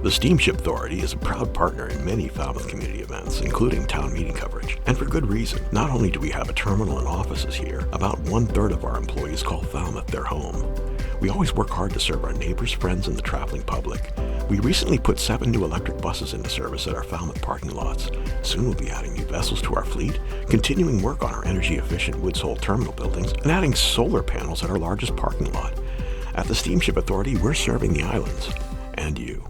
The Steamship Authority is a proud partner in many Falmouth community events, including town meeting coverage. And for good reason. Not only do we have a terminal and offices here, about 1/3 of our employees call Falmouth their home. We always work hard to serve our neighbors, friends, and the traveling public. We recently put 7 new electric buses into service at our Falmouth parking lots. Soon we'll be adding new vessels to our fleet, continuing work on our energy-efficient Woods Hole terminal buildings, and adding solar panels at our largest parking lot. At the Steamship Authority, we're serving the islands. And you.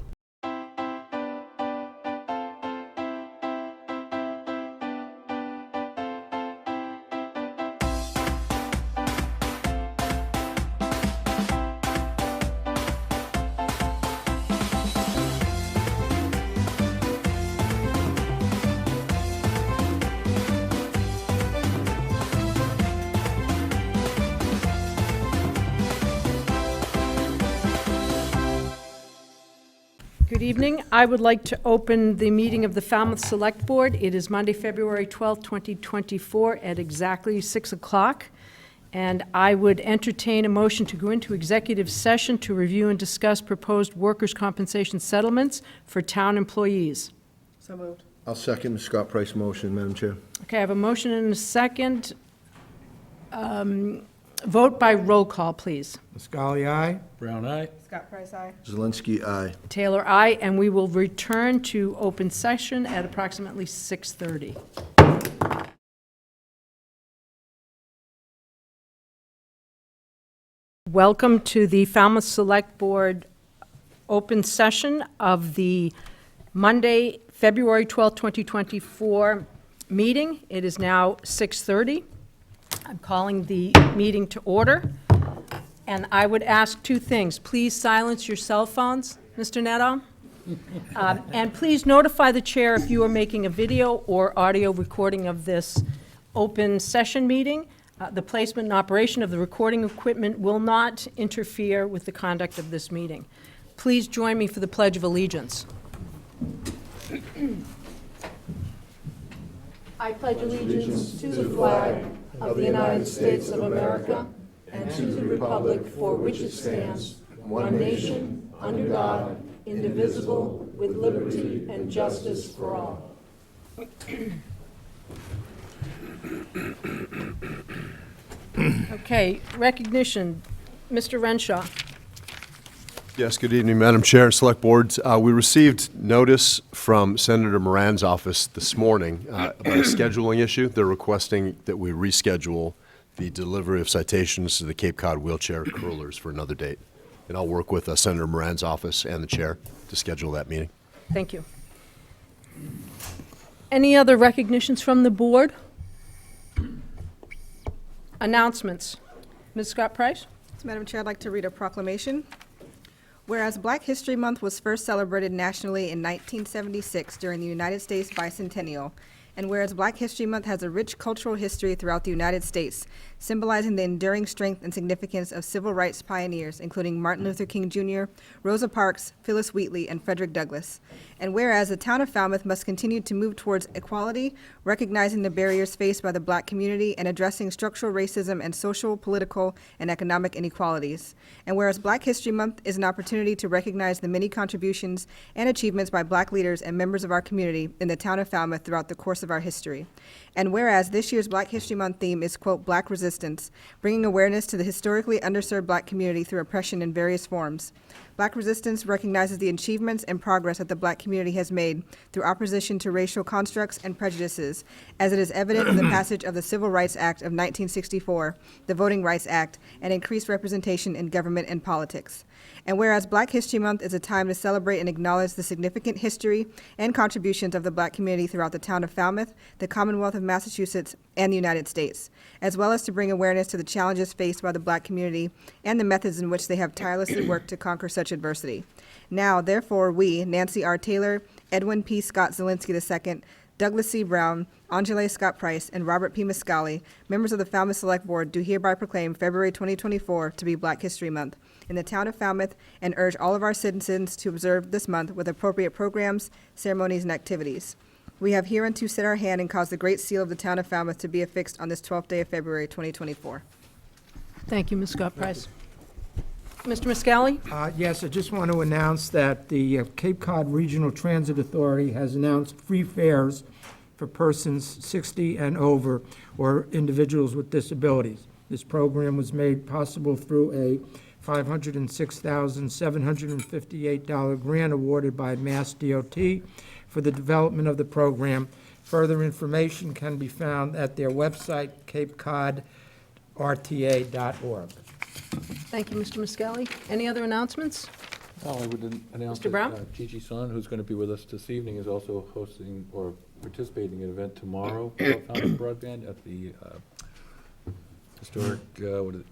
Good evening. I would like to open the meeting of the Falmouth Select Board. It is Monday, February 12th, 2024 at exactly 6 o'clock. And I would entertain a motion to go into executive session to review and discuss proposed workers' compensation settlements for town employees. So moved. I'll second the Scott Price motion, Madam Chair. Okay, I have a motion and a second. Vote by roll call, please. Muscali, aye. Brown eye. Scott Price, aye. Zelinski, aye. Taylor, aye, and we will return to open session at approximately 6:30. Welcome to the Falmouth Select Board open session of the Monday, February 12th, 2024 meeting. It is now 6:30. I'm calling the meeting to order. And I would ask two things. Please silence your cell phones, Mr. Neto. And please notify the chair if you are making a video or audio recording of this open session meeting. The placement and operation of the recording equipment will not interfere with the conduct of this meeting. Please join me for the Pledge of Allegiance. I pledge allegiance to the flag of the United States of America and to the republic for which it stands, one nation, under God, indivisible, with liberty and justice for all. Okay, recognition. Mr. Renshaw. Yes, good evening, Madam Chair and Select Boards. We received notice from Senator Moran's office this morning about a scheduling issue. They're requesting that we reschedule the delivery of citations to the Cape Cod wheelchair curlers for another date. And I'll work with Senator Moran's office and the chair to schedule that meeting. Thank you. Any other recognitions from the board? Announcements. Ms. Scott Price? So, Madam Chair, I'd like to read a proclamation. Whereas Black History Month was first celebrated nationally in 1976 during the United States bicentennial, and whereas Black History Month has a rich cultural history throughout the United States, symbolizing the enduring strength and significance of civil rights pioneers, including Martin Luther King Jr., Rosa Parks, Phyllis Wheatley, and Frederick Douglass. And whereas the town of Falmouth must continue to move towards equality, recognizing the barriers faced by the Black community and addressing structural racism and social, political, and economic inequalities. And whereas Black History Month is an opportunity to recognize the many contributions and achievements by Black leaders and members of our community in the town of Falmouth throughout the course of our history. And whereas this year's Black History Month theme is, quote, Black Resistance, bringing awareness to the historically underserved Black community through oppression in various forms. Black Resistance recognizes the achievements and progress that the Black community has made through opposition to racial constructs and prejudices, as it is evident in the passage of the Civil Rights Act of 1964, the Voting Rights Act, and increased representation in government and politics. And whereas Black History Month is a time to celebrate and acknowledge the significant history and contributions of the Black community throughout the town of Falmouth, the Commonwealth of Massachusetts, and the United States, as well as to bring awareness to the challenges faced by the Black community and the methods in which they have tirelessly worked to conquer such adversity. Now, therefore, we, Nancy R. Taylor, Edwin P. Scott Zelinski II, Douglas C. Brown, Angela Scott Price, and Robert P. Muscali, members of the Falmouth Select Board, do hereby proclaim February 2024 to be Black History Month in the town of Falmouth and urge all of our citizens to observe this month with appropriate programs, ceremonies, and activities. We have hereunto set our hand and caused the great seal of the town of Falmouth to be affixed on this 12th day of February 2024. Thank you, Ms. Scott Price. Mr. Muscally? Yes, I just want to announce that the Cape Cod Regional Transit Authority has announced free fares for persons 60 and over or individuals with disabilities. This program was made possible through a $506,758 grant awarded by Mass DOT for the development of the program. Further information can be found at their website, capecodrta.org. Thank you, Mr. Muscally. Any other announcements? Well, I would announce Mr. Brown? that Gigi Son, who's going to be with us this evening, is also hosting or participating in an event tomorrow about Falmouth Broadband at the historic,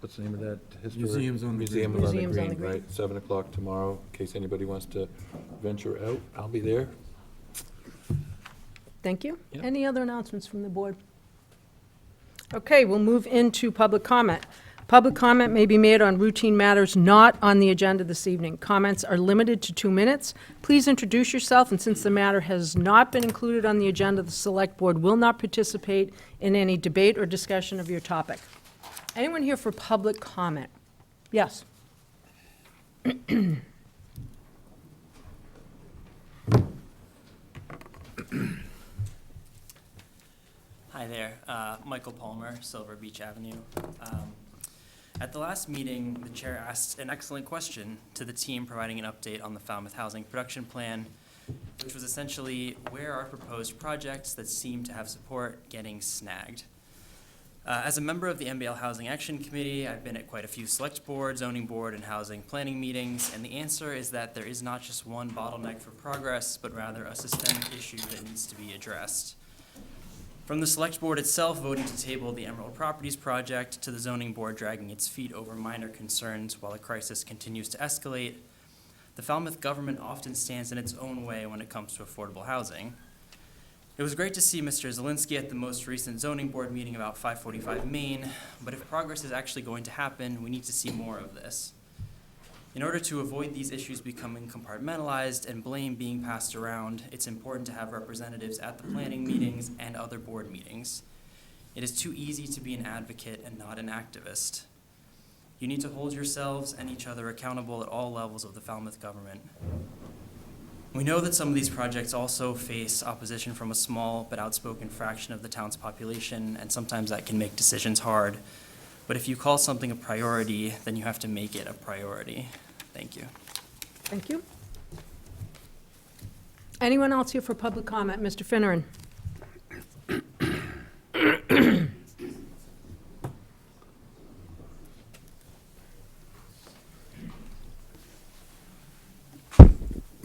what's the name of that? Museums on the Green. Museums on the Museums on the Green, Green. right, 7 o'clock tomorrow, in case anybody wants to venture out. I'll be there. Thank you. Yeah. Any other announcements from the board? Okay, we'll move into public comment. Public comment may be made on routine matters not on the agenda this evening. Comments are limited to 2 minutes. Please introduce yourself, and since the matter has not been included on the agenda, the Select Board will not participate in any debate or discussion of your topic. Anyone here for public comment? Yes. Hi there, Michael Palmer, Silver Beach Avenue. At the last meeting, the chair asked an excellent question to the team providing an update on the Falmouth Housing Production Plan, which was essentially where are proposed projects that seem to have support getting snagged. As a member of the MBL Housing Action Committee, I've been at quite a few select board, zoning board, and housing planning meetings, and the answer is that there is not just one bottleneck for progress, but rather a systemic issue that needs to be addressed. From the select board itself voting to table the Emerald Properties project to the zoning board dragging its feet over minor concerns while a crisis continues to escalate, the Falmouth government often stands in its own way when it comes to affordable housing. It was great to see Mr. Zielinski at the most recent zoning board meeting about 545 Main, but if progress is actually going to happen, we need to see more of this. In order to avoid these issues becoming compartmentalized and blame being passed around, it's important to have representatives at the planning meetings and other board meetings. It is too easy to be an advocate and not an activist. You need to hold yourselves and each other accountable at all levels of the Falmouth government. We know that some of these projects also face opposition from a small but outspoken fraction of the town's population, and sometimes that can make decisions hard. But if you call something a priority, then you have to make it a priority. Thank you. Thank you. Anyone else here for public comment? Mr. Finneran?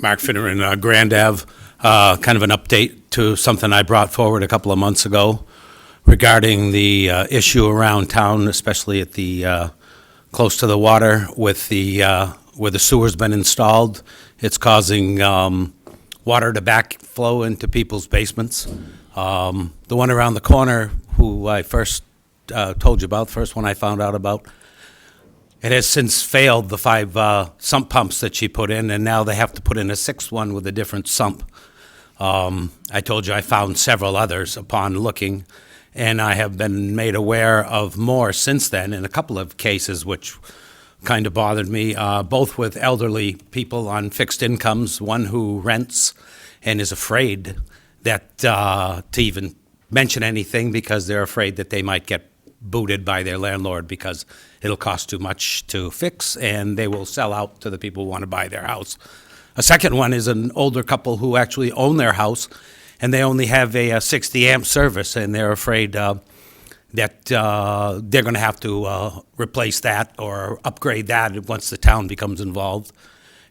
Mark Finneran, Grand Ave, kind of an update to something I brought forward a couple of months ago regarding the issue around town, especially at the close to the water with the where the sewer's been installed. It's causing water to backflow into people's basements. The one around the corner, who I first told you about, first one I found out about, it has since failed the 5 sump pumps that she put in, and now they have to put in a 6th one with a different sump. I told you I found several others upon looking, and I have been made aware of more since then in a couple of cases which kind of bothered me, both with elderly people on fixed incomes, one who rents and is afraid that to even mention anything because they're afraid that they might get booted by their landlord because it'll cost too much to fix, and they will sell out to the people who want to buy their house. A second one is an older couple who actually own their house, and they only have a 60 amp service, and they're afraid that they're going to have to replace that or upgrade that once the town becomes involved.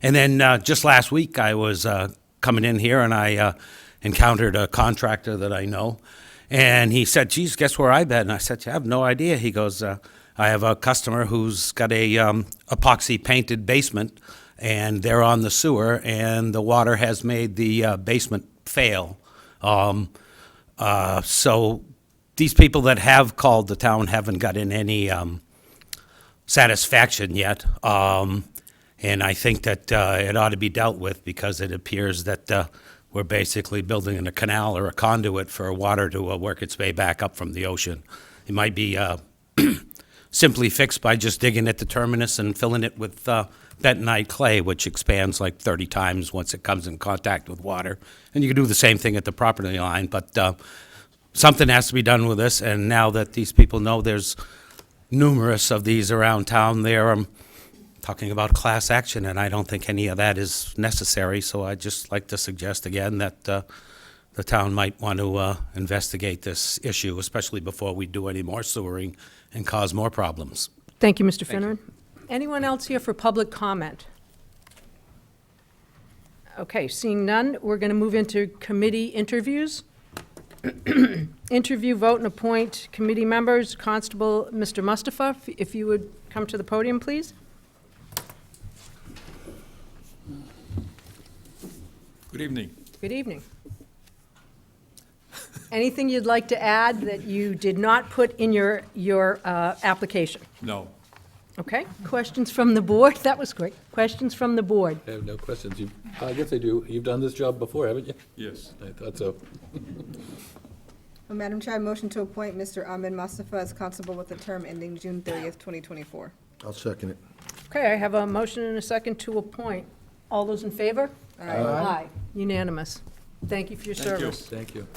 And then just last week, I was coming in here, and I encountered a contractor that I know, and he said, geez, guess where I've been? And I said, I have no idea. He goes, I have a customer who's got a epoxy painted basement, and they're on the sewer, and the water has made the basement fail. So these people that have called the town haven't gotten any satisfaction yet. And I think that it ought to be dealt with because it appears that we're basically building a canal or a conduit for water to work its way back up from the ocean. It might be simply fixed by just digging at the terminus and filling it with bentonite clay, which expands like 30 times once it comes in contact with water. And you can do the same thing at the property line, but something has to be done with this, and now that these people know there's numerous of these around town, they're talking about class action, and I don't think any of that is necessary, so I'd just like to suggest again that the town might want to investigate this issue, especially before we do any more sewering and cause more problems. Thank you, Mr. Finneran. Anyone else here for public comment? Okay, seeing none, we're going to move into committee interviews. Interview, vote, and appoint committee members. Constable Mr. Mustafa, if you would come to the podium, please. Good evening. Good evening. Anything you'd like to add that you did not put in your application? No. Okay, questions from the board? That was quick. Questions from the board? I have no questions. I guess I do. You've done this job before, haven't you? Yes. I thought so. Madam Chair, I motion to appoint Mr. Ahmed Mustafa as constable with a term ending June 30th, 2024. I'll second it. Okay, I have a motion and a second to appoint. All those in favor? Aye. Unanimous. Thank you for your service. Thank you.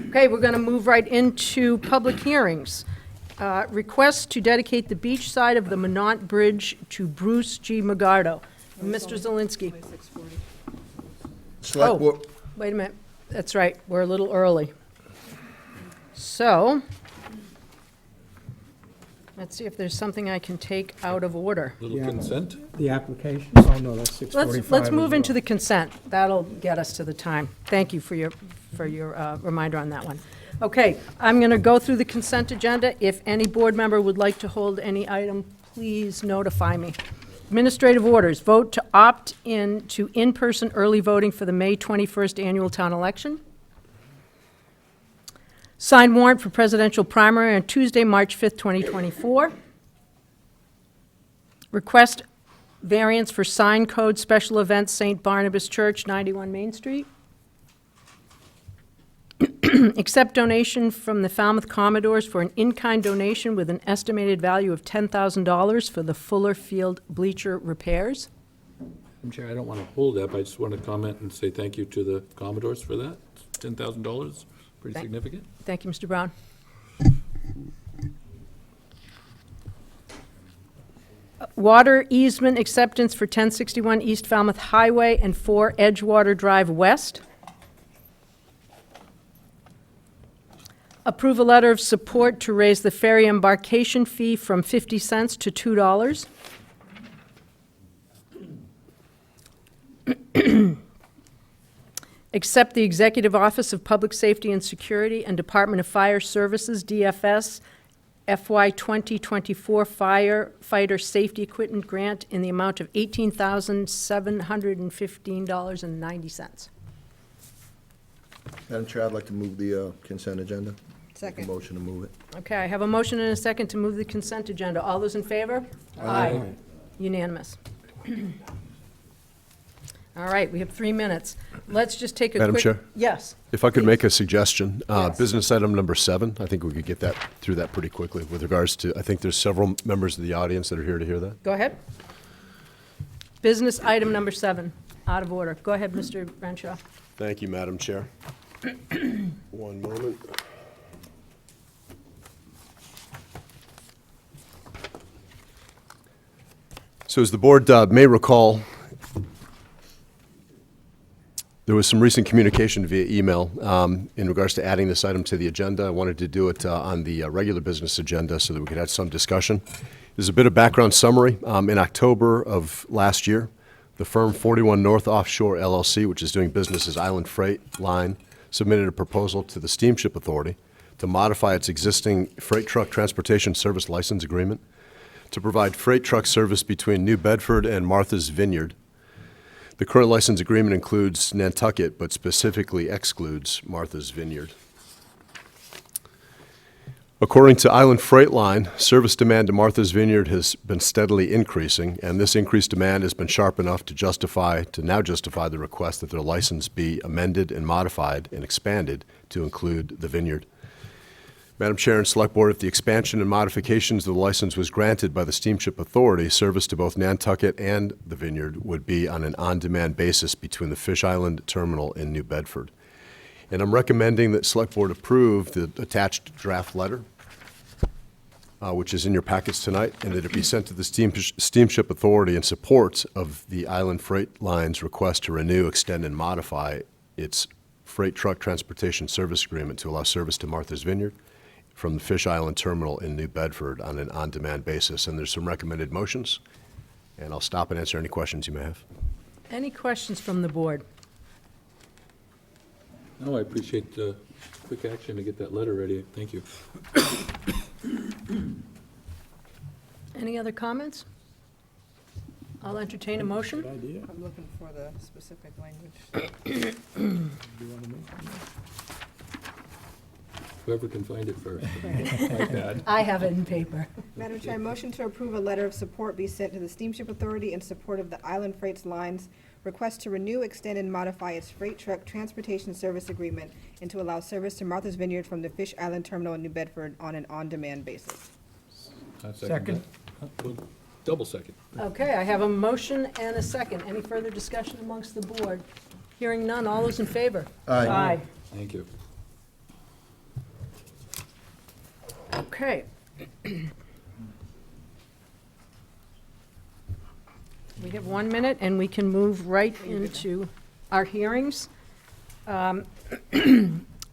Okay, we're going to move right into public hearings. Request to dedicate the beach side of the Minot Bridge to Bruce G. Magardo. Mr. Zelinski. Select Board, Wait a minute. That's right, we're a little early. So, let's see if there's something I can take out of order. Little Yeah. consent? The application, oh no, that's 6:45. Let's move as into well. the consent. That'll get us to the time. Thank you for your reminder on that one. Okay, I'm going to go through the consent agenda. If any board member would like to hold any item, please notify me. Administrative orders, vote to opt in to in-person early voting for the May 21st annual town election. Sign warrant for presidential primary on Tuesday, March 5th, 2024. Request variance for sign code special event St. Barnabas Church, 91 Main Street. Accept donation from the Falmouth Commodores for an in-kind donation with an estimated value of $10,000 for the Fuller Field bleacher repairs. I'm Chair, I don't want to hold that, but I just want to comment and say thank you to the Commodores for that. $10,000, pretty significant. Thank you, Mr. Brown. Water easement acceptance for 1061 East Falmouth Highway and 4 Edgewater Drive West. Approve a letter of support to raise the ferry embarkation fee from 50 cents to $2. Accept the Executive Office of Public Safety and Security and Department of Fire Services, DFS, FY 2024 Firefighter Safety Equipment Grant in the amount of $18,715.90. Madam Chair, I'd like to move the consent agenda. Second. Motion to move it. Okay, I have a motion and a second to move the consent agenda. All those in favor? Aye. Unanimous. All right, we have 3 minutes. Let's just take a quick... Madam Chair? Yes. If I could please. make a suggestion, Yes. business item number 7, I think we could get that through that pretty quickly with regards to, I think there's several members of the audience that are here to hear that. Go ahead. Business item number 7, out of order. Go ahead, Mr. Renshaw. Thank you, Madam Chair. One moment. So as the board may recall, there was some recent communication via email in regards to adding this item to the agenda. I wanted to do it on the regular business agenda so that we could have some discussion. There's a bit of background summary. In October of last year, the firm 41 North Offshore LLC, which is doing business as Island Freight Line, submitted a proposal to the Steamship Authority to modify its existing freight truck transportation service license agreement to provide freight truck service between New Bedford and Martha's Vineyard. The current license agreement includes Nantucket, but specifically excludes Martha's Vineyard. According to Island Freight Line, service demand to Martha's Vineyard has been steadily increasing, and this increased demand has been sharp enough to now justify the request that their license be amended and modified and expanded to include the vineyard. Madam Chair and Select Board, if the expansion and modifications of the license was granted by the Steamship Authority, service to both Nantucket and the vineyard would be on an on-demand basis between the Fish Island Terminal and New Bedford. And I'm recommending that Select Board approve the attached draft letter, which is in your packets tonight, and that it be sent to the Steamship Authority in support of the Island Freight Line's request to renew, extend, and modify its freight truck transportation service agreement to allow service to Martha's Vineyard from the Fish Island Terminal in New Bedford on an on-demand basis. And there's some recommended motions, and I'll stop and answer any questions you may have. Any questions from the board? No, I appreciate the quick action to get that letter ready. Thank you. Any other comments? I'll entertain a motion. I'm looking for the specific language. Whoever can find it first. I have it in paper. Madam Chair, I motion to approve a letter of support be sent to the Steamship Authority in support of the Island Freight Line's request to renew, extend, and modify its freight truck transportation service agreement and to allow service to Martha's Vineyard from the Fish Island Terminal in New Bedford on an on-demand basis. I Second. that. Well, double second. Okay, I have a motion and a second. Any further discussion amongst the board? Hearing none, all those in favor? Aye. Thank you. Okay. We have 1 minute, and we can move right into our hearings. I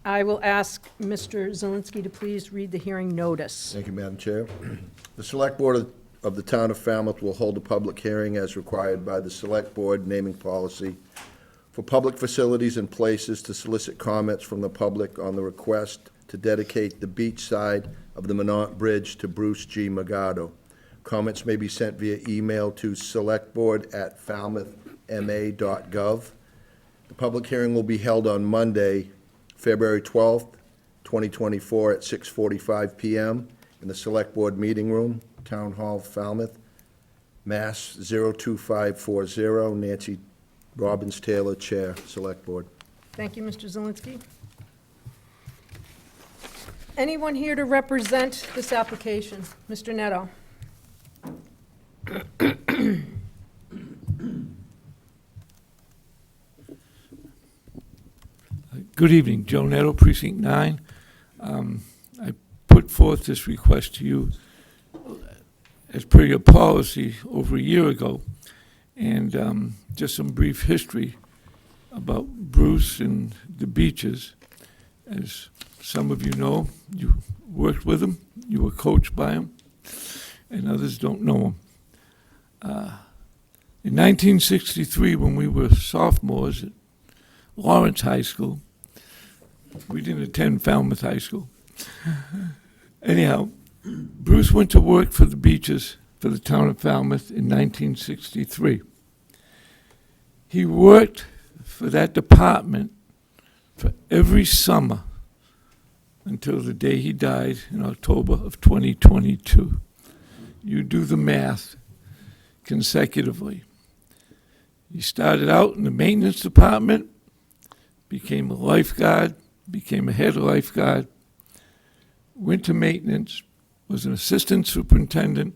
will ask Mr. Zelinski to please read the hearing notice. Thank you, Madam Chair. The Select Board of the Town of Falmouth will hold a public hearing as required by the Select Board naming policy for public facilities and places to solicit comments from the public on the request to dedicate the beach side of the Minot Bridge to Bruce G. Magado. Comments may be sent via email to selectboard@falmouthma.gov. The public hearing will be held on Monday, February 12th, 2024, at 6:45 p.m. in the Select Board Meeting Room, Town Hall, Falmouth, Mass. 02540. Nancy Robbins Taylor, Chair, Select Board. Thank you, Mr. Zelinski. Anyone here to represent this application? Mr. Neto? Good evening, Joe Netto, Precinct 9. I put forth this request to you as per your policy over a year ago, and just some brief history about Bruce and the beaches. As some of you know, you worked with him, you were coached by him, and others don't know him. In 1963, when we were sophomores at Lawrence High School, we didn't attend Falmouth High School. Anyhow, Bruce went to work for the beaches for the town of Falmouth in 1963. He worked for that department for every summer until the day he died in October of 2022. You do the math consecutively. He started out in the maintenance department, became a lifeguard, became a head lifeguard, went to maintenance, was an assistant superintendent.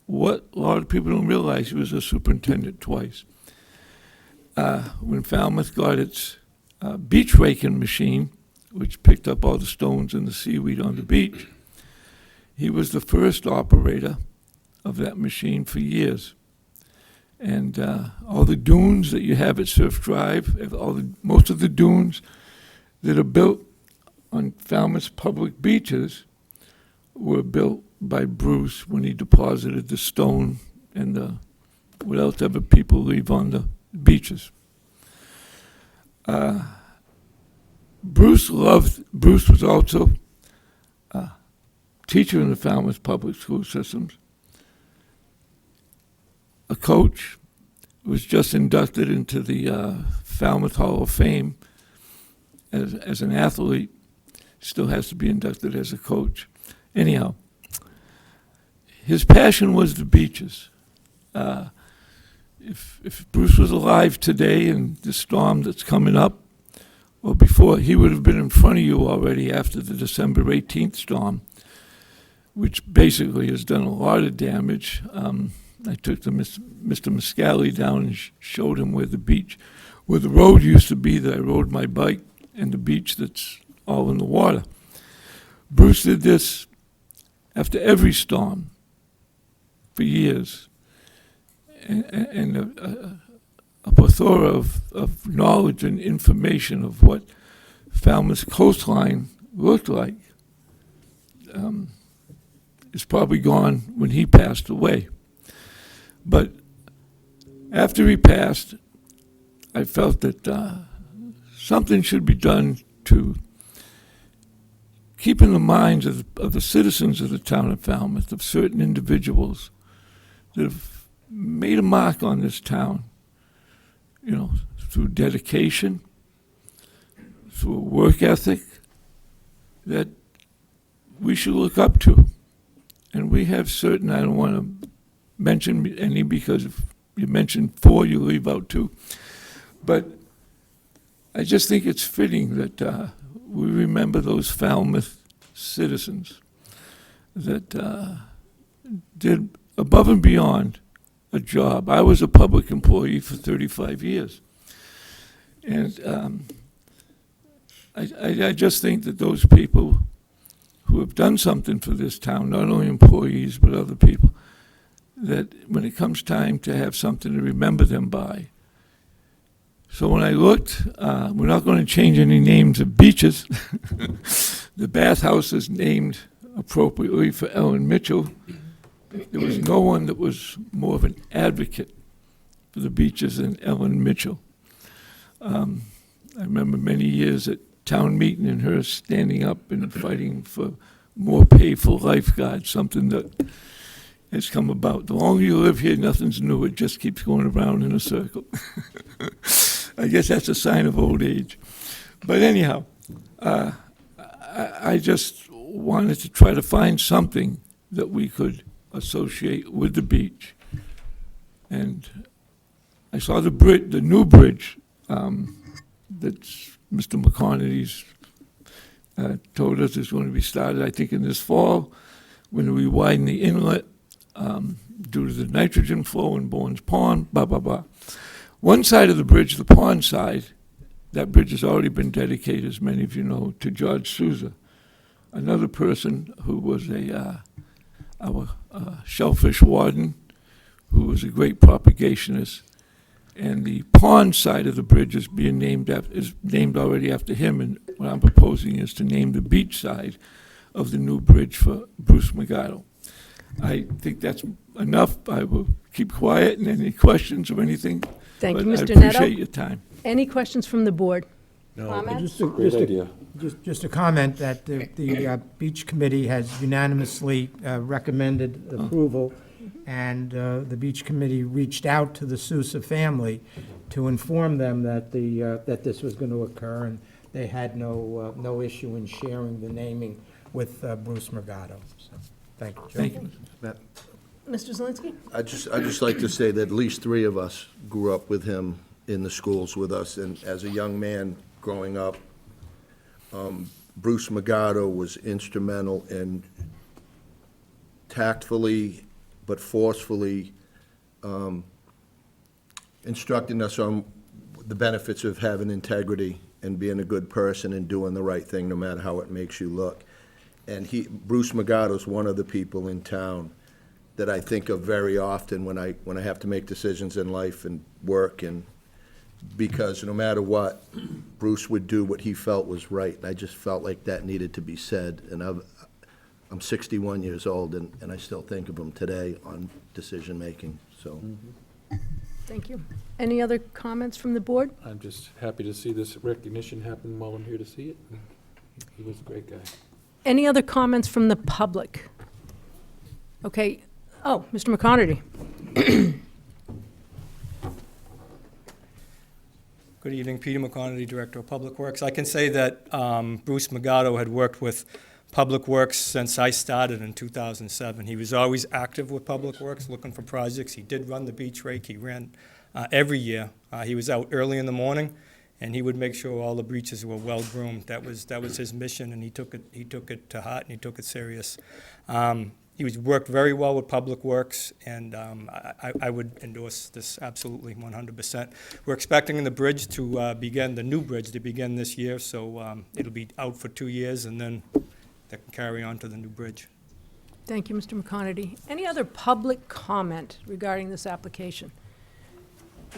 What a lot of people don't realize, he was a superintendent twice. When Falmouth got its beach raking machine, which picked up all the stones and the seaweed on the beach, he was the first operator of that machine for years. And all the dunes that you have at Surf Drive, most of the dunes that are built on Falmouth's public beaches were built by Bruce when he deposited the stone and what else ever people leave on the beaches. Bruce was also a teacher in the Falmouth public school systems, a coach, was just inducted into the Falmouth Hall of Fame as an athlete, still has to be inducted as a coach, Anyhow, his passion was the beaches. If Bruce was alive today and the storm that's coming up, or before, he would have been in front of you already after the December 18th storm, which basically has done a lot of damage. I took Mr. Muscali down and showed him where the road used to be that I rode my bike, and the beach that's all in the water. Bruce did this after every storm for years, and a plethora of knowledge and information of what Falmouth coastline looked like is probably gone when he passed away. But after he passed, I felt that something should be done to keep in the minds of the citizens of the town of Falmouth, of certain individuals that have made a mark on this town, you know, through dedication, through a work ethic that we should look up to. And we have certain, I don't want to mention any because if you mention 4, you leave out 2. But I just think it's fitting that we remember those Falmouth citizens that did above and beyond a job. I was a public employee for 35 years. And I just think that those people who have done something for this town, not only employees but other people, that when it comes time to have something to remember them by. So when I looked, we're not going to change any names of beaches. The bathhouse is named appropriately for Ellen Mitchell. There was no one that was more of an advocate for the beaches than Ellen Mitchell. I remember many years at town meeting and her standing up and fighting for more pay for lifeguards, something that has come about. The longer you live here, nothing's new. It just keeps going around in a circle. I guess that's a sign of old age. But anyhow, I just wanted to try to find something that we could associate with the beach. And I saw the new bridge that's Mr. McConaty's told us is going to be started, I think, in this fall, when we widen the inlet due to the nitrogen flow in Bourne's Pond, blah, blah, blah. One side of the bridge, the pond side, that bridge has already been dedicated, as many of you know, to George Souza, another person who was our shellfish warden, who was a great propagationist. And the pond side of the bridge is named already after him, and what I'm proposing is to name the beach side of the new bridge for Bruce Magato. I think that's enough. I will keep quiet, and any questions or anything. Thank you, but Mr. I Neto. appreciate your time. Any questions from the board? No, Comments? great idea. Just a comment that the Beach Committee has unanimously recommended approval, and the Beach Committee reached out to the Sousa family to inform them that that this was going to occur, and they had no issue in sharing the naming with Bruce Morgado. So, thank you, Joe. Thank you. Mr. Zelinski? I'd just like to say that at least 3 of us grew up with him in the schools with us, and as a young man growing up, Bruce Magato was instrumental in tactfully but forcefully instructing us on the benefits of having integrity and being a good person and doing the right thing no matter how it makes you look. And Bruce Magato is one of the people in town that I think of very often when I have to make decisions in life and work, and because no matter what, Bruce would do what he felt was right. And I just felt like that needed to be said. And I'm 61 years old, and I still think of him today on decision-making, so. Thank you. Any other comments from the board? I'm just happy to see this recognition happen while I'm here to see it. He was a great guy. Any other comments from the public? Okay. Oh, Mr. McConaty. Good evening, Peter McConaty, Director of Public Works. I can say that Bruce Magato had worked with Public Works since I started in 2007. He was always active with Public Works, looking for projects. He did run the beach rake. He ran every year. He was out early in the morning, and he would make sure all the beaches were well groomed. That was his mission, and he took it to heart, and he took it serious. He worked very well with Public Works, and I would endorse this absolutely 100%. We're expecting the bridge to begin, the new bridge to begin this year, so it'll be out for 2 years, and then that can carry on to the new bridge. Thank you, Mr. McConerty. Any other public comment regarding this application?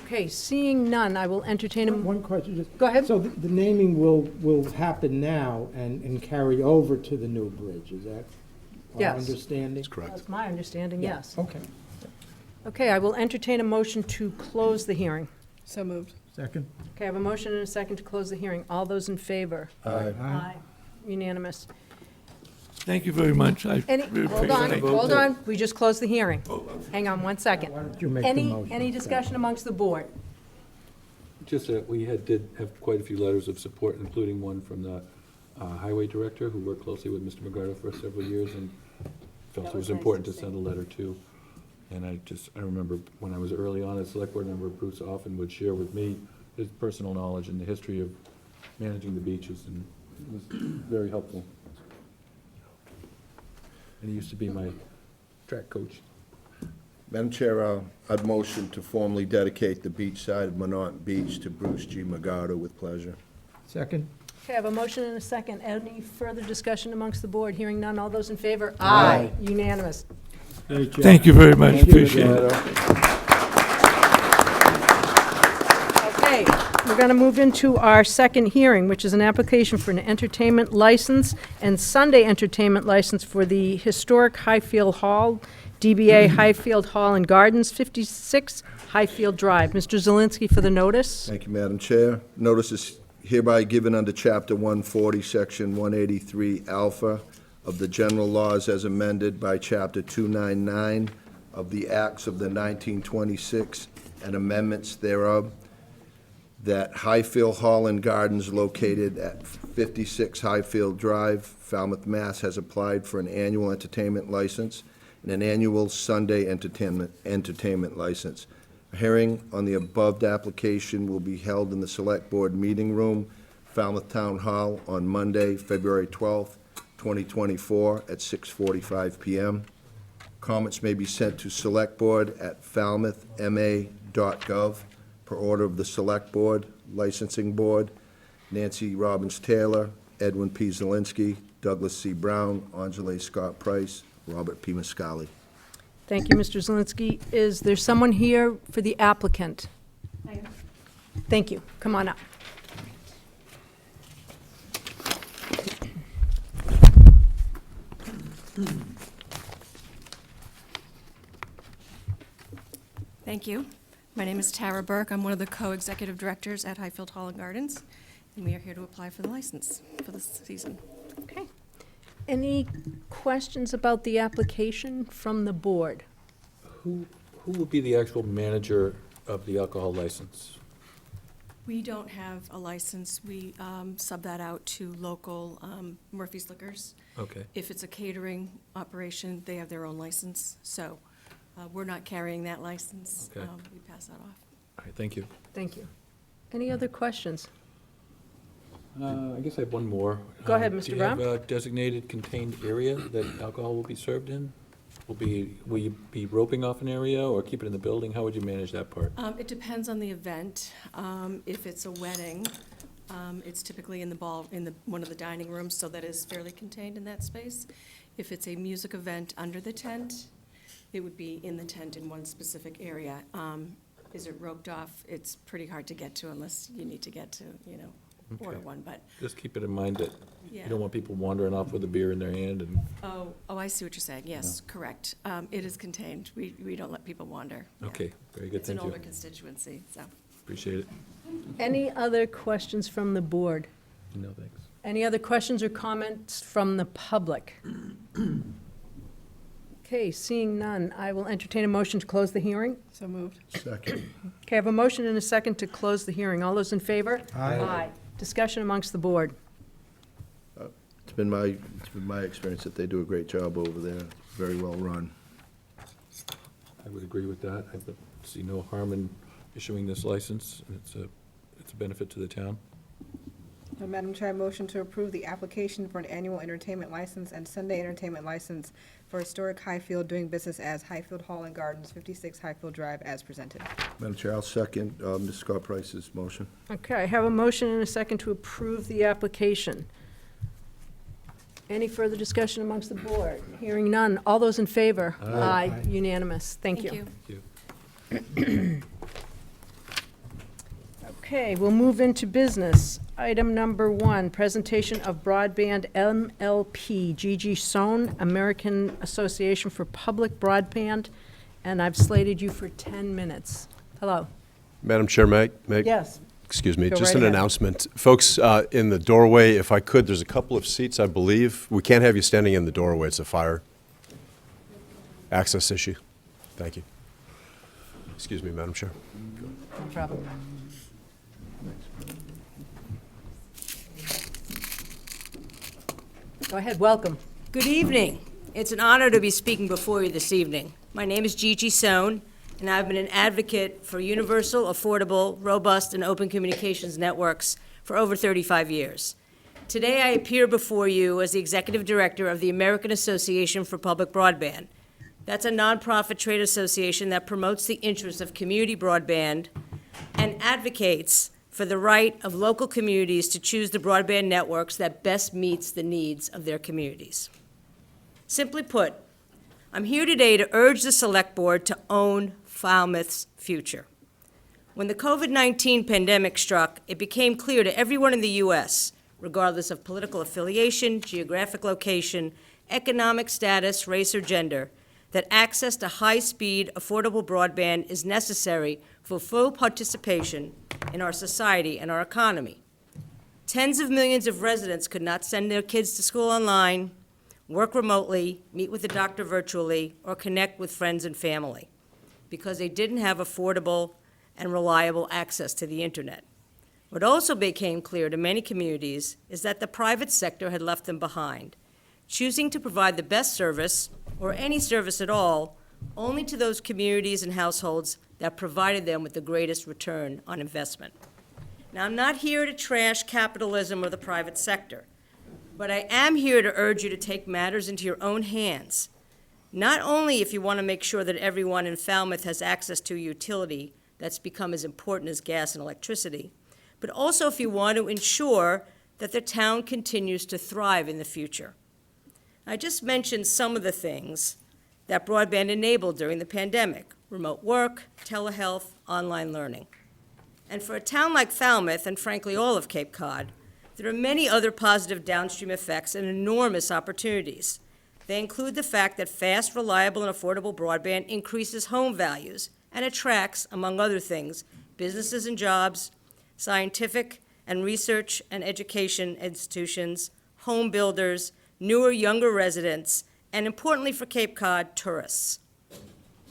Okay, seeing none, I will entertain a... One question, just. Go ahead. So the naming will happen now and carry over to the new bridge, is that our Yes. understanding? That's correct. That's my understanding, yes. Okay. Okay, I will entertain a motion to close the hearing. So moved. Second? Okay, I have a motion and a second to close the hearing. All those in favor? Aye. Unanimous. Thank you very much. I Any, really hold appreciate on, it. hold on, we just closed the hearing. Hang on one second. Why don't you make the motion? Any discussion amongst the board? Just that we did have quite a few letters of support, including one from the highway director, who worked closely with Mr. McGardo for several years, and felt That it was was nice important to to send a letter too. And I remember when I was early on as select board member, Bruce often would share with me his personal knowledge and the history of managing the beaches, and it was very helpful. And he used to be my track coach. Madam Chair, I'd motion to formally dedicate the beach side of Monont Beach to Bruce G. McGardo with pleasure. Second? Okay, I have a motion and a second. Any further discussion amongst the board? Hearing none, all those in favor? Aye. Unanimous. Thank you very much. Appreciate it. Okay, we're going to move into our second hearing, which is an application for an entertainment license and Sunday entertainment license for the historic Highfield Hall, DBA Highfield Hall and Gardens, 56 Highfield Drive. Mr. Zelinski for the notice. Thank you, Madam Chair. Notice is hereby given under Chapter 140, Section 183 Alpha of the General Laws as amended by Chapter 299 of the Acts of the 1926 and amendments thereof, that Highfield Hall and Gardens located at 56 Highfield Drive, Falmouth, Mass. Has applied for an annual entertainment license and an annual Sunday entertainment license. A hearing on the above application will be held in the Select Board Meeting Room, Falmouth Town Hall, on Monday, February 12th, 2024, at 6:45 p.m. Comments may be sent to selectboard@falmouthma.gov per order of the Select Board, Licensing Board, Nancy Robbins Taylor, Edwin P. Zelinski, Douglas C. Brown, Angela Scott Price, Robert P. Muscali. Thank you, Mr. Zelinski. Is there someone here for the applicant? Thank you. Come on up. Thank you. My name is Tara Burke. I'm one of the co-executive directors at Highfield Hall and Gardens, and we are here to apply for the license for this season. Okay. Any questions about the application from the board? Who will be the actual manager of the alcohol license? We don't have a license. We sub that out to local Murphy's Liquors. Okay. If it's a catering operation, they have their own license, so we're not carrying that license. Okay. We pass that off. All right, thank you. Thank you. Any other questions? I guess I have one more. Go ahead, Mr. Brown. Do you have a designated contained area that alcohol will be served in? Will you be roping off an area or keep it in the building? How would you manage that part? It depends on the event. If it's a wedding, it's typically in one of the dining rooms, so that is fairly contained in that space. If it's a music event under the tent, it would be in the tent in one specific area. Is it roped off? It's pretty hard to get to unless you need to get to, order Okay. one, but, Just keep it in mind that yeah. you don't want people wandering off with a beer in their hand and, Oh, I see what you're saying. Yes, correct. It is contained. We don't let people wander. Yeah. okay, very good, It's an thank you. older constituency, so. Appreciate it. Any other questions from the board? No, thanks. Any other questions or comments from the public? Okay, seeing none, I will entertain a motion to close the hearing. So moved. Second. Okay, I have a motion and a second to close the hearing. All those in favor? Aye. Discussion amongst the board. It's been my experience that they do a great job over there, very well run. I would agree with that. I see no harm in issuing this license. It's a benefit to the town. Madam Chair, I motion to approve the application for an annual entertainment license and Sunday entertainment license for Historic Highfield doing business as Highfield Hall and Gardens, 56 Highfield Drive, as presented. Madam Chair, I'll second Ms. Scott Price's motion. Okay, I have a motion and a second to approve the application. Any further discussion amongst the board? Hearing none. All those in favor? Aye. Unanimous. Thank you. Thank you. Okay, we'll move into business. Item number 1, presentation of broadband MLP, Gigi Sohn, American Association for Public Broadband, and I've slated you for 10 minutes. Hello. Madam Chair, may I- Yes. Excuse me, Go just right an ahead. announcement. Folks, in the doorway, if I could, there's a couple of seats, I believe. We can't have you standing in the doorway. It's a fire access issue. Thank you. Excuse me, Madam Chair. No problem. Go ahead, welcome. Good evening. It's an honor to be speaking before you this evening. My name is Gigi Sohn, and I've been an advocate for universal, affordable, robust, and open communications networks for over 35 years. Today, I appear before you as the Executive Director of the American Association for Public Broadband. That's a nonprofit trade association that promotes the interests of community broadband and advocates for the right of local communities to choose the broadband networks that best meets the needs of their communities. Simply put, I'm here today to urge the Select Board to own Falmouth's future. When the COVID-19 pandemic struck, it became clear to everyone in the U.S., regardless of political affiliation, geographic location, economic status, race, or gender, that access to high-speed, affordable broadband is necessary for full participation in our society and our economy. Tens of millions of residents could not send their kids to school online, work remotely, meet with a doctor virtually, or connect with friends and family because they didn't have affordable and reliable access to the internet. What also became clear to many communities is that the private sector had left them behind, choosing to provide the best service, or any service at all, only to those communities and households that provided them with the greatest return on investment. Now, I'm not here to trash capitalism or the private sector, but I am here to urge you to take matters into your own hands, not only if you want to make sure that everyone in Falmouth has access to a utility that's become as important as gas and electricity, but also if you want to ensure that the town continues to thrive in the future. I just mentioned some of the things that broadband enabled during the pandemic: remote work, telehealth, online learning. And for a town like Falmouth, and frankly all of Cape Cod, there are many other positive downstream effects and enormous opportunities. They include the fact that fast, reliable, and affordable broadband increases home values and attracts, among other things, businesses and jobs, scientific and research and education institutions, home builders, newer, younger residents, and importantly for Cape Cod, tourists.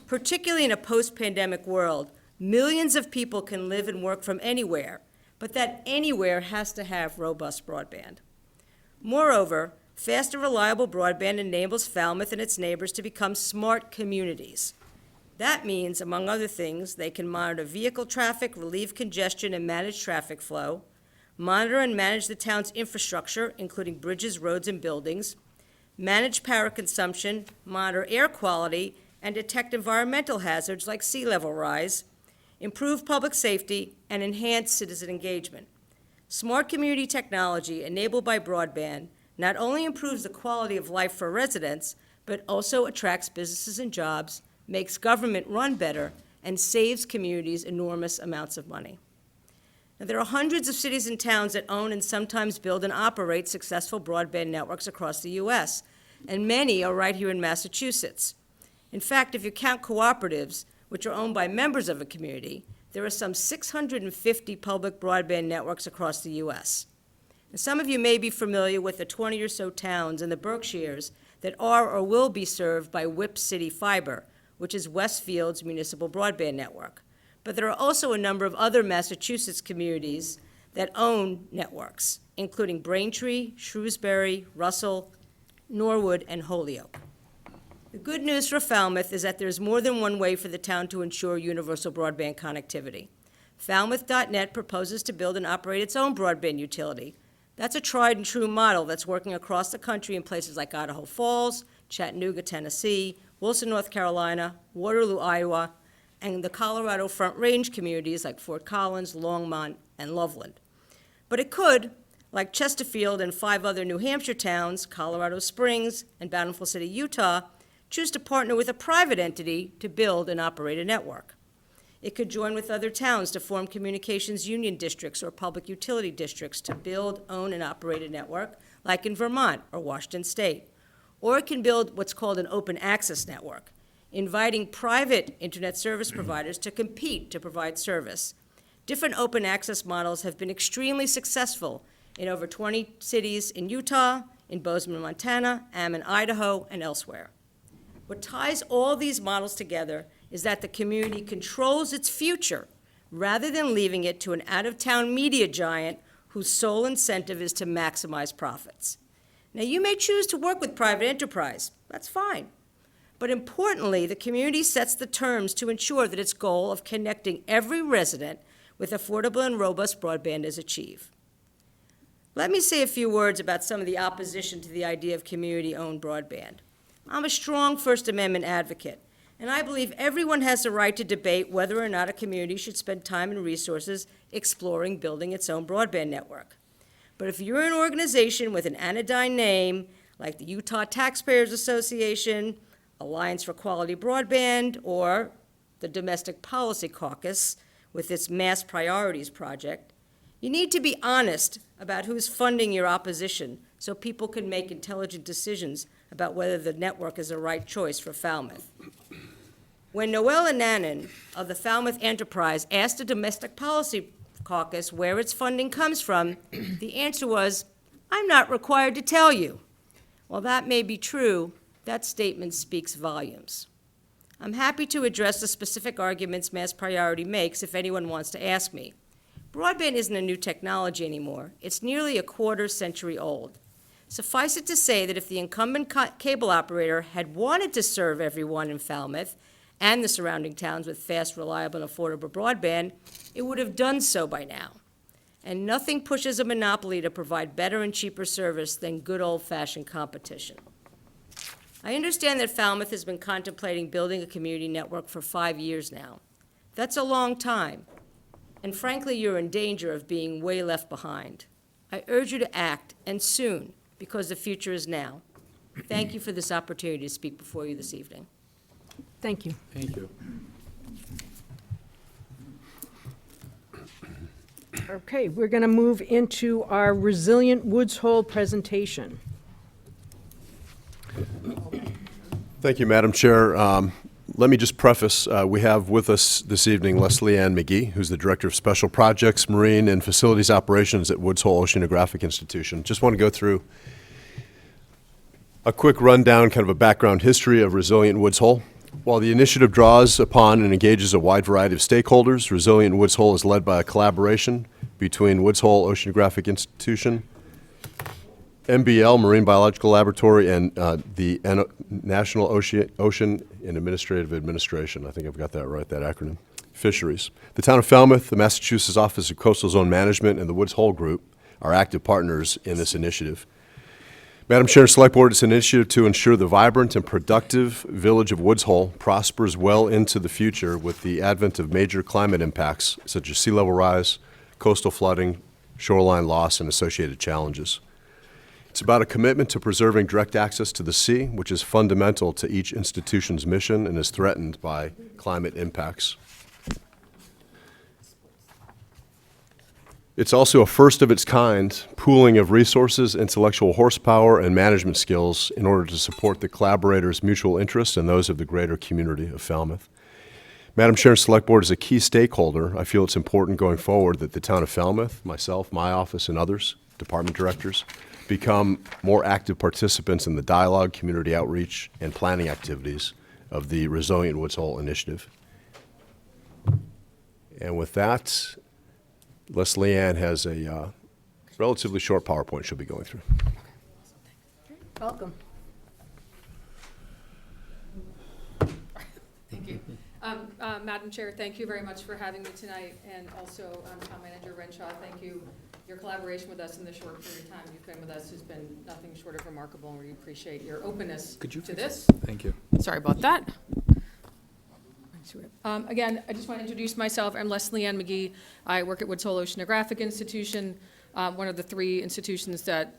Particularly in a post-pandemic world, millions of people can live and work from anywhere, but that anywhere has to have robust broadband. Moreover, fast and reliable broadband enables Falmouth and its neighbors to become smart communities. That means, among other things, they can monitor vehicle traffic, relieve congestion, and manage traffic flow, monitor and manage the town's infrastructure, including bridges, roads, and buildings, manage power consumption, monitor air quality, and detect environmental hazards like sea level rise, improve public safety, and enhance citizen engagement. Smart community technology enabled by broadband not only improves the quality of life for residents, but also attracts businesses and jobs, makes government run better, and saves communities enormous amounts of money. Now, there are hundreds of cities and towns that own and sometimes build and operate successful broadband networks across the U.S., and many are right here in Massachusetts. In fact, if you count cooperatives, which are owned by members of a community, there are some 650 public broadband networks across the U.S. And some of you may be familiar with the 20 or so towns in the Berkshires that are or will be served by Whip City Fiber, which is Westfield's municipal broadband network. But there are also a number of other Massachusetts communities that own networks. including Braintree, Shrewsbury, Russell, Norwood, and Holyoke. The good news for Falmouth is that there's more than one way for the town to ensure universal broadband connectivity. Falmouth.net proposes to build and operate its own broadband utility. That's a tried and true model that's working across the country in places like Idaho Falls, Chattanooga, Tennessee, Wilson, North Carolina, Waterloo, Iowa, and the Colorado Front Range communities like Fort Collins, Longmont, and Loveland. But it could, like Chesterfield and 5 other New Hampshire towns, Colorado Springs, and Bountiful City, Utah, choose to partner with a private entity to build and operate a network. It could join with other towns to form communications union districts or public utility districts to build, own, and operate a network, like in Vermont or Washington State. Or it can build what's called an open access network, inviting private internet service providers to compete to provide service. Different open access models have been extremely successful in over 20 cities in Utah, in Bozeman, Montana, Ammon, Idaho, and elsewhere. What ties all these models together is that the community controls its future rather than leaving it to an out-of-town media giant whose sole incentive is to maximize profits. Now, you may choose to work with private enterprise. That's fine. But importantly, the community sets the terms to ensure that its goal of connecting every resident with affordable and robust broadband is achieved. Let me say a few words about some of the opposition to the idea of community-owned broadband. I'm a strong First Amendment advocate, and I believe everyone has the right to debate whether or not a community should spend time and resources exploring building its own broadband network. But if you're an organization with an anodyne name, like the Utah Taxpayers Association, Alliance for Quality Broadband, or the Domestic Policy Caucus with its Mass Priorities Project, you need to be honest about who's funding your opposition so people can make intelligent decisions about whether the network is the right choice for Falmouth. When Noel Annanen of the Falmouth Enterprise asked the Domestic Policy Caucus where its funding comes from, the answer was, "I'm not required to tell you." While that may be true, that statement speaks volumes. I'm happy to address the specific arguments Mass Priority makes if anyone wants to ask me. Broadband isn't a new technology anymore. It's nearly a quarter-century old. Suffice it to say that if the incumbent cable operator had wanted to serve everyone in Falmouth and the surrounding towns with fast, reliable, and affordable broadband, it would have done so by now. And nothing pushes a monopoly to provide better and cheaper service than good old-fashioned competition. I understand that Falmouth has been contemplating building a community network for 5 years now. That's a long time, and frankly, you're in danger of being way left behind. I urge you to act, and soon, because the future is now. Thank you for this opportunity to speak before you this evening. Thank you. Thank you. Okay, we're going to move into our Resilient Woods Hole presentation. Thank you, Madam Chair. Let me just preface, we have with us this evening Leslie Ann McGee, who's the Director of Special Projects, Marine, and Facilities Operations at Woods Hole Oceanographic Institution. Just want to go through a quick rundown, kind of a background history of Resilient Woods Hole. While the initiative draws upon and engages a wide variety of stakeholders, Resilient Woods Hole is led by a collaboration between Woods Hole Oceanographic Institution, MBL, Marine Biological Laboratory, and the National Ocean and Administrative Administration. I think I've got that right, that acronym. Fisheries. The town of Falmouth, the Massachusetts Office of Coastal Zone Management, and the Woods Hole Group are active partners in this initiative. Madam Chair and Select Board, it's an initiative to ensure the vibrant and productive village of Woods Hole prospers well into the future with the advent of major climate impacts such as sea level rise, coastal flooding, shoreline loss, and associated challenges. It's about a commitment to preserving direct access to the sea, which is fundamental to each institution's mission and is threatened by climate impacts. It's also a first of its kind pooling of resources, intellectual horsepower, and management skills in order to support the collaborators' mutual interests and those of the greater community of Falmouth. Madam Chair and Select Board, as a key stakeholder, I feel it's important going forward that the town of Falmouth, myself, my office, and others, department directors, become more active participants in the dialogue, community outreach, and planning activities of the Resilient Woods Hole Initiative. And with that, Leslie Ann has a relatively short PowerPoint she'll be going through. Welcome. Thank you. Madam Chair, thank you very much for having me tonight, and also Town Manager Renshaw, thank you. Your collaboration with us in the short period of time you've been with us has been nothing short of remarkable, and we appreciate your openness to this. Thank you. Sorry about that. Again, I just want to introduce myself. I'm Leslie Ann McGee. I work at Woods Hole Oceanographic Institution, one of the 3 institutions that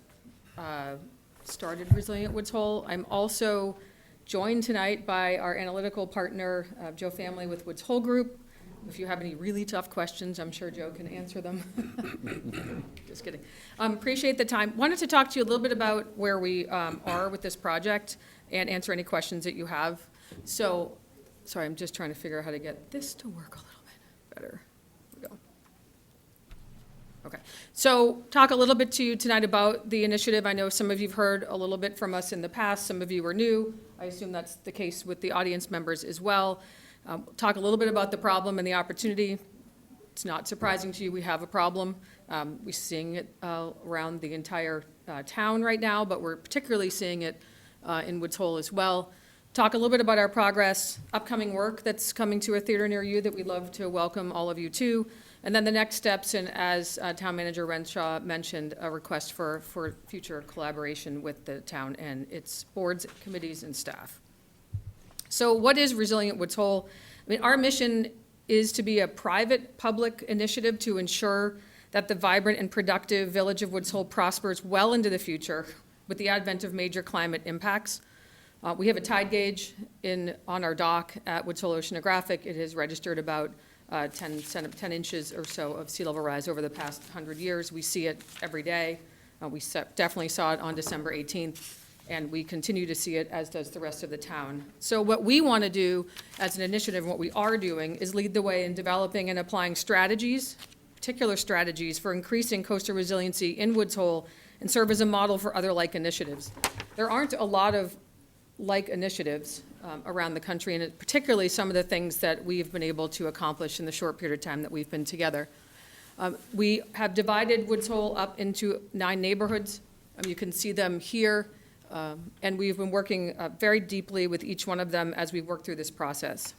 started Resilient Woods Hole. I'm also joined tonight by our analytical partner, Joe Family with Woods Hole Group. If you have any really tough questions, I'm sure Joe can answer them. Just kidding. Appreciate the time. Wanted to talk to you a little bit about where we are with this project and answer any questions that you have. So, sorry, I'm just trying to figure out how to get this to work a little bit better. Here we go. Okay, so talk a little bit to you tonight about the initiative. I know some of you've heard a little bit from us in the past, some of you are new. I assume that's the case with the audience members as well. Talk a little bit about the problem and the opportunity. It's not surprising to you, we have a problem. We're seeing it around the entire town right now, but we're particularly seeing it in Woods Hole as well. Talk a little bit about our progress, upcoming work that's coming to a theater near you that we'd love to welcome all of you to. And then the next steps, and as Town Manager Renshaw mentioned, a request for future collaboration with the town and its boards, committees, and staff. So what is Resilient Woods Hole? I mean, our mission is to be a private-public initiative to ensure that the vibrant and productive village of Woods Hole prospers well into the future with the advent of major climate impacts. We have a tide gauge on our dock at Woods Hole Oceanographic. It has registered about 10 inches or so of sea level rise over the past 100 years. We see it every day. We definitely saw it on December 18th, and we continue to see it, as does the rest of the town. So what we want to do as an initiative, and what we are doing, is lead the way in developing and applying strategies, particular strategies for increasing coastal resiliency in Woods Hole, and serve as a model for other like initiatives. There aren't a lot of like initiatives around the country, and particularly some of the things that we've been able to accomplish in the short period of time that we've been together. We have divided Woods Hole up into 9 neighborhoods. You can see them here, and we've been working very deeply with each one of them as we've worked through this process.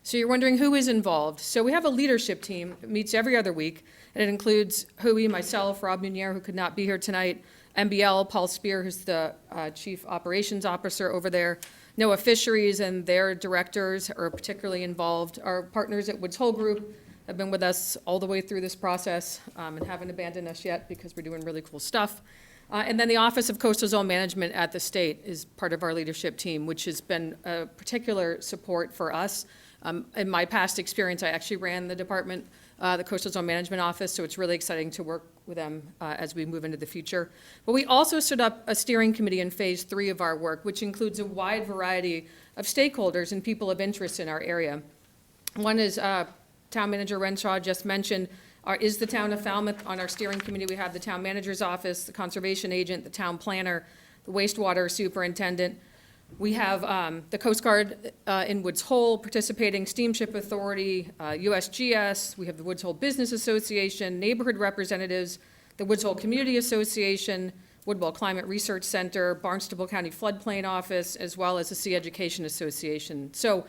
So you're wondering who is involved. So we have a leadership team that meets every other week, and it includes Hui, myself, Rob Munier, who could not be here tonight, MBL, Paul Spear, who's the Chief Operations Officer over there, NOAA Fisheries and their directors are particularly involved. Our partners at Woods Hole Group have been with us all the way through this process and haven't abandoned us yet because we're doing really cool stuff. And then the Office of Coastal Zone Management at the state is part of our leadership team, which has been a particular support for us. In my past experience, I actually ran the department, the Coastal Zone Management Office, so it's really exciting to work with them as we move into the future. But we also stood up a steering committee in phase 3 of our work, which includes a wide variety of stakeholders and people of interest in our area. One is Town Manager Renshaw just mentioned, is the town of Falmouth. On our steering committee, we have the town manager's office, the conservation agent, the town planner, the wastewater superintendent. We have the Coast Guard in Woods Hole participating, Steamship Authority, USGS. We have the Woods Hole Business Association, neighborhood representatives, the Woods Hole Community Association, Woodwell Climate Research Center, Barnstable County Floodplain Office, as well as the Sea Education Association. So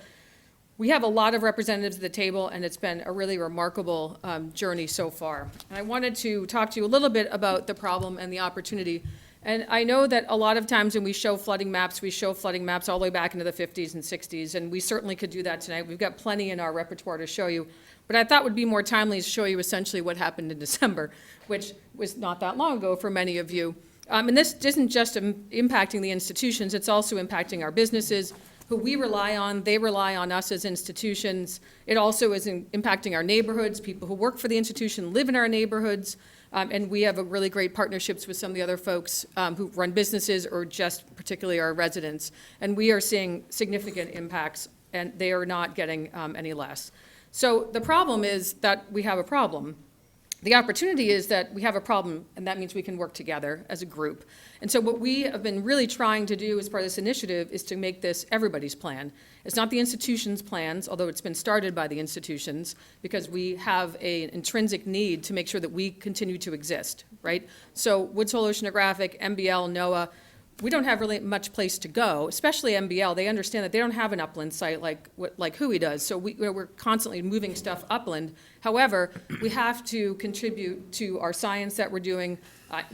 we have a lot of representatives at the table, and it's been a really remarkable journey so far. And I wanted to talk to you a little bit about the problem and the opportunity. And I know that a lot of times when we show flooding maps all the way back into the 50s and 60s, and we certainly could do that tonight. We've got plenty in our repertoire to show you. But I thought it would be more timely to show you essentially what happened in December, which was not that long ago for many of you. And this isn't just impacting the institutions, it's also impacting our businesses, who we rely on, they rely on us as institutions. It also is impacting our neighborhoods. People who work for the institution live in our neighborhoods. And we have a really great partnerships with some of the other folks who run businesses or just particularly our residents. And we are seeing significant impacts, and they are not getting any less. So the problem is that we have a problem. The opportunity is that we have a problem, and that means we can work together as a group. And so what we have been really trying to do as part of this initiative is to make this everybody's plan. It's not the institution's plans, although it's been started by the institutions, because we have an intrinsic need to make sure that we continue to exist, right? So Woods Hole Oceanographic, MBL, NOAA, we don't have really much place to go, especially MBL. They understand that they don't have an upland site like Hui does, so we're constantly moving stuff upland. However, we have to contribute to our science that we're doing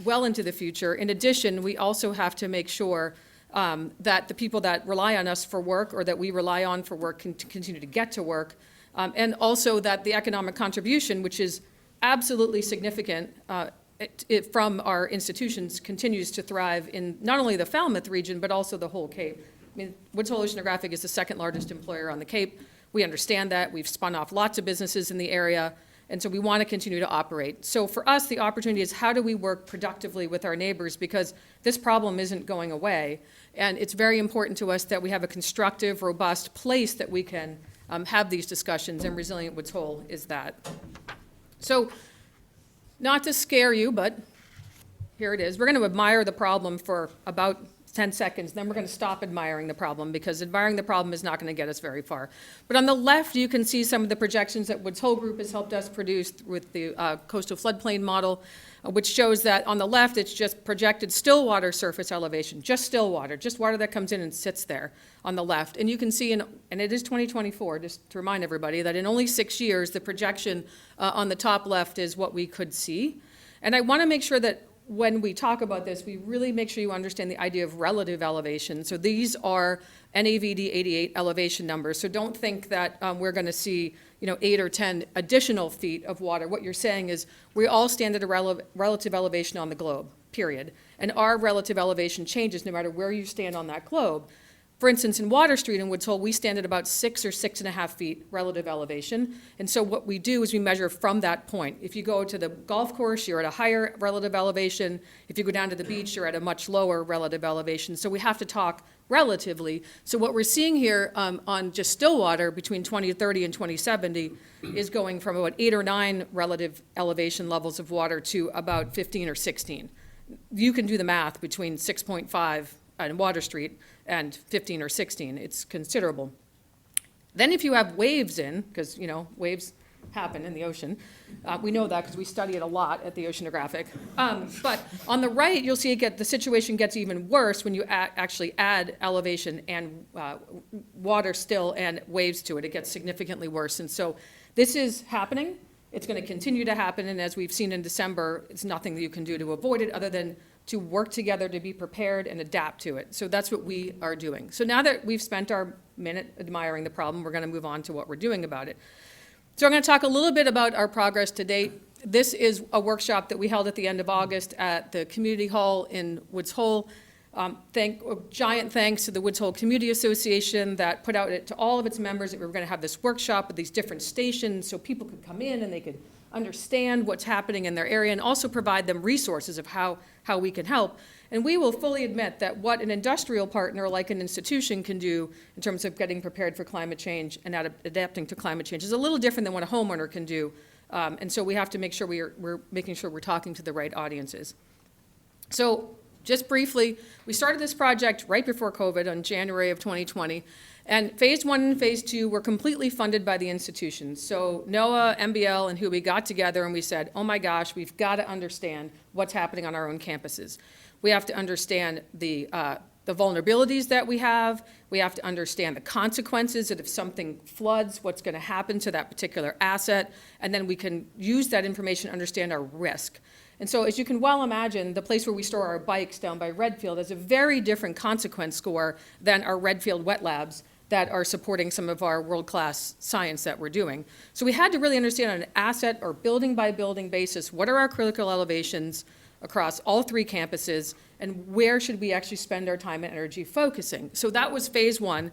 well into the future. In addition, we also have to make sure that the people that rely on us for work or that we rely on for work can continue to get to work, and also that the economic contribution, which is absolutely significant, from our institutions continues to thrive in not only the Falmouth region, but also the whole Cape. I mean, Woods Hole Oceanographic is the second largest employer on the Cape. We understand that. We've spun off lots of businesses in the area, and so we want to continue to operate. So for us, the opportunity is how do we work productively with our neighbors, because this problem isn't going away, and it's very important to us that we have a constructive, robust place that we can have these discussions, and Resilient Woods Hole is that. So, not to scare you, but here it is. We're going to admire the problem for about 10 seconds, then we're going to stop admiring the problem, because admiring the problem is not going to get us very far. But on the left, you can see some of the projections that Woods Hole Group has helped us produce with the coastal floodplain model, which shows that on the left, it's just projected still water surface elevation, just still water, just water that comes in and sits there on the left. And you can see, and it is 2024, just to remind everybody, that in only 6 years, the projection on the top left is what we could see. And I want to make sure that when we talk about this, we really make sure you understand the idea of relative elevation. So these are NAVD 88 elevation numbers. So don't think that we're going to see 8 or 10 additional feet of water. What you're saying is we all stand at a relative elevation on the globe, period. And our relative elevation changes no matter where you stand on that globe. For instance, in Water Street in Woods Hole, we stand at about 6 or 6.5 feet relative elevation. And so what we do is we measure from that point. If you go to the golf course, you're at a higher relative elevation. If you go down to the beach, you're at a much lower relative elevation. So we have to talk relatively. So what we're seeing here on just still water between 2030 and 2070 is going from about 8 or 9 relative elevation levels of water to about 15 or 16. You can do the math between 6.5 on Water Street and 15 or 16. It's considerable. Then if you have waves in, because waves happen in the ocean, we know that because we study it a lot at the Oceanographic. But on the right, you'll see the situation gets even worse when you actually add elevation and water still and waves to it. It gets significantly worse. And so this is happening. It's going to continue to happen. And as we've seen in December, it's nothing that you can do to avoid it other than to work together to be prepared and adapt to it. So that's what we are doing. So now that we've spent our minute admiring the problem, we're going to move on to what we're doing about it. So I'm going to talk a little bit about our progress to date. This is a workshop that we held at the end of August at the Community Hall in Woods Hole. Giant thanks to the Woods Hole Community Association that put out to all of its members that we were going to have this workshop at these different stations so people could come in and they could understand what's happening in their area and also provide them resources of how we can help. And we will fully admit that what an industrial partner like an institution can do in terms of getting prepared for climate change and adapting to climate change is a little different than what a homeowner can do. And so we have to make sure we're making sure we're talking to the right audiences. So just briefly, we started this project right before COVID on January of 2020. And phase 1 and phase 2 were completely funded by the institutions. So NOAA, MBL, and Hui got together and we said, oh my gosh, we've got to understand what's happening on our own campuses. We have to understand the vulnerabilities that we have. We have to understand the consequences that if something floods, what's going to happen to that particular asset. And then we can use that information to understand our risk. And so as you can well imagine, the place where we store our bikes down by Redfield has a very different consequence score than our Redfield wet labs that are supporting some of our world-class science that we're doing. So we had to really understand on an asset or building by building basis, what are our critical elevations across all 3 campuses and where should we actually spend our time and energy focusing? So that was phase 1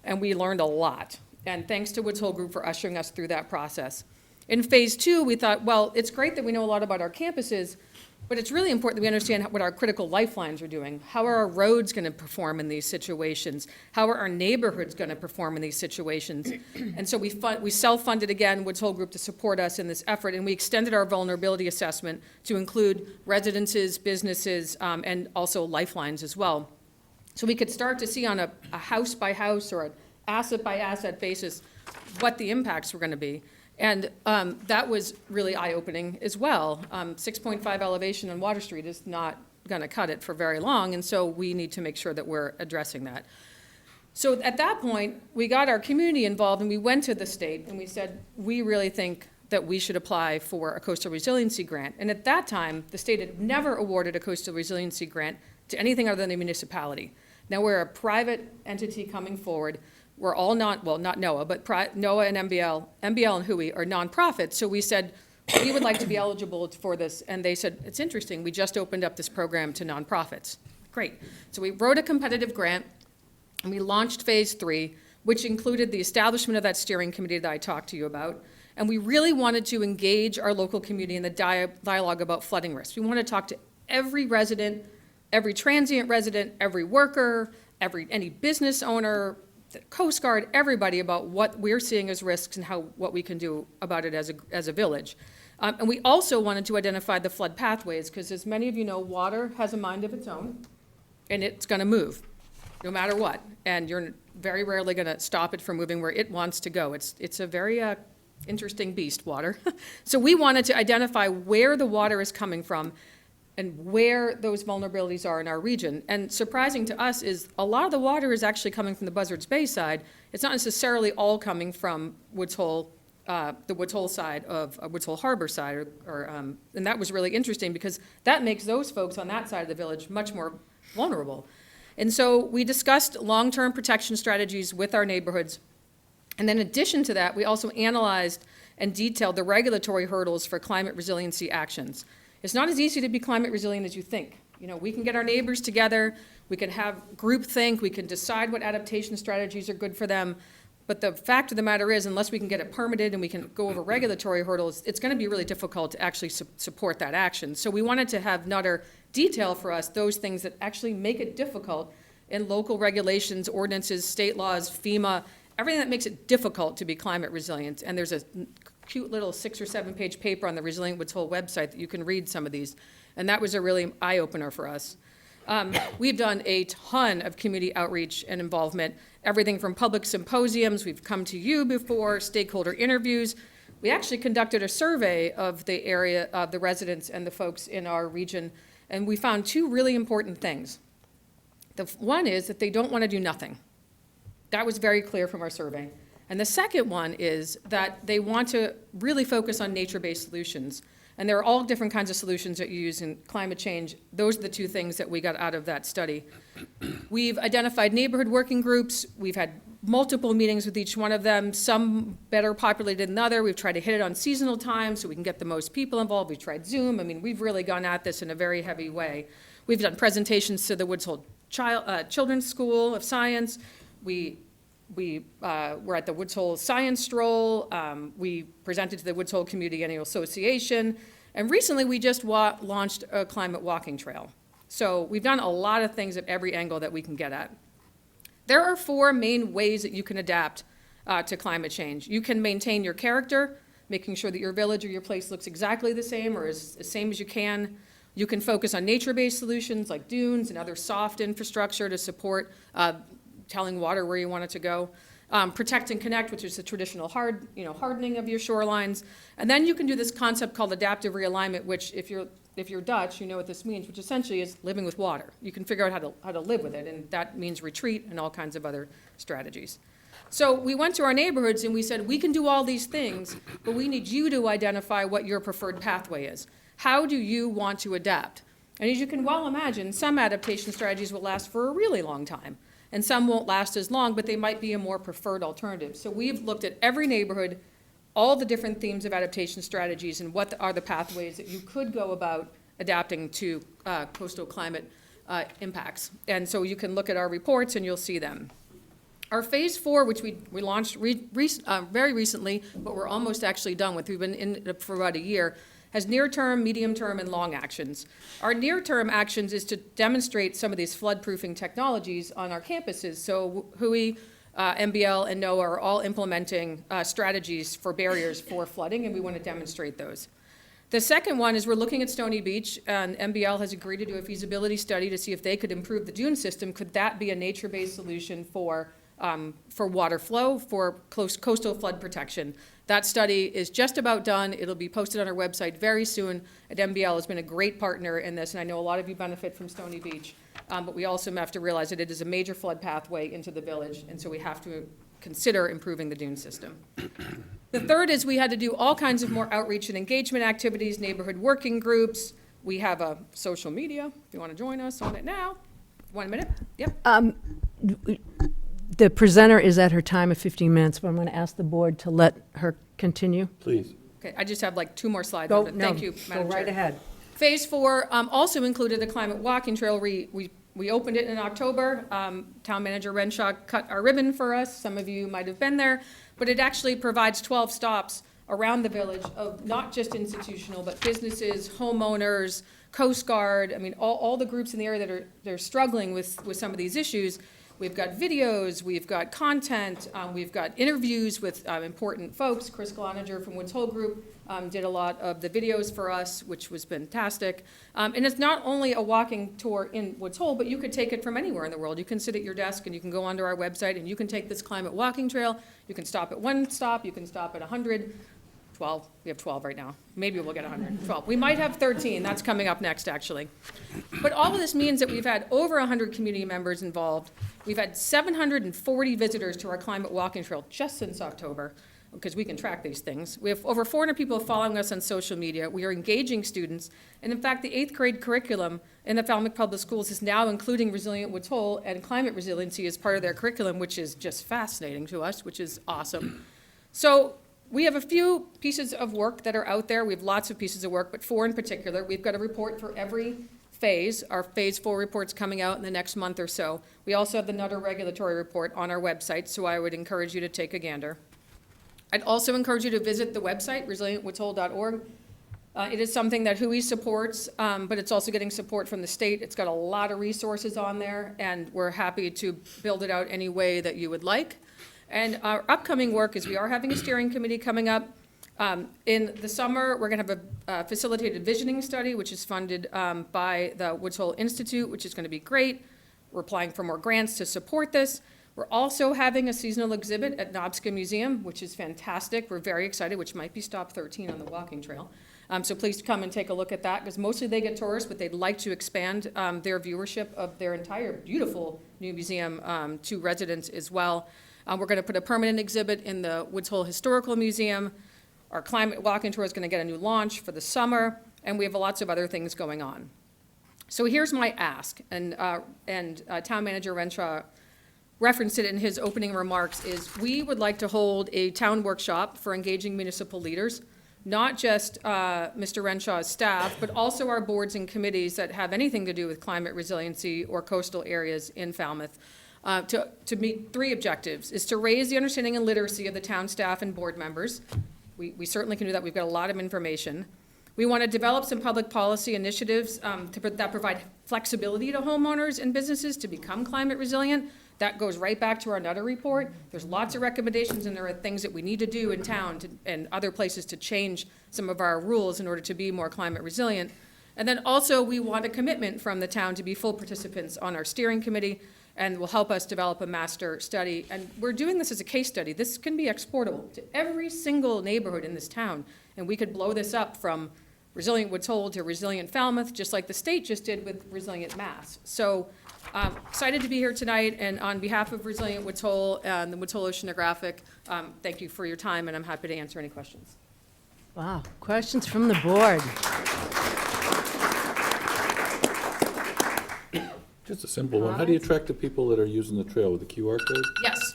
and we learned a lot. And thanks to Woods Hole Group for ushering us through that process. In phase 2, we thought, well, it's great that we know a lot about our campuses, But it's really important that we understand what our critical lifelines are doing. How are our roads going to perform in these situations? How are our neighborhoods going to perform in these situations? And so we self-funded again, Woods Hole Group, to support us in this effort, and we extended our vulnerability assessment to include residences, businesses, and also lifelines as well. So we could start to see on a house-by-house or an asset-by-asset basis what the impacts were going to be. And that was really eye-opening as well. 6.5 elevation on Water Street is not going to cut it for very long, and so we need to make sure that we're addressing that. So at that point, we got our community involved, and we went to the state, and we said, we really think that we should apply for a coastal resiliency grant. And at that time, the state had never awarded a coastal resiliency grant to anything other than a municipality. Now we're a private entity coming forward. We're all not NOAA, but NOAA and MBL and WHOI are nonprofits. So we said, we would like to be eligible for this. And they said, it's interesting, we just opened up this program to nonprofits. Great. So we wrote a competitive grant, and we launched phase 3, which included the establishment of that steering committee that I talked to you about. And we really wanted to engage our local community in the dialogue about flooding risks. We want to talk to every resident, every transient resident, every worker, any business owner, the Coast Guard, everybody about what we're seeing as risks and what we can do about it as a village. And we also wanted to identify the flood pathways, because as many of you know, water has a mind of its own, and it's going to move no matter what. And you're very rarely going to stop it from moving where it wants to go. It's a very interesting beast, water. So we wanted to identify where the water is coming from and where those vulnerabilities are in our region. And surprising to us is a lot of the water is actually coming from the Buzzards Bay side. It's not necessarily all coming from Woods Hole, the Woods Hole side of Woods Hole Harbor side, and that was really interesting because that makes those folks on that side of the village much more vulnerable. And so we discussed long-term protection strategies with our neighborhoods. And then in addition to that, we also analyzed and detailed the regulatory hurdles for climate resiliency actions. It's not as easy to be climate resilient as you think. You know, we can get our neighbors together, we can have groupthink, we can decide what adaptation strategies are good for them, but the fact of the matter is, unless we can get it permitted and we can go over regulatory hurdles, it's going to be really difficult to actually support that action. So we wanted to have Nutter detail for us those things that actually make it difficult in local regulations, ordinances, state laws, FEMA, everything that makes it difficult to be climate resilient. And there's a cute little 6 or 7 page paper on the Resilient Woods Hole website that you can read some of these. And that was a really eye-opener for us. We've done a ton of community outreach and involvement, everything from public symposiums, we've come to you before, stakeholder interviews. We actually conducted a survey of the area, of the residents and the folks in our region, and we found 2 really important things. The one is that they don't want to do nothing. That was very clear from our survey. And the second one is that they want to really focus on nature-based solutions. And there are all different kinds of solutions that you use in climate change. Those are the 2 things that we got out of that study. We've identified neighborhood working groups. We've had multiple meetings with each one of them, some better populated than other. We've tried to hit it on seasonal time so we can get the most people involved. We've tried Zoom. I mean, we've really gone at this in a very heavy way. We've done presentations to the Woods Hole Children's School of Science. We were at the Woods Hole Science Stroll. We presented to the Woods Hole Community Annual Association. And recently, we just launched a climate walking trail. So we've done a lot of things at every angle that we can get at. There are 4 main ways that you can adapt to climate change. You can maintain your character, making sure that your village or your place looks exactly the same or as same as you can. You can focus on nature-based solutions like dunes and other soft infrastructure to support telling water where you want it to go. Protect and connect, which is the traditional hardening of your shorelines. And then you can do this concept called adaptive realignment, which if you're Dutch, you know what this means, which essentially is living with water. You can figure out how to live with it, and that means retreat and all kinds of other strategies. So we went to our neighborhoods and we said, we can do all these things, but we need you to identify what your preferred pathway is. How do you want to adapt? And as you can well imagine, some adaptation strategies will last for a really long time. And some won't last as long, but they might be a more preferred alternative. So we've looked at every neighborhood, all the different themes of adaptation strategies, and what are the pathways that you could go about adapting to coastal climate impacts. And so you can look at our reports and you'll see them. Our phase 4, which we launched very recently, but we're almost actually done with, we've been in it for about a year, has near-term, medium-term, and long actions. Our near-term actions is to demonstrate some of these flood-proofing technologies on our campuses. So Hui, MBL, and NOAA are all implementing strategies for barriers for flooding, and we want to demonstrate those. The second one is we're looking at Stony Beach, and MBL has agreed to do a feasibility study to see if they could improve the dune system. Could that be a nature-based solution for water flow, for coastal flood protection? That study is just about done. It'll be posted on our website very soon. And MBL has been a great partner in this, and I know a lot of you benefit from Stony Beach. But we also have to realize that it is a major flood pathway into the village, and so we have to consider improving the dune system. The third is we had to do all kinds of more outreach and engagement activities, neighborhood working groups. We have a social media, if you want to join us on it now. 1 minute, yep. The presenter is at her time of 15 minutes, but I'm going to ask the board to let her continue. Please. Okay, I just have like 2 more slides. Go, Thank you, Madam go right Chair. ahead. Phase 4 also included the climate walking trail. We opened it in October. Town Manager Renshaw cut our ribbon for us. Some of you might have been there. But it actually provides 12 stops around the village of not just institutional, but businesses, homeowners, Coast Guard. I mean, all the groups in the area that are struggling with some of these issues. We've got videos, we've got content, we've got interviews with important folks. Chris Cloninger from Woods Hole Group did a lot of the videos for us, which was fantastic. And it's not only a walking tour in Woods Hole, but you could take it from anywhere in the world. You can sit at your desk and you can go onto our website and you can take this climate walking trail. You can stop at 1 stop, you can stop at 100. 12, we have 12 right now. Maybe we'll get 100, 12. We might have 13, that's coming up next, actually. But all of this means that we've had over 100 community members involved. We've had 740 visitors to our climate walking trail just since October, because we can track these things. We have over 400 people following us on social media. We are engaging students. And in fact, the 8th grade curriculum in the Falmouth Public Schools is now including Resilient Woods Hole and climate resiliency as part of their curriculum, which is just fascinating to us, which is awesome. So we have a few pieces of work that are out there. We have lots of pieces of work, but 4 in particular. We've got a report for every phase. Our phase 4 report's coming out in the next month or so. We also have the Nutter regulatory report on our website, so I would encourage you to take a gander. I'd also encourage you to visit the website, resilientwoodshole.org. It is something that Hui supports, but it's also getting support from the state. It's got a lot of resources on there, and we're happy to build it out any way that you would like. And our upcoming work is we are having a steering committee coming up. In the summer, we're going to have a facilitated visioning study, which is funded by the Woods Hole Institute, which is going to be great. We're applying for more grants to support this. We're also having a seasonal exhibit at Nobska Museum, which is fantastic. We're very excited, which might be stop 13 on the walking trail. So please come and take a look at that, because mostly they get tourists, but they'd like to expand their viewership of their entire beautiful new museum to residents as well. We're going to put a permanent exhibit in the Woods Hole Historical Museum. Our climate walking tour is going to get a new launch for the summer, and we have lots of other things going on. So here's my ask, and Town Manager Renshaw referenced it in his opening remarks, is we would like to hold a town workshop for engaging municipal leaders, not just Mr. Renshaw's staff, but also our boards and committees that have anything to do with climate resiliency or coastal areas in Falmouth. To meet 3 objectives, is to raise the understanding and literacy of the town staff and board members. We certainly can do that. We've got a lot of information. We want to develop some public policy initiatives that provide flexibility to homeowners and businesses to become climate resilient. That goes right back to our Nutter report. There's lots of recommendations, and there are things that we need to do in town and other places to change some of our rules in order to be more climate resilient. And then also, we want a commitment from the town to be full participants on our steering committee, and will help us develop a master study. And we're doing this as a case study. This can be exportable to every single neighborhood in this town, and we could blow this up from Resilient Woods Hole to Resilient Falmouth, just like the state just did with Resilient Mass. So excited to be here tonight, and on behalf of Resilient Woods Hole and the Woods Hole Oceanographic, thank you for your time, and I'm happy to answer any questions. Wow, questions from the board. Just a simple one. How do you track the people that are using the trail with the QR code? Yes.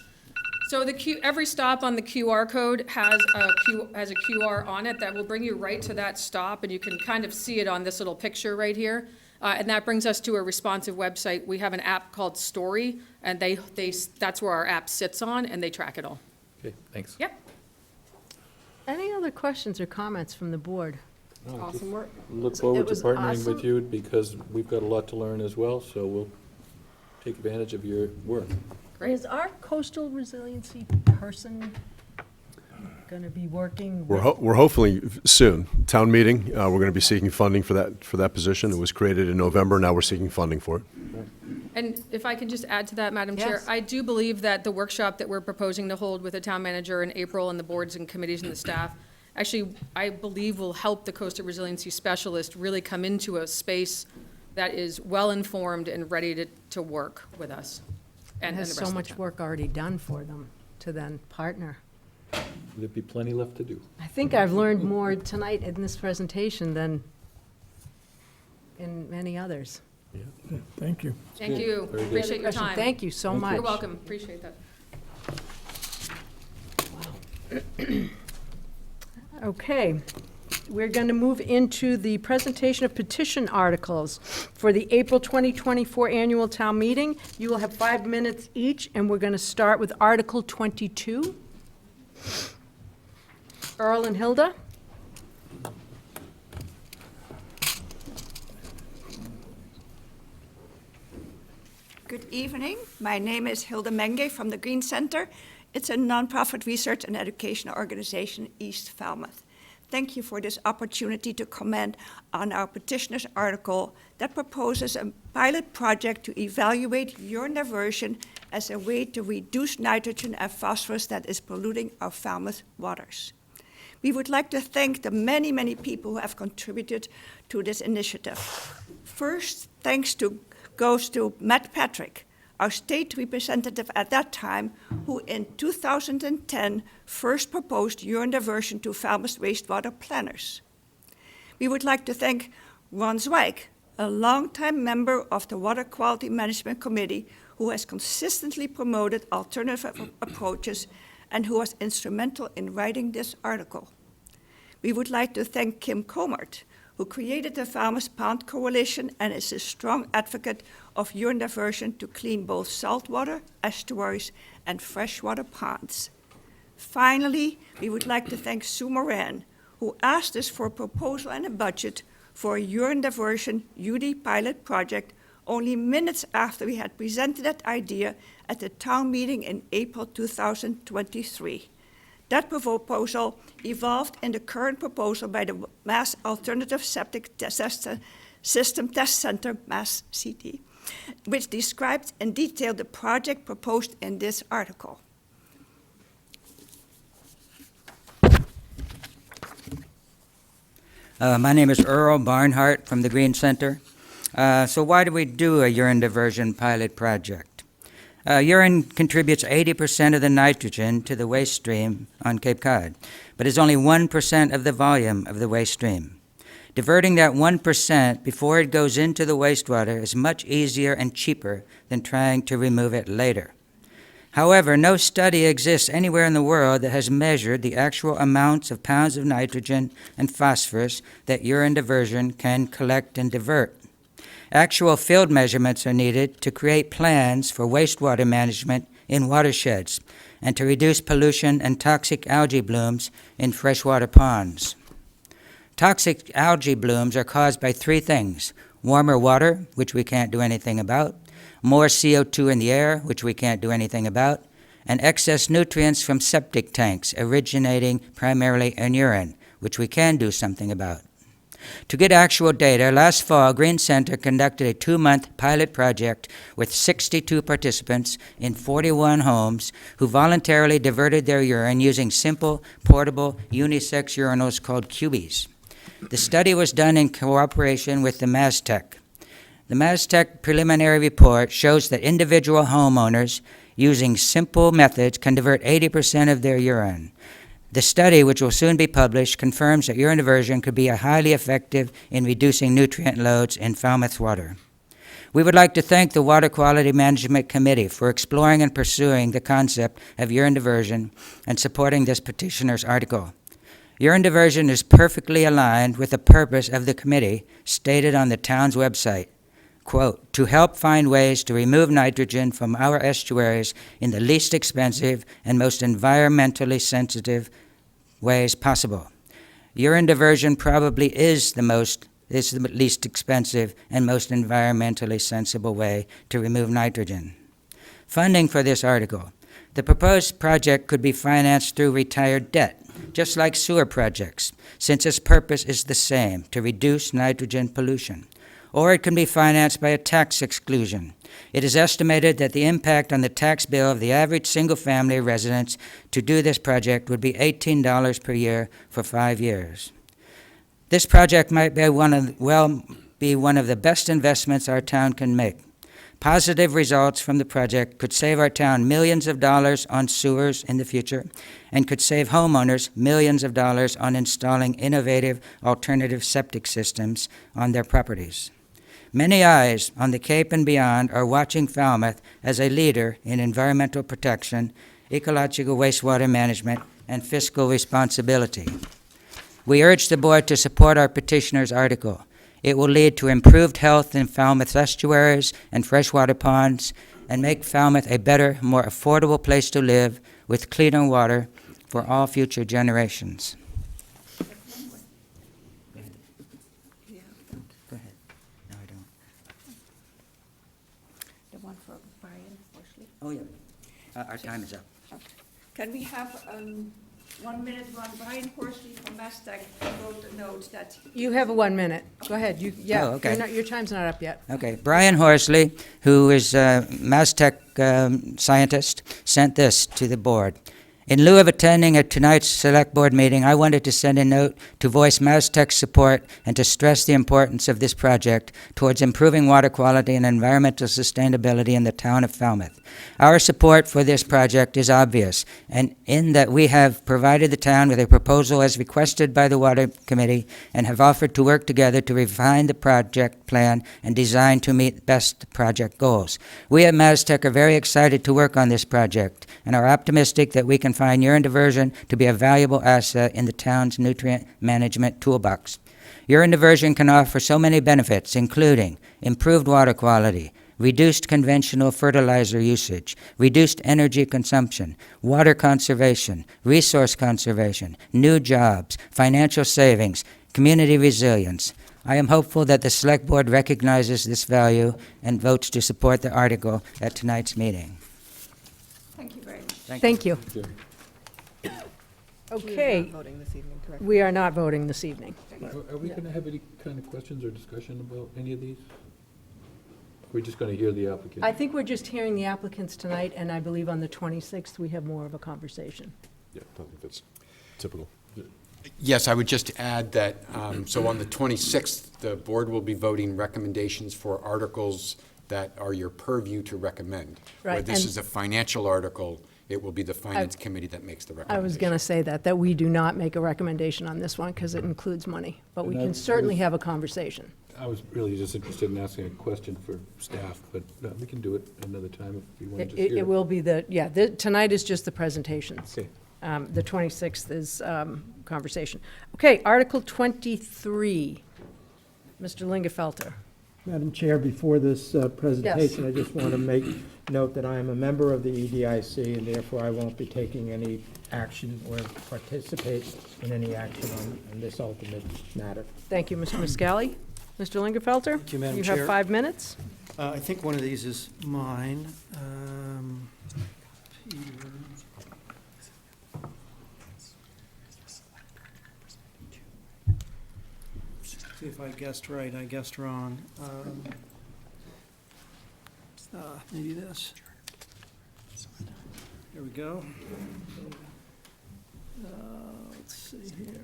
So every stop on the QR code has a QR on it that will bring you right to that stop, and you can kind of see it on this little picture right here. And that brings us to a responsive website. We have an app called Story, and that's where our app sits on, and they track it all. Okay, thanks. Yep. Any other questions or comments from the board? Awesome work. Look forward It to was partnering awesome. with you because we've got a lot to learn as well, so we'll take advantage of your work. Is our coastal resiliency person going to be working? We're hopefully soon. Town meeting, we're going to be seeking funding for that position. It was created in November, now we're seeking funding for it. And if I can just add to that, Madam Chair, Yes. I do believe that the workshop that we're proposing to hold with the town manager in April and the boards and committees and the staff, actually, I believe will help the coastal resiliency specialist really come into a space that is well-informed and ready to work with us. And the has rest so of the much town. work already done for them to then partner. There'd be plenty left to do. I think I've learned more tonight in this presentation than in many others. Thank you. Thank you. Very good. Appreciate your time. Thank you so much. You're welcome. Appreciate that. Okay, we're going to move into the presentation of petition articles for the April 2024 annual town meeting. You will have 5 minutes each, and we're going to start with Article 22. Earl and Hilda? Good evening. My name is Hilda Menge from the Green Center. It's a nonprofit research and educational organization in East Falmouth. Thank you for this opportunity to comment on our petitioner's article that proposes a pilot project to evaluate urine diversion as a way to reduce nitrogen and phosphorus that is polluting our Falmouth waters. We would like to thank the many, many people who have contributed to this initiative. First, thanks goes to Matt Patrick, our state representative at that time, who in 2010 first proposed urine diversion to Falmouth wastewater planners. We would like to thank Ron Zweig, a longtime member of the Water Quality Management Committee, who has consistently promoted alternative approaches and who was instrumental in writing this article. We would like to thank Kim Comart, who created the Falmouth Pond Coalition and is a strong advocate of urine diversion to clean both saltwater, estuaries, and freshwater ponds. Finally, we would like to thank Sue Moran, who asked us for a proposal and a budget for a urine diversion UD pilot project only minutes after we had presented that idea at the town meeting in April 2023. That proposal evolved in the current proposal by the Mass Alternative Septic System Test Center, Mass CT, which described in detail the project proposed in this article. My name is Earl Barnhart from the Green Center. So why do we do a urine diversion pilot project? Urine contributes 80% of the nitrogen to the waste stream on Cape Cod, but is only 1% of the volume of the waste stream. Diverting that 1% before it goes into the wastewater is much easier and cheaper than trying to remove it later. However, no study exists anywhere in the world that has measured the actual amounts of pounds of nitrogen and phosphorus that urine diversion can collect and divert. Actual field measurements are needed to create plans for wastewater management in watersheds and to reduce pollution and toxic algae blooms in freshwater ponds. Toxic algae blooms are caused by three things: warmer water, which we can't do anything about, more CO2 in the air, which we can't do anything about, and excess nutrients from septic tanks originating primarily in urine, which we can do something about. To get actual data, last fall, Green Center conducted a 2-month pilot project with 62 participants in 41 homes who voluntarily diverted their urine using simple, portable, unisex urinals called cubies. The study was done in cooperation with the MassTech. The MassTech preliminary report shows that individual homeowners using simple methods can divert 80% of their urine. The study, which will soon be published, confirms that urine diversion could be highly effective in reducing nutrient loads in Falmouth water. We would like to thank the Water Quality Management Committee for exploring and pursuing the concept of urine diversion and supporting this petitioner's article. Urine diversion is perfectly aligned with the purpose of the committee stated on the town's website. Quote, to help find ways to remove nitrogen from our estuaries in the least expensive and most environmentally sensitive ways possible. urine diversion probably is the least expensive and most environmentally sensible way to remove nitrogen. Funding for this article. The proposed project could be financed through retired debt, just like sewer projects, since its purpose is the same, to reduce nitrogen pollution. Or it can be financed by a tax exclusion. It is estimated that the impact on the tax bill of the average single-family residence to do this project would be $18 per year for 5 years. This project might be one of the best investments our town can make. Positive results from the project could save our town millions of dollars on sewers in the future and could save homeowners millions of dollars on installing innovative alternative septic systems on their properties. Many eyes on the Cape and beyond are watching Falmouth as a leader in environmental protection, ecological wastewater management, and fiscal responsibility. We urge the board to support our petitioner's article. It will lead to improved health in Falmouth's estuaries and freshwater ponds and make Falmouth a better, more affordable place to live with cleaner water for all future generations. Go ahead. No, I don't. The one for Brian Horsley. Oh, yeah. Our time is up. Okay. Can we have 1 minute one? Brian Horsley from Mastech wrote a note that... You have 1 minute. Go ahead. Oh, okay. Your time's not up yet. Okay. Brian Horsley, who is a Mastech scientist, sent this to the board. In lieu of attending tonight's select board meeting, I wanted to send a note to voice Mastech's support and to stress the importance of this project towards improving water quality and environmental sustainability in the town of Falmouth. Our support for this project is obvious, and in that we have provided the town with a proposal as requested by the Water Committee and have offered to work together to refine the project plan and design to meet best project goals. We at Mastech are very excited to work on this project and are optimistic that we can find urine diversion to be a valuable asset in the town's nutrient management toolbox. Urine diversion can offer so many benefits, including improved water quality, reduced conventional fertilizer usage, reduced energy consumption, water conservation, resource conservation, new jobs, financial savings, community resilience. I am hopeful that the Select Board recognizes this value and votes to support the article at tonight's meeting. Thank you very much. Thank you. Thank you. Okay. We are not voting this evening, correct? We are not voting this evening. Are we going to have any kind of questions or discussion about any of these? We're just going to hear the applicant? I think we're just hearing the applicants tonight, and I believe on the 26th, we have more of a conversation. Yeah, I think that's typical. Yes, I would just add that, so on the 26th, the board will be voting recommendations for articles that are your purview to recommend. Right, Where this and- is a financial article, it will be the Finance Committee that makes the I recommendation. was going to say that we do not make a recommendation on this one because it includes money, but we And I can certainly was- have a conversation. I was really just interested in asking a question for staff, but we can do it another time if you want to just hear It will be tonight is just the presentations. Okay. The 26th is conversation. Okay, Article 23. Mr. Lingerfelter. Madam Chair, before this presentation, I just want to make note that I am a member of the EDIC, and therefore I won't be taking any action or participate in any action on this ultimate matter. Thank you, Mr. Muscali. Mr. Lingerfelter? Thank you, Madam You Chair. have 5 minutes. I think one of these is mine. Peter. See if I guessed right. I guessed wrong. Maybe this. Here we go. Let's see here.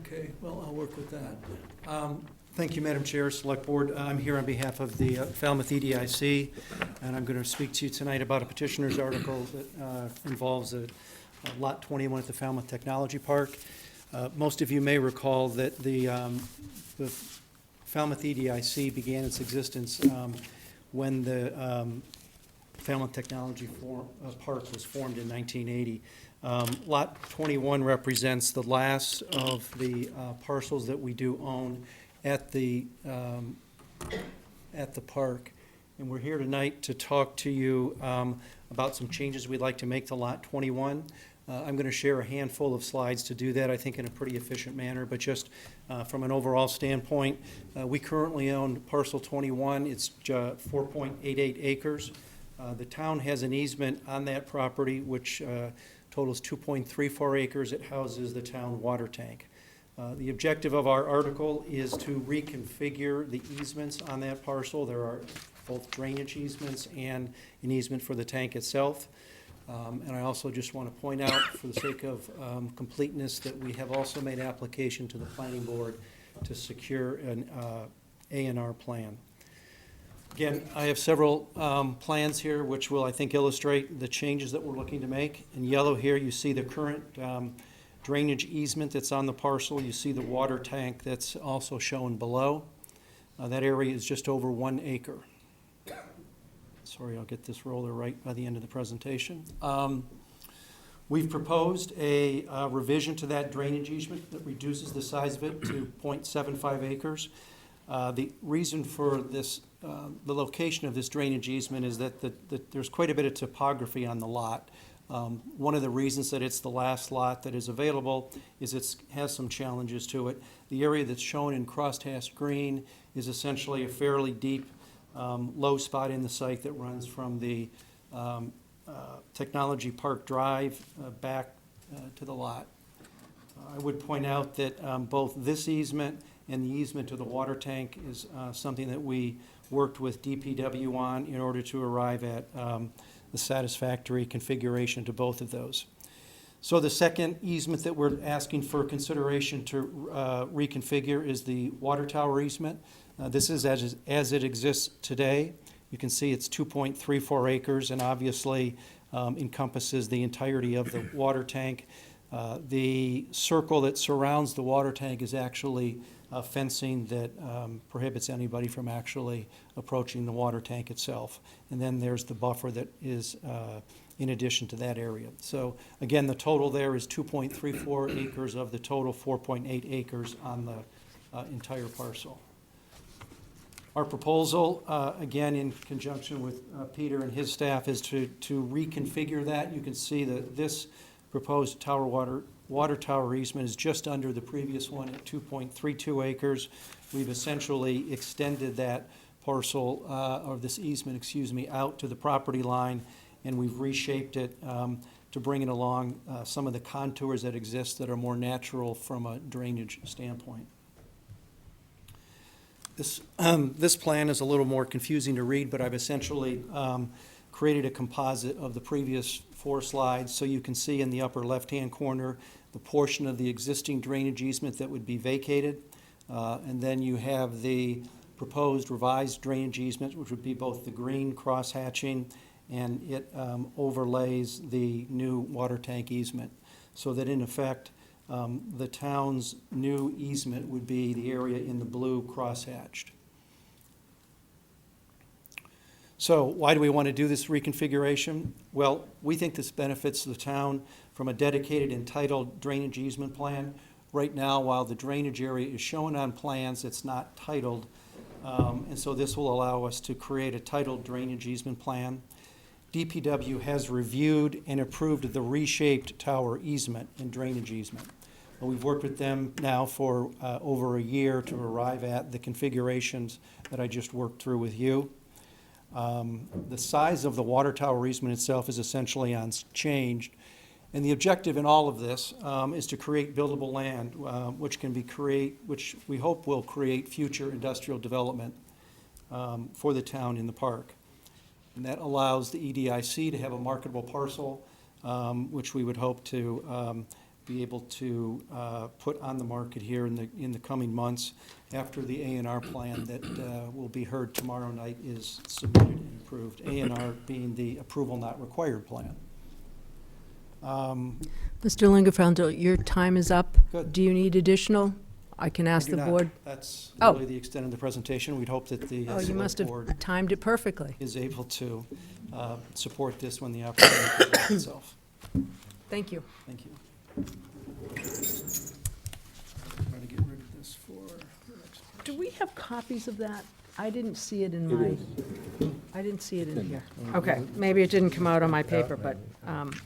Okay, well, I'll work with that. Thank you, Madam Chair, Select Board. I'm here on behalf of the Falmouth EDIC, and I'm going to speak to you tonight about a petitioner's article that involves Lot 21 at the Falmouth Technology Park. Most of you may recall that the Falmouth EDIC began its existence when the Falmouth Technology Park was formed in 1980. Lot 21 represents the last of the parcels that we do own at the park, and we're here tonight to talk to you about some changes we'd like to make to Lot 21. I'm going to share a handful of slides to do that, I think in a pretty efficient manner, but just from an overall standpoint, we currently own parcel 21. It's 4.88 acres. The town has an easement on that property which totals 2.34 acres. It houses the town water tank. The objective of our article is to reconfigure the easements on that parcel. There are both drainage easements and an easement for the tank itself. And I also just want to point out, for the sake of completeness, that we have also made application to the planning board to secure an A&R plan. Again, I have several plans here which will, I think, illustrate the changes that we're looking to make. In yellow here, you see the current drainage easement that's on the parcel. You see the water tank that's also shown below. That area is just over 1 acre. Sorry, I'll get this roller right by the end of the presentation. We've proposed a revision to that drainage easement that reduces the size of it to 0.75 acres. The reason for this, the location of this drainage easement is that there's quite a bit of topography on the lot. One of the reasons that it's the last lot that is available is it has some challenges to it. The area that's shown in crosshatched green is essentially a fairly deep low spot in the site that runs from the Technology Park Drive back to the lot. I would point out that both this easement and the easement to the water tank is something that we worked with DPW on in order to arrive at the satisfactory configuration to both of those. So the second easement that we're asking for consideration to reconfigure is the water tower easement. This is as it exists today. You can see it's 2.34 acres and obviously encompasses the entirety of the water tank. The circle that surrounds the water tank is actually fencing that prohibits anybody from actually approaching the water tank itself. And then there's the buffer that is in addition to that area. So again, the total there is 2.34 acres of the total 4.8 acres on the entire parcel. Our proposal, again, in conjunction with Peter and his staff, is to reconfigure that. You can see that this proposed water tower easement is just under the previous one at 2.32 acres. We've essentially extended that parcel, or this easement, excuse me, out to the property line, and we've reshaped it to bring it along some of the contours that exist that are more natural from a drainage standpoint. This plan is a little more confusing to read, but I've essentially created a composite of the previous 4 slides. So you can see in the upper left-hand corner the portion of the existing drainage easement that would be vacated. And then you have the proposed revised drainage easement, which would be both the green cross-hatching and it overlays the new water tank easement. So that in effect, the town's new easement would be the area in the blue crosshatched. So why do we want to do this reconfiguration? Well, we think this benefits the town from a dedicated entitled drainage easement plan. Right now, while the drainage area is shown on plans, it's not titled. And so this will allow us to create a titled drainage easement plan. DPW has reviewed and approved the reshaped tower easement and drainage easement. We've worked with them now for over a year to arrive at the configurations that I just worked through with you. The size of the water tower easement itself is essentially unchanged. And the objective in all of this is to create buildable land, which we hope will create future industrial development for the town in the park. And that allows the EDIC to have a marketable parcel, which we would hope to be able to put on the market here in the coming months after the A&R plan that will be heard tomorrow night is submitted and approved. A&R being the approval not required plan. Mr. Lingerfelder, your time is up. Good. Do you need additional? I can ask the board. That's Oh. really the extent of the presentation. We'd hope that the Oh, you must select have board timed it perfectly. is able to support this when the opportunity presents itself. Thank you. Thank you. Try to get rid of this for the next Do we have copies of that? I didn't see it in It my. is. I didn't see it in here. Okay, maybe it didn't come out on my paper, but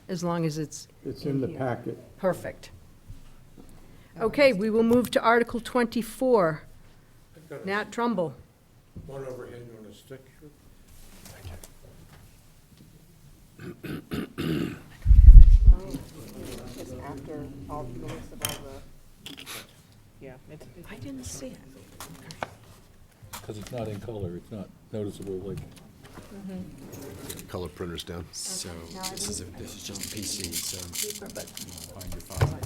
as long as it's It's in the here. packet. Perfect. Okay, we will move to Article 24. Nat Trumbull. One overhead on a stick. It's after all the list of all the, yeah. I didn't see it. Because it's not in color, it's not noticeable, like, Color printers down. So this is just a PC, so find your file.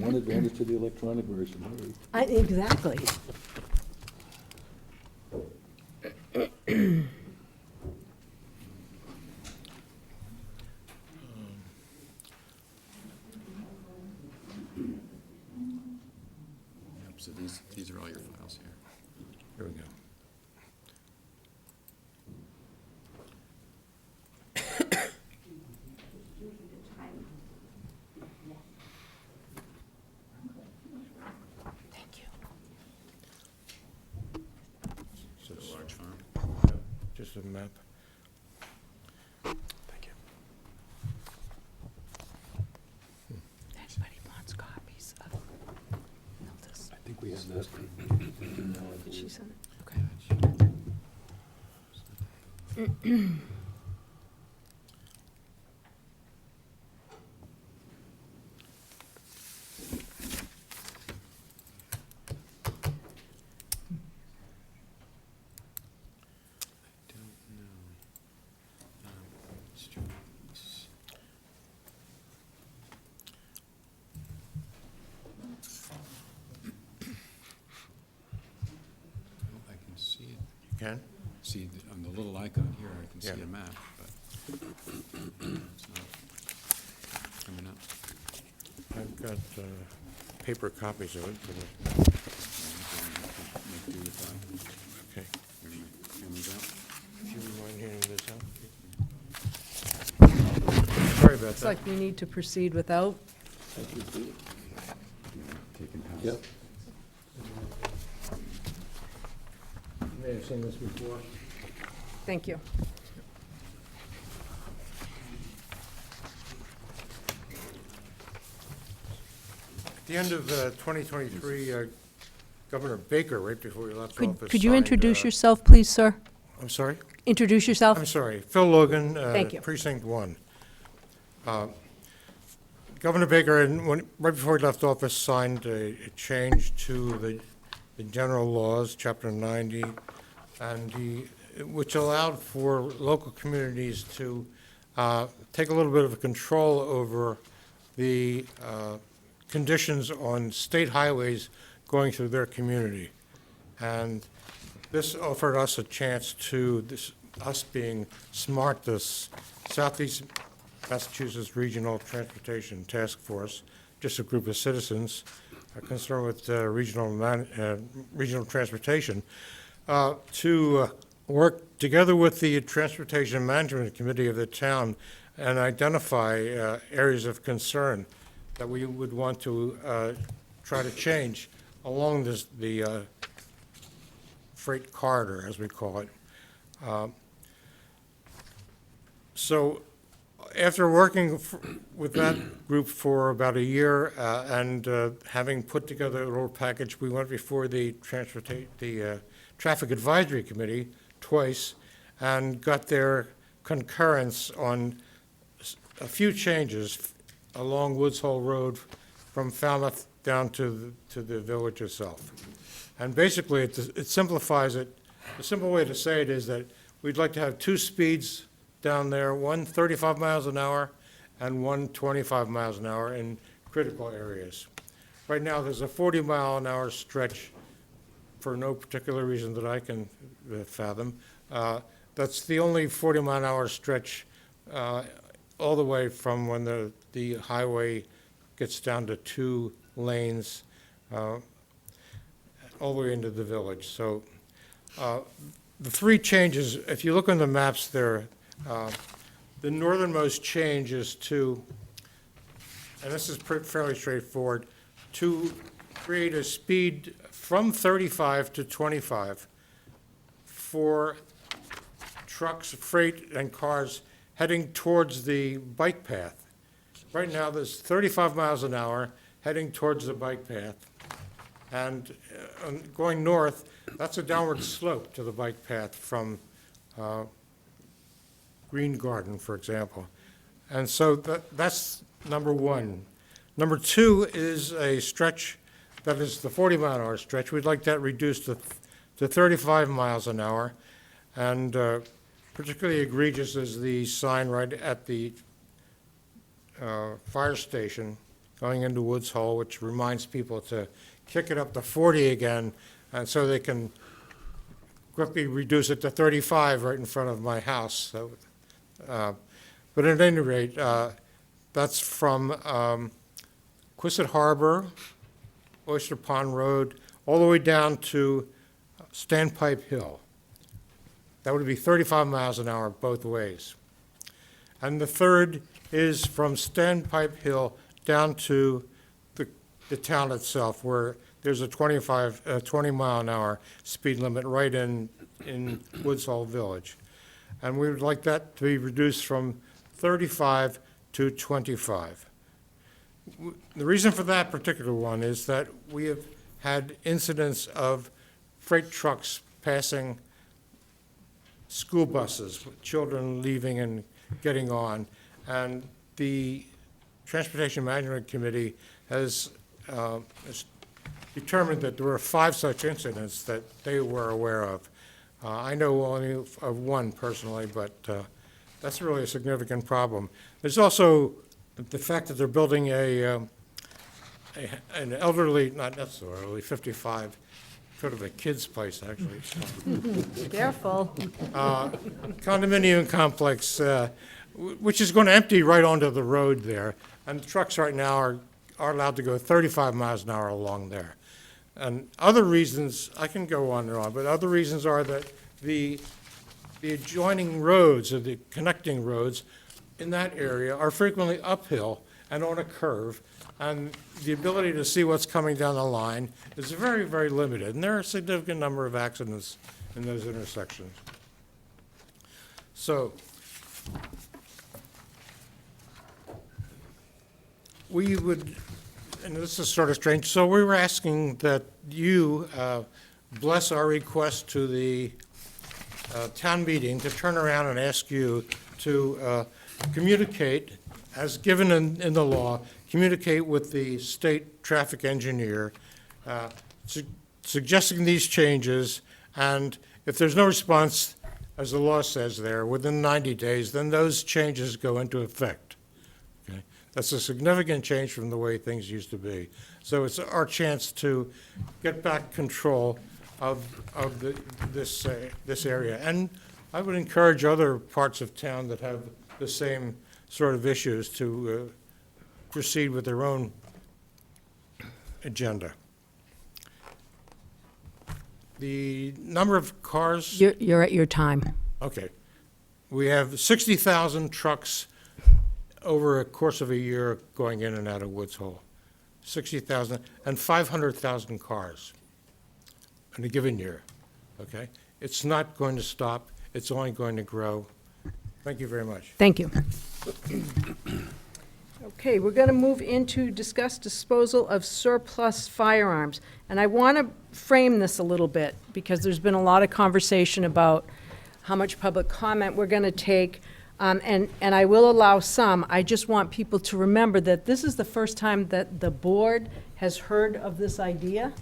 one advantage to the electronic version. Exactly. Yep, so these are all your files here. Here we go. So a large file. Just a map. Thank you. Anybody wants copies of notice? I think we have that. Did she send it? I can see it. You can? See, on the little icon here, I can see Yeah. a map, but it's not coming up. I've got paper copies of it. Make do with that. Okay. When you hand these out. If you wouldn't mind handing this out. Sorry about Looks that. like we need to proceed without. Taking house. Yep. You may have seen this before. Thank you. At the end of 2023, Governor Baker, right before he left office. Could you signed, introduce yourself, please, sir? I'm sorry? Introduce yourself. I'm sorry. Phil Logan, Thank you. Precinct 1. Governor Baker, right before he left office, signed a change to the general laws, Chapter 90, and which allowed for local communities to take a little bit of control over the conditions on state highways going through their community. And this offered us a chance to, us being SMART, this Southeast Massachusetts Regional Transportation Task Force, just a group of citizens concerned with regional transportation, to work together with the Transportation Management Committee of the town and identify areas of concern that we would want to try to change along the freight corridor, as we call it. So after working with that group for about a year and having put together a little package, we went before the Traffic Advisory Committee twice and got their concurrence on a few changes along Woods Hole Road from Falmouth down to the village itself. And basically, it simplifies it. The simple way to say it is that we'd like to have two speeds down there, one 35 miles an hour and one 25 miles an hour in critical areas. Right now, there's a 40-mile-an-hour stretch for no particular reason that I can fathom. That's the only 40-mile-an-hour stretch all the way from when the highway gets down to 2 lanes all the way into the village. So the 3 changes, if you look on the maps there, the northernmost change is to, and this is fairly straightforward, to create a speed from 35 to 25 for trucks, freight, and cars heading towards the bike path. Right now, there's 35 miles an hour heading towards the bike path. And going north, that's a downward slope to the bike path from Green Garden, for example. And so that's number one. Number two is a stretch that is the 40-mile-an-hour stretch. We'd like that reduced to 35 miles an hour. And particularly egregious is the sign right at the fire station going into Woods Hole, which reminds people to kick it up to 40 again, and so they can quickly reduce it to 35 right in front of my house. So, but at any rate, that's from Quistit Harbor, Oyster Pond Road, all the way down to Standpipe Hill. That would be 35 miles an hour both ways. And the third is from Standpipe Hill down to the town itself, where there's a 20-mile-an-hour speed limit right in Woods Hole Village. And we would like that to be reduced from 35 to 25. The reason for that particular one is that we have had incidents of freight trucks passing school buses, with children leaving and getting on. And the Transportation Management Committee has determined that there were 5 such incidents that they were aware of. I know only of one personally, but that's really a significant problem. There's also the fact that they're building an elderly, not necessarily 55, sort of a kid's place, actually. Careful. Condominium complex, which is going to empty right onto the road there. And the trucks right now are allowed to go 35 miles an hour along there. And other reasons, I can go on and on, but other reasons are that the adjoining roads, or the connecting roads in that area are frequently uphill and on a curve, and the ability to see what's coming down the line is very, very limited. And there are a significant number of accidents in those intersections. So we would, and this is sort of strange, so we were asking that you bless our request to the town meeting to turn around and ask you to communicate, as given in the law, communicate with the state traffic engineer, suggesting these changes, and if there's no response, as the law says there, within 90 days, then those changes go into effect. Okay? That's a significant change from the way things used to be. So it's our chance to get back control of this area. And I would encourage other parts of town that have the same sort of issues to proceed with their own agenda. The number of cars. You're at your time. Okay. We have 60,000 trucks over a course of a year going in and out of Woods Hole. 60,000 and 500,000 cars in a given year. Okay? It's not going to stop. It's only going to grow. Thank you very much. Thank you. Okay, we're going to move into discuss disposal of surplus firearms. And I want to frame this a little bit because there's been a lot of conversation about how much public comment we're going to take. And I will allow some. I just want people to remember that this is the first time that the board has heard of this idea.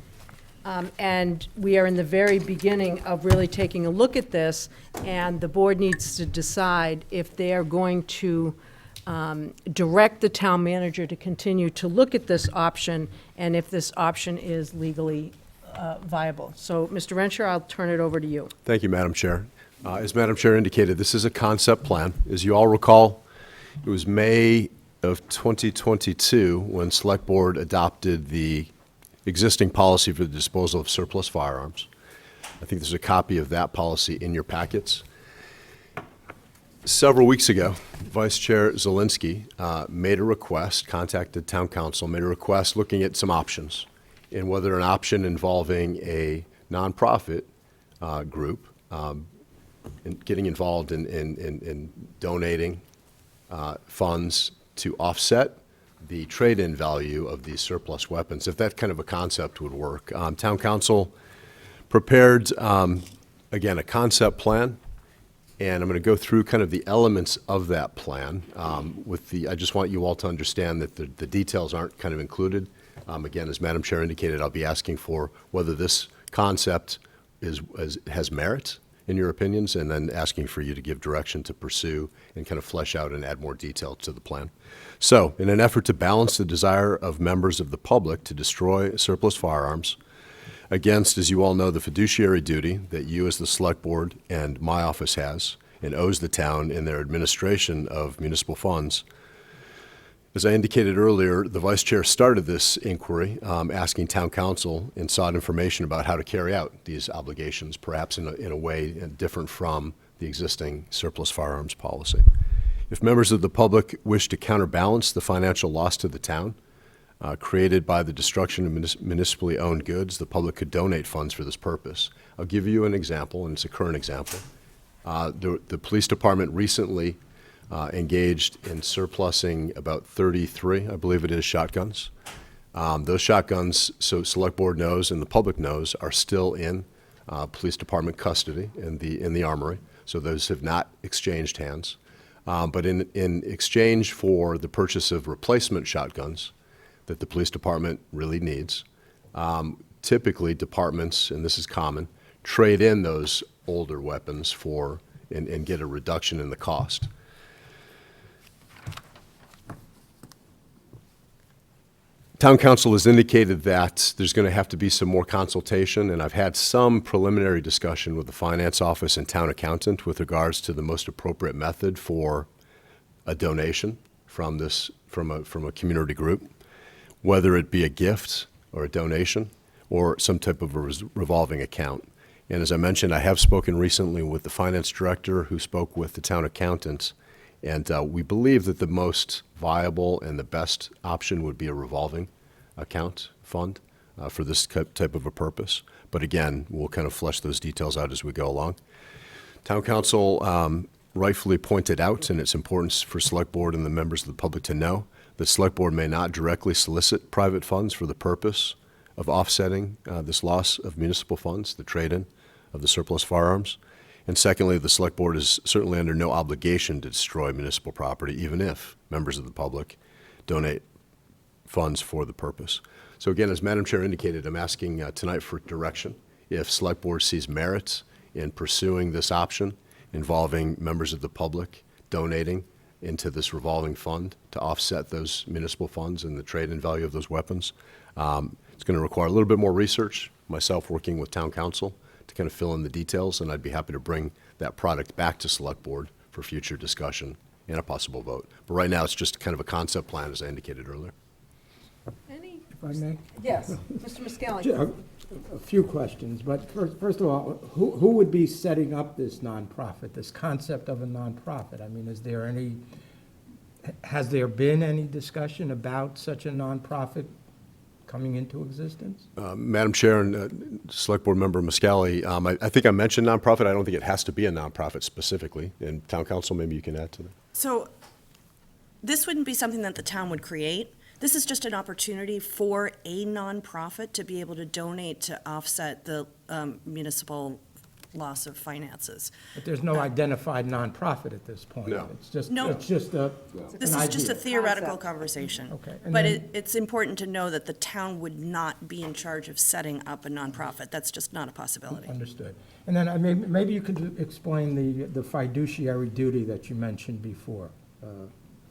And we are in the very beginning of really taking a look at this, and the board needs to decide if they are going to direct the town manager to continue to look at this option, and if this option is legally viable. So, Mr. Renshaw, I'll turn it over to you. Thank you, Madam Chair. As Madam Chair indicated, this is a concept plan. As you all recall, it was May of 2022 when Select Board adopted the existing policy for the disposal of surplus firearms. I think there's a copy of that policy in your packets. Several weeks ago, Vice Chair Zelinski made a request, contacted Town Council, made a request looking at some options, and whether an option involving a nonprofit group getting involved in donating funds to offset the trade-in value of these surplus weapons, if that kind of a concept would work. Town council prepared, again, a concept plan, and I'm going to go through kind of the elements of that plan. I just want you all to understand that the details aren't kind of included. Again, as Madam Chair indicated, I'll be asking for whether this concept has merit in your opinions, and then asking for you to give direction to pursue and kind of flesh out and add more detail to the plan. So, in an effort to balance the desire of members of the public to destroy surplus firearms against, as you all know, the fiduciary duty that you as the Select Board and my office has and owes the town in their administration of municipal funds, as I indicated earlier, the Vice Chair started this inquiry asking Town Council and sought information about how to carry out these obligations, perhaps in a way different from the existing surplus firearms policy. If members of the public wish to counterbalance the financial loss to the town created by the destruction of municipally owned goods, the public could donate funds for this purpose. I'll give you an example, and it's a current example. The police department recently engaged in surplusing about 33, I believe it is, shotguns. Those shotguns, so Select Board knows and the public knows, are still in police department custody in the armory. So those have not exchanged hands. But in exchange for the purchase of replacement shotguns that the police department really needs, typically departments, and this is common, trade in those older weapons and get a reduction in the cost. Town Council has indicated that there's going to have to be some more consultation, and I've had some preliminary discussion with the Finance Office and Town Accountant with regards to the most appropriate method for a donation from a community group, whether it be a gift or a donation or some type of a revolving account. And as I mentioned, I have spoken recently with the Finance Director who spoke with the Town Accountant, and we believe that the most viable and the best option would be a revolving account fund for this type of a purpose. But again, we'll kind of flesh those details out as we go along. Town Council rightfully pointed out, and it's important for Select Board and the members of the public to know, that Select Board may not directly solicit private funds for the purpose of offsetting this loss of municipal funds, the trade-in of the surplus firearms. And secondly, the Select Board is certainly under no obligation to destroy municipal property, even if members of the public donate funds for the purpose. So again, as Madam Chair indicated, I'm asking tonight for direction. If Select Board sees merit in pursuing this option involving members of the public donating into this revolving fund to offset those municipal funds and the trade-in value of those weapons, it's going to require a little bit more research, myself working with Town Council, to kind of fill in the details, and I'd be happy to bring that product back to Select Board for future discussion and a possible vote. But right now, it's just kind of a concept plan, as I indicated earlier. If I may? Yes, Mr. Muscally. A few questions, but first of all, who would be setting up this nonprofit, this concept of a nonprofit? I mean, has there been any discussion about such a nonprofit coming into existence? Madam Chair and Select Board Member Muscali, I think I mentioned nonprofit. I don't think it has to be a nonprofit specifically. And Town Council, maybe you can add to that. So this wouldn't be something that the town would create. This is just an opportunity for a nonprofit to be able to donate to offset the municipal loss of finances. But there's no identified nonprofit at this point. No. It's just, No. it's just a, This an is just a idea. theoretical conversation. Okay, and But then- it's important to know that the town would not be in charge of setting up a nonprofit. That's just not a possibility. Understood. And then maybe you could explain the fiduciary duty that you mentioned before,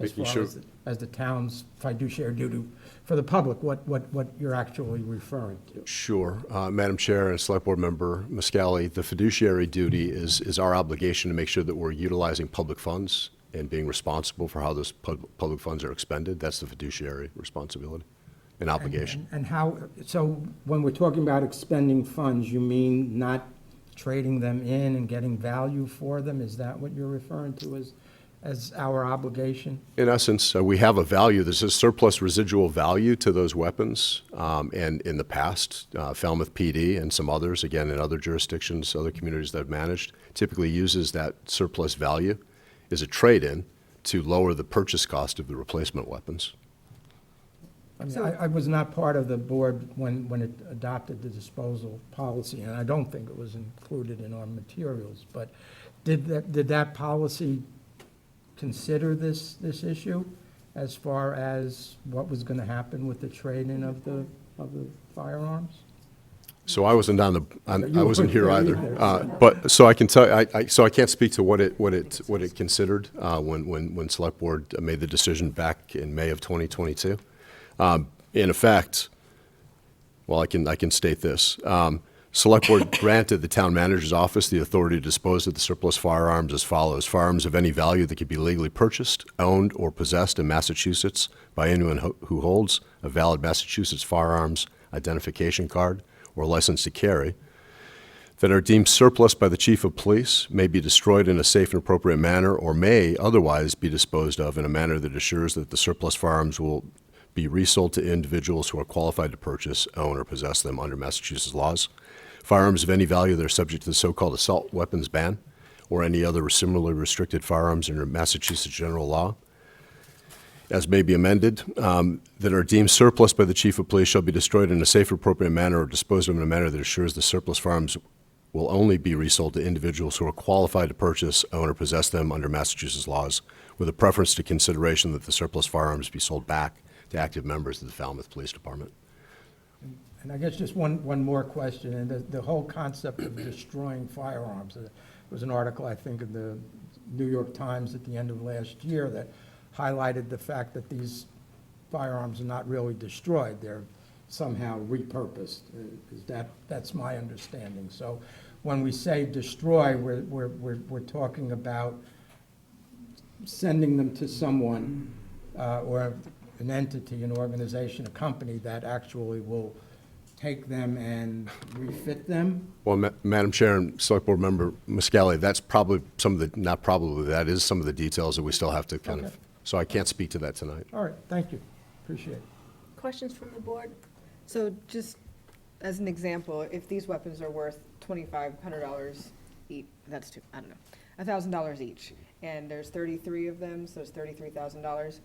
as You far sure? as the town's fiduciary duty for the public, what you're actually referring to. Sure. Madam Chair and Select Board Member Muscali, the fiduciary duty is our obligation to make sure that we're utilizing public funds and being responsible for how those public funds are expended. That's the fiduciary responsibility and obligation. And how, so when we're talking about expending funds, you mean not trading them in and getting value for them? Is that what you're referring to as our obligation? In essence, we have a value. There's a surplus residual value to those weapons. And in the past, Falmouth PD and some others, again, in other jurisdictions, other communities that have managed, typically uses that surplus value as a trade-in to lower the purchase cost of the replacement weapons. I mean, I was not part of the board when it adopted the disposal policy, and I don't think it was included in our materials, but did that policy consider this issue as far as what was going to happen with the trade-in of the firearms? So I wasn't I wasn't here either. But so I can tell, so I can't speak to what it considered when Select Board made the decision back in May of 2022. In effect, well, I can state this. Select Board granted the Town Manager's Office the authority to dispose of the surplus firearms as follows. Firearms of any value that could be legally purchased, owned, or possessed in Massachusetts by anyone who holds a valid Massachusetts firearms identification card or license to carry, that are deemed surplus by the Chief of Police, may be destroyed in a safe and appropriate manner, or may otherwise be disposed of in a manner that assures that the surplus firearms will be resold to individuals who are qualified to purchase, own, or possess them under Massachusetts laws. Firearms of any value that are subject to the so-called assault weapons ban or any other similarly restricted firearms under Massachusetts general law, as may be amended, that are deemed surplus by the Chief of Police shall be destroyed in a safe, appropriate manner or disposed of in a manner that assures the surplus firearms will only be resold to individuals who are qualified to purchase, own, or possess them under Massachusetts laws, with a preference to consideration that the surplus firearms be sold back to active members of the Falmouth Police Department. And I guess just one more question, and the whole concept of destroying firearms. There was an article, I think, in the New York Times at the end of last year that highlighted the fact that these firearms are not really destroyed. They're somehow repurposed. That's my understanding. So when we say destroy, we're talking about sending them to someone or an entity, an organization, a company that actually will take them and refit them? Well, Madam Chair and Select Board Member Muscali, that's probably that is some of the details that we still have to kind of, so I can't speak to that tonight. All right, thank you. Appreciate it. Questions from the board? So just as an example, if these weapons are worth $2,500 each, that's I don't know, $1,000 each, and there's 33 of them, so it's $33,000.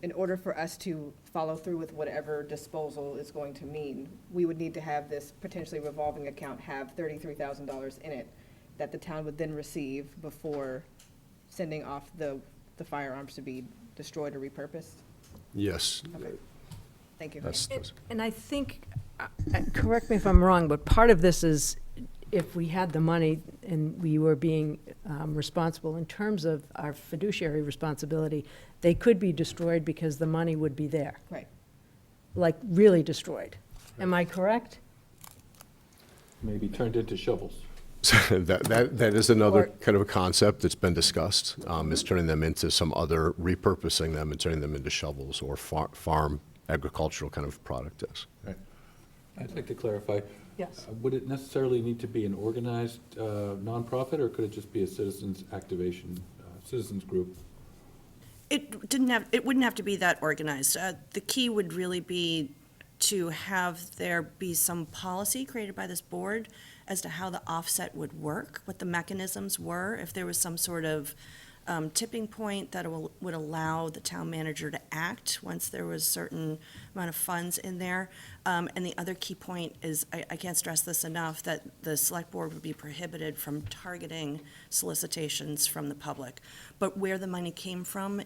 In order for us to follow through with whatever disposal is going to mean, we would need to have this potentially revolving account have $33,000 in it that the town would then receive before sending off the firearms to be destroyed or repurposed? Yes. Okay. Thank you. And I think, correct me if I'm wrong, but part of this is if we had the money and we were being responsible in terms of our fiduciary responsibility, they could be destroyed because the money would be there. Right. Like, really destroyed. Am I correct? Maybe turned into shovels. That is another kind of a concept that's been discussed, is turning them into some other, repurposing them and turning them into shovels or farm agricultural kind of product. Yes. Right. I'd like to clarify. Yes. Would it necessarily need to be an organized nonprofit, or could it just be a citizens activation, citizens group? It wouldn't have to be that organized. The key would really be to have there be some policy created by this board as to how the offset would work, what the mechanisms were, if there was some sort of tipping point that would allow the town manager to act once there was certain amount of funds in there. And the other key point is, I can't stress this enough, that the select board would be prohibited from targeting solicitations from the public. But where the money came from,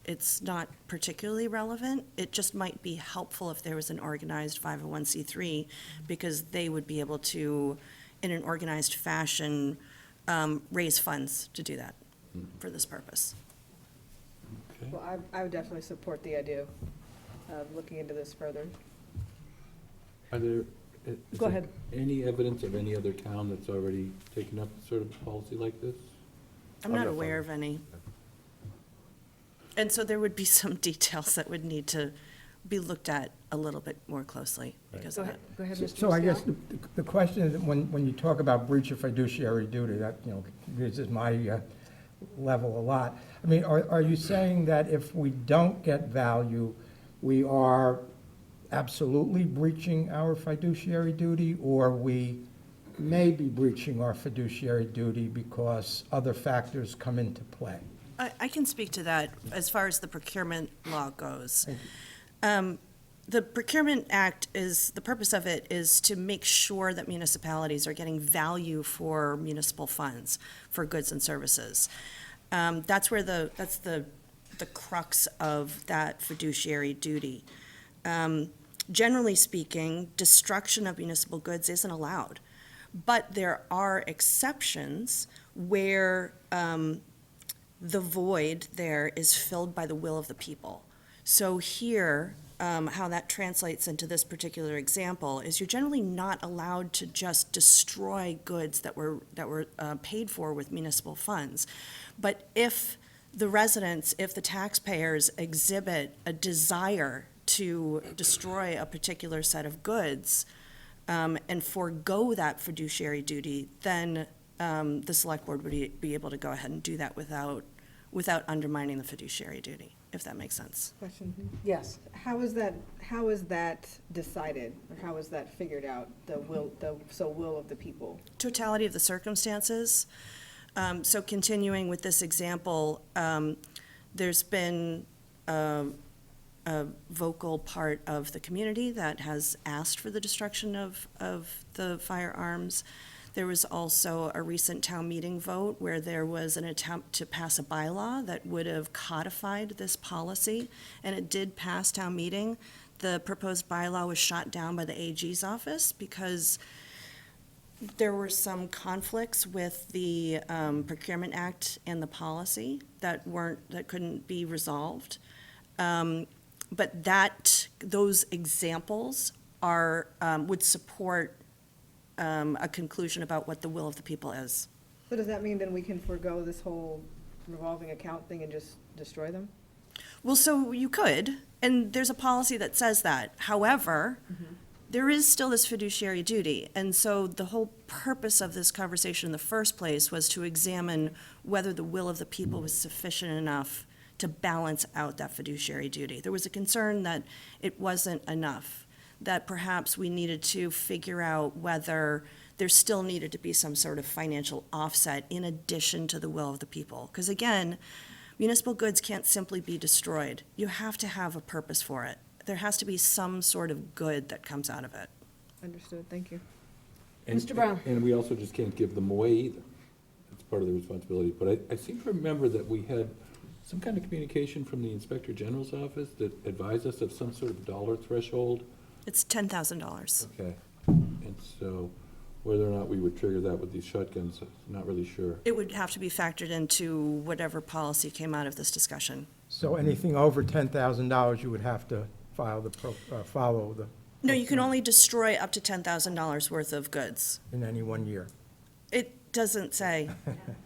it's not particularly relevant. It just might be helpful if there was an organized 501c3, because they would be able to, in an organized fashion, raise funds to do that for this purpose. Okay. Well, I would definitely support the idea of looking into this further. Are there, Go ahead. any evidence of any other town that's already taken up sort of policy like this? I'm not aware of any. And so there would be some details that would need to be looked at a little bit more closely because of that. Go ahead, Mr. So I guess Muscali. the question is, when you talk about breach of fiduciary duty, that, raises my level a lot. I mean, are you saying that if we don't get value, we are absolutely breaching our fiduciary duty, or we may be breaching our fiduciary duty because other factors come into play? I can speak to that as far as the procurement law goes. The Procurement Act the purpose of it is to make sure that municipalities are getting value for municipal funds, for goods and services. That's the crux of that fiduciary duty. Generally speaking, destruction of municipal goods isn't allowed, but there are exceptions where the void there is filled by the will of the people. So here, how that translates into this particular example is you're generally not allowed to just destroy goods that were paid for with municipal funds. But if the residents, if the taxpayers exhibit a desire to destroy a particular set of goods and forego that fiduciary duty, then the select board would be able to go ahead and do that without undermining the fiduciary duty, if that makes sense. Question? Yes. How is that decided, or how is that figured out, the will of the people? Totality of the circumstances. So continuing with this example, there's been a vocal part of the community that has asked for the destruction of the firearms. There was also a recent town meeting vote where there was an attempt to pass a bylaw that would have codified this policy, and it did pass town meeting. The proposed bylaw was shot down by the AG's office because there were some conflicts with the Procurement Act and the policy that couldn't be resolved. But those examples would support a conclusion about what the will of the people is. So does that mean then we can forego this whole revolving account thing and just destroy them? Well, so you could, and there's a policy that says that. However, there is still this fiduciary duty, and so the whole purpose of this conversation in the first place was to examine whether the will of the people was sufficient enough to balance out that fiduciary duty. There was a concern that it wasn't enough, that perhaps we needed to figure out whether there still needed to be some sort of financial offset in addition to the will of the people. Because again, municipal goods can't simply be destroyed. You have to have a purpose for it. There has to be some sort of good that comes out of it. Understood, thank you. Mr. Brown. And we also just can't give them away either. It's part of the responsibility. But I seem to remember that we had some kind of communication from the Inspector General's office that advised us of some sort of dollar threshold. It's $10,000. Okay. And so whether or not we would trigger that with these shotguns, I'm not really sure. It would have to be factored into whatever policy came out of this discussion. So anything over $10,000, you would have to follow the. No, you can only destroy up to $10,000 worth of goods. In any 1 year. It doesn't say.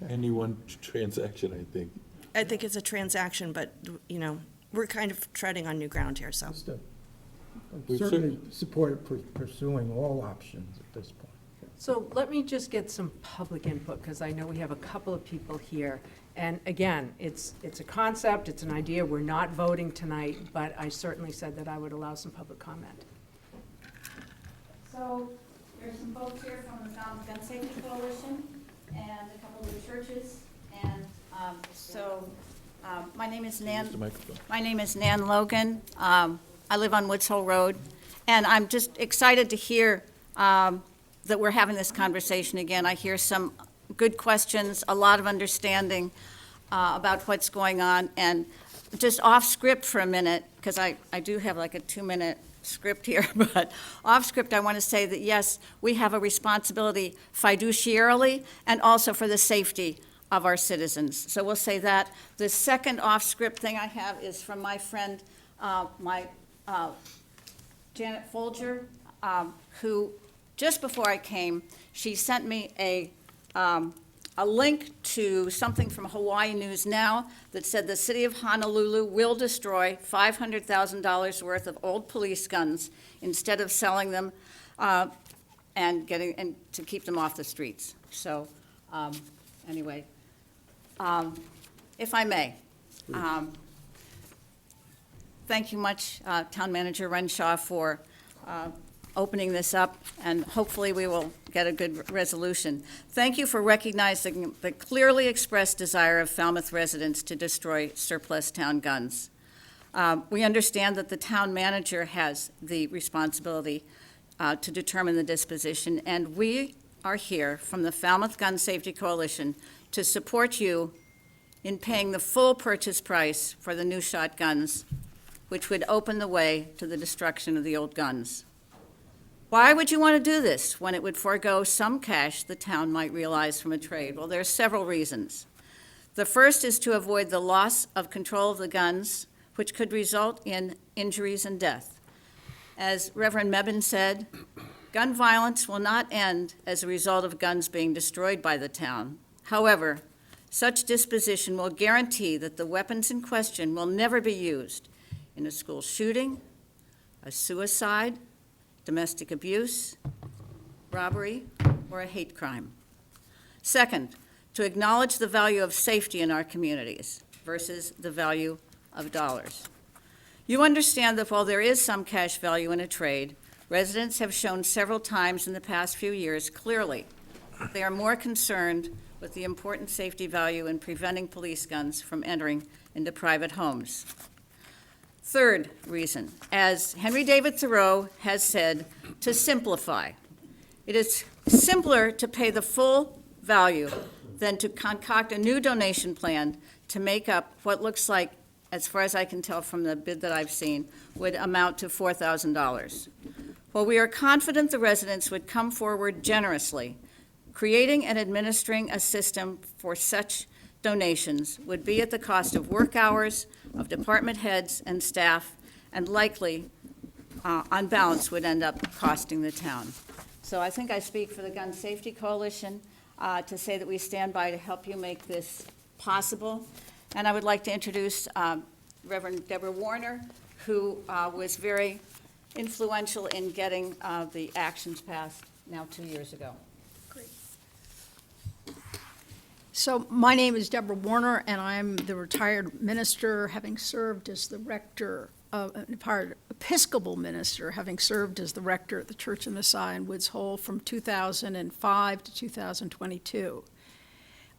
Any one transaction, I think. I think it's a transaction, but, we're kind of treading on new ground here, so. Certainly support pursuing all options at this point. So let me just get some public input, because I know we have a couple of people here. And again, it's a concept, it's an idea, we're not voting tonight, but I certainly said that I would allow some public comment. So there's some folks here from the Falmouth Gun Safety Coalition and a couple of the churches. And my name is Nan Logan. I live on Woods Hole Road. And I'm just excited to hear that we're having this conversation again. I hear some good questions, a lot of understanding about what's going on. And just off script for a minute, because I do have like a 2-minute script here, but off script, I want to say that yes, we have a responsibility fiduciarily and also for the safety of our citizens. So we'll say that. The second off script thing I have is from my friend, Janet Folger, who just before I came, she sent me a link to something from Hawaii News Now that said the city of Honolulu will destroy $500,000 worth of old police guns instead of selling them and to keep them off the streets. So anyway, If I may. Thank you much, Town Manager Renshaw, for opening this up, and hopefully we will get a good resolution. Thank you for recognizing the clearly expressed desire of Falmouth residents to destroy surplus town guns. We understand that the town manager has the responsibility to determine the disposition, and we are here from the Falmouth Gun Safety Coalition to support you in paying the full purchase price for the new shotguns, which would open the way to the destruction of the old guns. Why would you want to do this when it would forego some cash the town might realize from a trade? Well, there are several reasons. The first is to avoid the loss of control of the guns, which could result in injuries and death. As Reverend Mebane said, gun violence will not end as a result of guns being destroyed by the town. However, such disposition will guarantee that the weapons in question will never be used in a school shooting, a suicide, domestic abuse, robbery, or a hate crime. Second, to acknowledge the value of safety in our communities versus the value of dollars. You understand that while there is some cash value in a trade, residents have shown several times in the past few years clearly that they are more concerned with the important safety value in preventing police guns from entering into private homes. Third reason, as Henry David Thoreau has said, to simplify. It is simpler to pay the full value than to concoct a new donation plan to make up what looks like, as far as I can tell from the bid that I've seen, would amount to $4,000. While we are confident the residents would come forward generously, creating and administering a system for such donations would be at the cost of work hours of department heads and staff, and likely, on balance, would end up costing the town. So I think I speak for the Gun Safety Coalition to say that we stand by to help you make this possible. And I would like to introduce Reverend Deborah Warner, who was very influential in getting the actions passed now 2 years ago. So my name is Deborah Warner, and I'm the retired minister, having served as the rector Episcopal minister, having served as the rector at the Church of Messiah in Woods Hole from 2005 to 2022.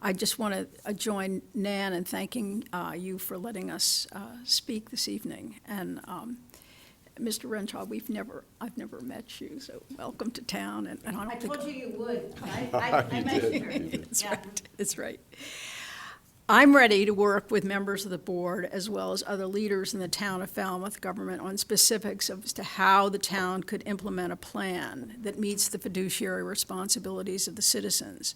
I just want to join Nan in thanking you for letting us speak this evening. And Mr. Renshaw, I've never met you, so welcome to town. And I don't think told you would. I met you. That's right. That's right. I'm ready to work with members of the board as well as other leaders in the town of Falmouth government on specifics as to how the town could implement a plan that meets the fiduciary responsibilities of the citizens.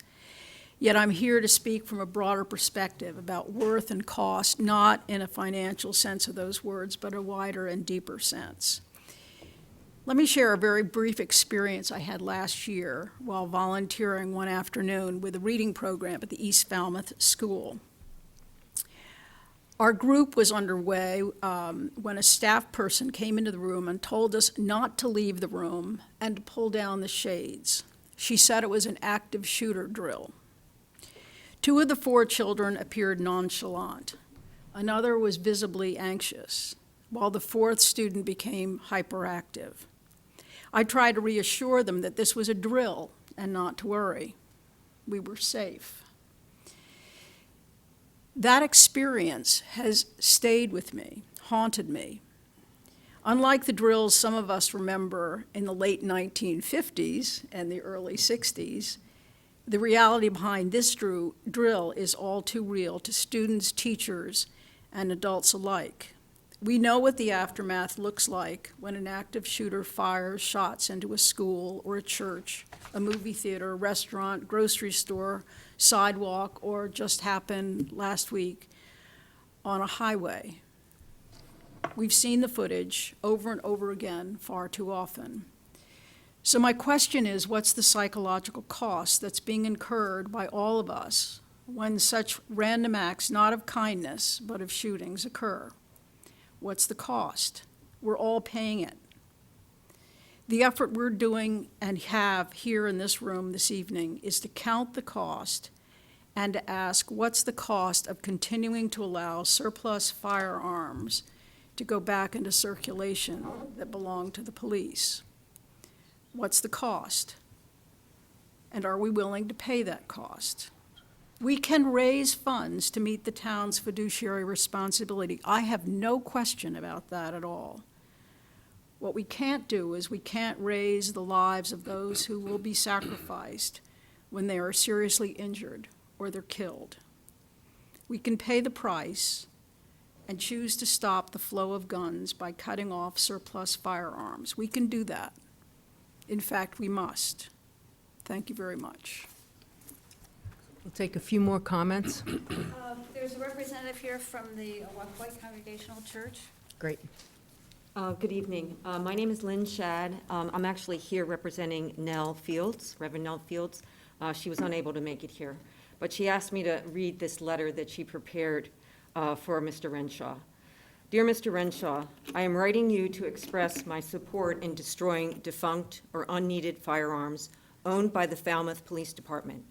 Yet I'm here to speak from a broader perspective about worth and cost, not in a financial sense of those words, but a wider and deeper sense. Let me share a very brief experience I had last year while volunteering one afternoon with a reading program at the East Falmouth School. Our group was underway when a staff person came into the room and told us not to leave the room and to pull down the shades. She said it was an active shooter drill. 2 of the 4 children appeared nonchalant. Another was visibly anxious, while the 4th student became hyperactive. I tried to reassure them that this was a drill and not to worry. We were safe. That experience has stayed with me, haunted me. Unlike the drills some of us remember in the late 1950s and the early 60s, the reality behind this drill is all too real to students, teachers, and adults alike. We know what the aftermath looks like when an active shooter fires shots into a school or a church, a movie theater, a restaurant, grocery store, sidewalk, or just happened last week on a highway. We've seen the footage over and over again far too often. So my question is, what's the psychological cost that's being incurred by all of us when such random acts, not of kindness, but of shootings occur? What's the cost? We're all paying it. The effort we're doing and have here in this room this evening is to count the cost and to ask, what's the cost of continuing to allow surplus firearms to go back into circulation that belong to the police? What's the cost? And are we willing to pay that cost? We can raise funds to meet the town's fiduciary responsibility. I have no question about that at all. What we can't do is we can't raise the lives of those who will be sacrificed when they are seriously injured or they're killed. We can pay the price and choose to stop the flow of guns by cutting off surplus firearms. We can do that. In fact, we must. Thank you very much. We'll take a few more comments. There's a representative here from the White Congregational Church. Great. Good evening. My name is Lynn Shad. I'm actually here representing Nell Fields, Reverend Nell Fields. She was unable to make it here, but she asked me to read this letter that she prepared for Mr. Renshaw. Dear Mr. Renshaw, I am writing you to express my support in destroying defunct or unneeded firearms owned by the Falmouth Police Department.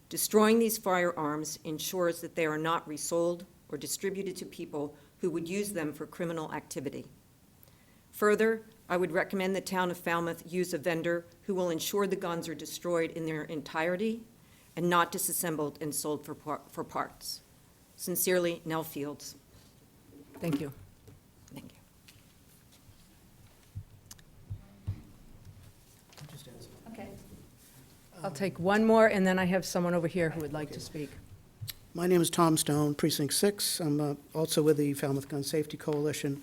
Destroying these firearms ensures that they are not resold or distributed to people who would use them for criminal activity. Further, I would recommend the town of Falmouth use a vendor who will ensure the guns are destroyed in their entirety and not disassembled and sold for parts. Sincerely, Nell Fields. Thank you. Thank you. Okay. I'll take one more, and then I have someone over here who would like to speak. My name is Tom Stone, Precinct 6. I'm also with the Falmouth Gun Safety Coalition.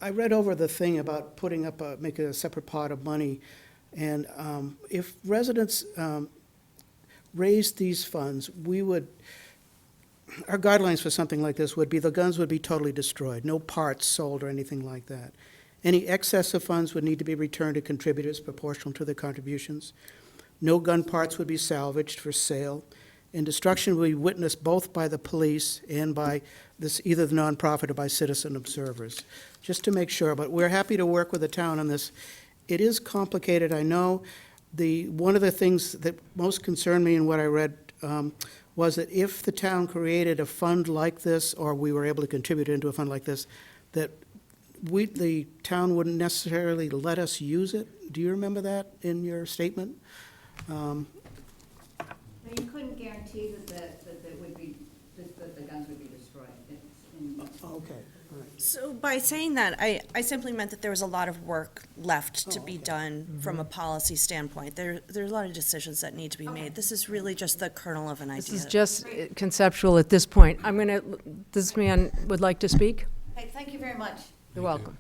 I read over the thing about putting up, making a separate pot of money, and if residents raised these funds, our guidelines for something like this would be the guns would be totally destroyed, no parts sold or anything like that. Any excess of funds would need to be returned to contributors proportional to their contributions. No gun parts would be salvaged for sale, and destruction would be witnessed both by the police and by either the nonprofit or by citizen observers, just to make sure. But we're happy to work with the town on this. It is complicated, I know. One of the things that most concerned me in what I read was that if the town created a fund like this, or we were able to contribute into a fund like this, that the town wouldn't necessarily let us use it. Do you remember that in your statement? You couldn't guarantee that the guns would be destroyed. Okay. So by saying that, I simply meant that there was a lot of work left to be done from a policy standpoint. There's a lot of decisions that need to be made. This is really just the kernel of an idea. This is just conceptual at this point. This man would like to speak? Hey, thank you very much. You're welcome.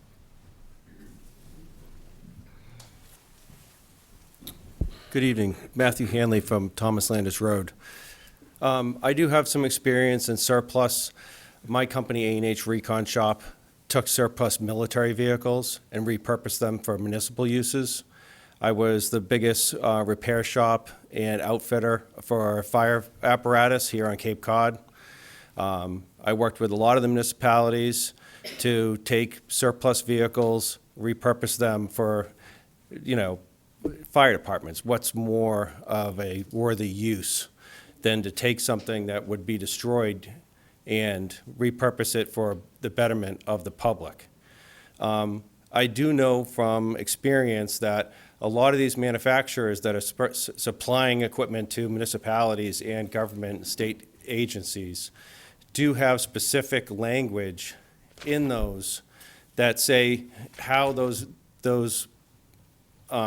Good evening. Matthew Hanley from Thomas Landis Road. I do have some experience in surplus. My company, A&H Recon Shop, took surplus military vehicles and repurposed them for municipal uses. I was the biggest repair shop and outfitter for fire apparatus here on Cape Cod. I worked with a lot of the municipalities to take surplus vehicles, repurpose them for, fire departments. What's more of a worthy use than to take something that would be destroyed and repurpose it for the betterment of the public? I do know from experience that a lot of these manufacturers that are supplying equipment to municipalities and government state agencies do have specific language in those that say how those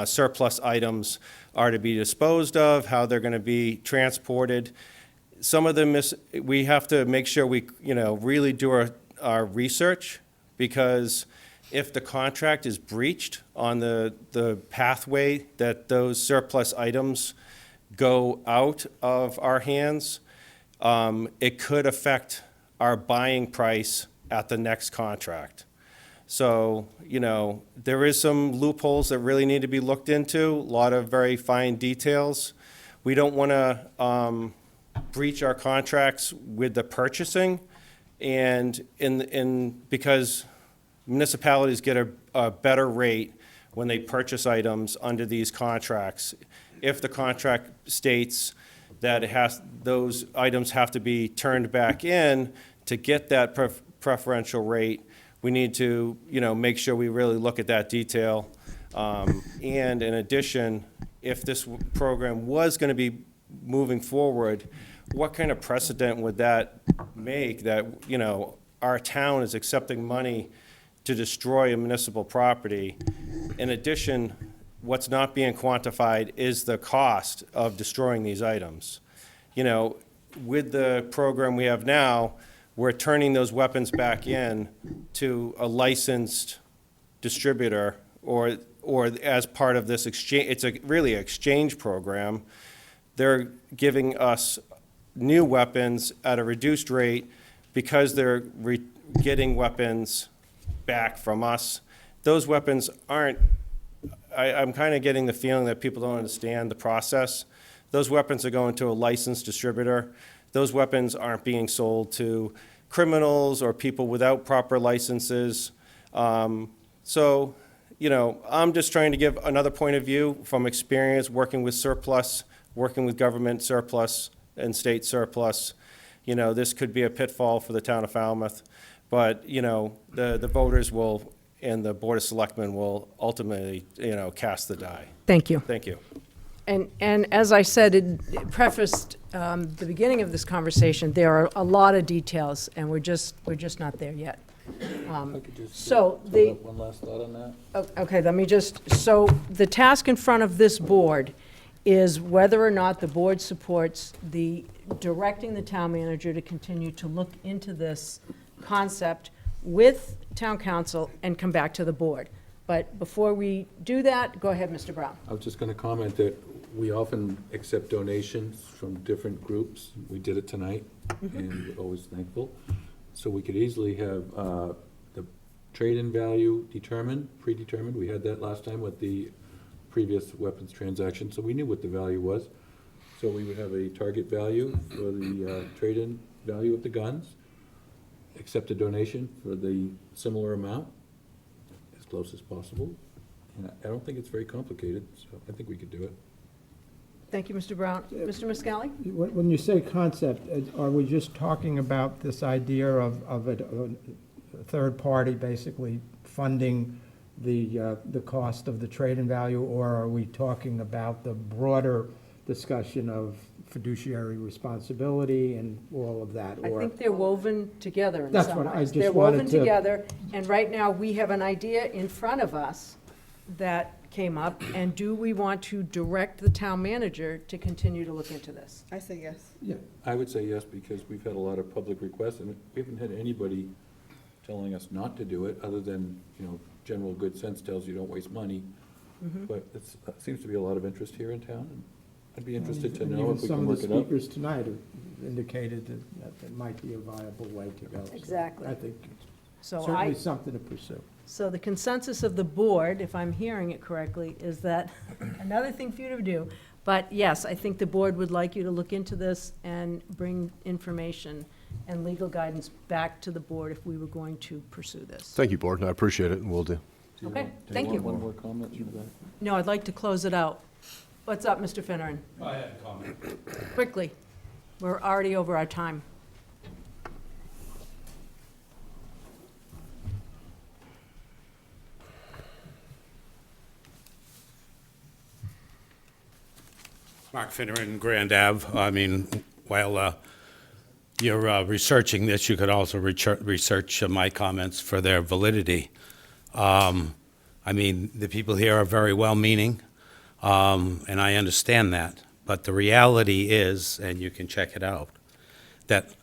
surplus items are to be disposed of, how they're going to be transported. Some of them, we have to make sure we, really do our research, because if the contract is breached on the pathway that those surplus items go out of our hands, it could affect our buying price at the next contract. So, there is some loopholes that really need to be looked into, a lot of very fine details. We don't want to breach our contracts with the purchasing, and because municipalities get a better rate when they purchase items under these contracts. If the contract states that those items have to be turned back in to get that preferential rate. We need to, make sure we really look at that detail. And in addition, if this program was going to be moving forward, what kind of precedent would that make that, our town is accepting money to destroy a municipal property? In addition, what's not being quantified is the cost of destroying these items. With the program we have now, we're turning those weapons back in to a licensed distributor or as part of this exchange. It's really an exchange program. They're giving us new weapons at a reduced rate because they're getting weapons back from us. Those weapons aren't, I'm kind of getting the feeling that people don't understand the process. Those weapons are going to a licensed distributor. Those weapons aren't being sold to criminals or people without proper licenses. So, I'm just trying to give another point of view from experience working with surplus, working with government surplus and state surplus. This could be a pitfall for the town of Falmouth, but, the voters will, and the Board of Selectmen will ultimately, cast the die. Thank you. Thank you. And as I said, it prefaced the beginning of this conversation, there are a lot of details, and we're just not there yet. I could just So throw the, out one last thought on that. okay, let me so the task in front of this board is whether or not the board supports the directing the town manager to continue to look into this concept with town council and come back to the board. But before we do that, go ahead, Mr. Brown. I was just going to comment that we often accept donations from different groups. We did it tonight, and we're always thankful. So we could easily have the trade-in value predetermined. We had that last time with the previous weapons transaction, so we knew what the value was. So we would have a target value for the trade-in value of the guns, accept a donation for the similar amount, as close as possible. And I don't think it's very complicated, so I think we could do it. Thank you, Mr. Brown. Mr. Muscali? When you say concept, are we just talking about this idea of a third party basically funding the cost of the trade-in value, or are we talking about the broader discussion of fiduciary responsibility and all of that? I think they're woven together in That's some what I ways. just They're wanted woven to- together, and right now, we have an idea in front of us that came up, and do we want to direct the town manager to continue to look into this? I say yes. Yeah. I would say yes, because we've had a lot of public requests, and we haven't had anybody telling us not to do it, other than, general good sense tells you don't waste money. But it seems to be a lot of interest here in town, and I'd be interested to And know even if we some can of work the it out. speakers tonight have indicated that it might be a viable way to go. So Exactly. I think So certainly something to pursue. So the consensus of the board, if I'm hearing it correctly, is that, another thing for you to do, but yes, I think the board would like you to look into this and bring information and legal guidance back to the board if we were going to pursue this. Thank you, Board. I appreciate it, and will do. Okay, thank you. One more comment in the back? No, I'd like to close it out. What's up, Mr. Finneran? I had a comment. Quickly, we're already over our time. Mark Finneran, Grand Ave. I mean, while you're researching this, you could also research my comments for their validity. I mean, the people here are very well-meaning, and I understand that. But the reality is, and you can check it out, that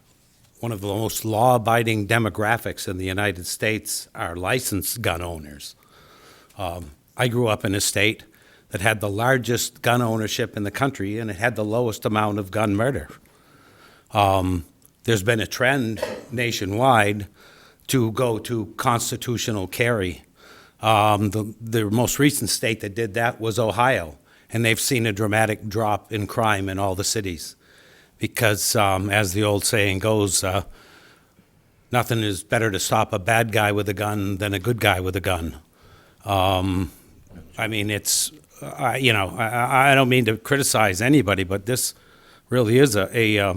one of the most law-abiding demographics in the United States are licensed gun owners. I grew up in a state that had the largest gun ownership in the country, and it had the lowest amount of gun murder. There's been a trend nationwide to go to constitutional carry. The most recent state that did that was Ohio, and they've seen a dramatic drop in crime in all the cities. Because, as the old saying goes, nothing is better to stop a bad guy with a gun than a good guy with a gun. I mean, it's, I don't mean to criticize anybody, but this really is a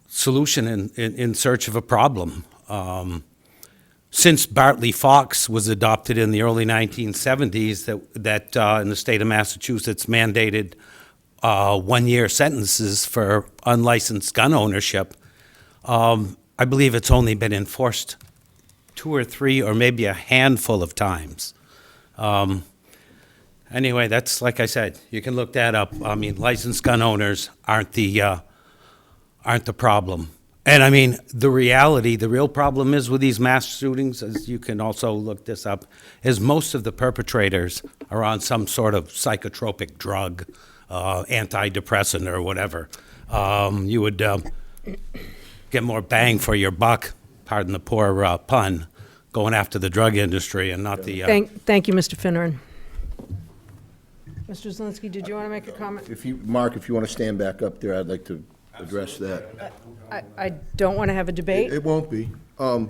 solution in search of a problem. Since Bartley-Fox was adopted in the early 1970s, that in the state of Massachusetts mandated 1-year sentences for unlicensed gun ownership, I believe it's only been enforced 2 or 3 or maybe a handful of times. Anyway, that's, like I said, you can look that up. I mean, licensed gun owners aren't the problem. And I mean, the real problem is with these mass shootings, as you can also look this up, is most of the perpetrators are on some sort of psychotropic drug, antidepressant or whatever. You would get more bang for your buck, pardon the poor pun, going after the drug industry and not the... Thank you, Mr. Finneran. Mr. Zelinski, did you want to make a comment? Mark, if you want to stand back up there, I'd like to address that. I don't want to have a debate. It won't be. I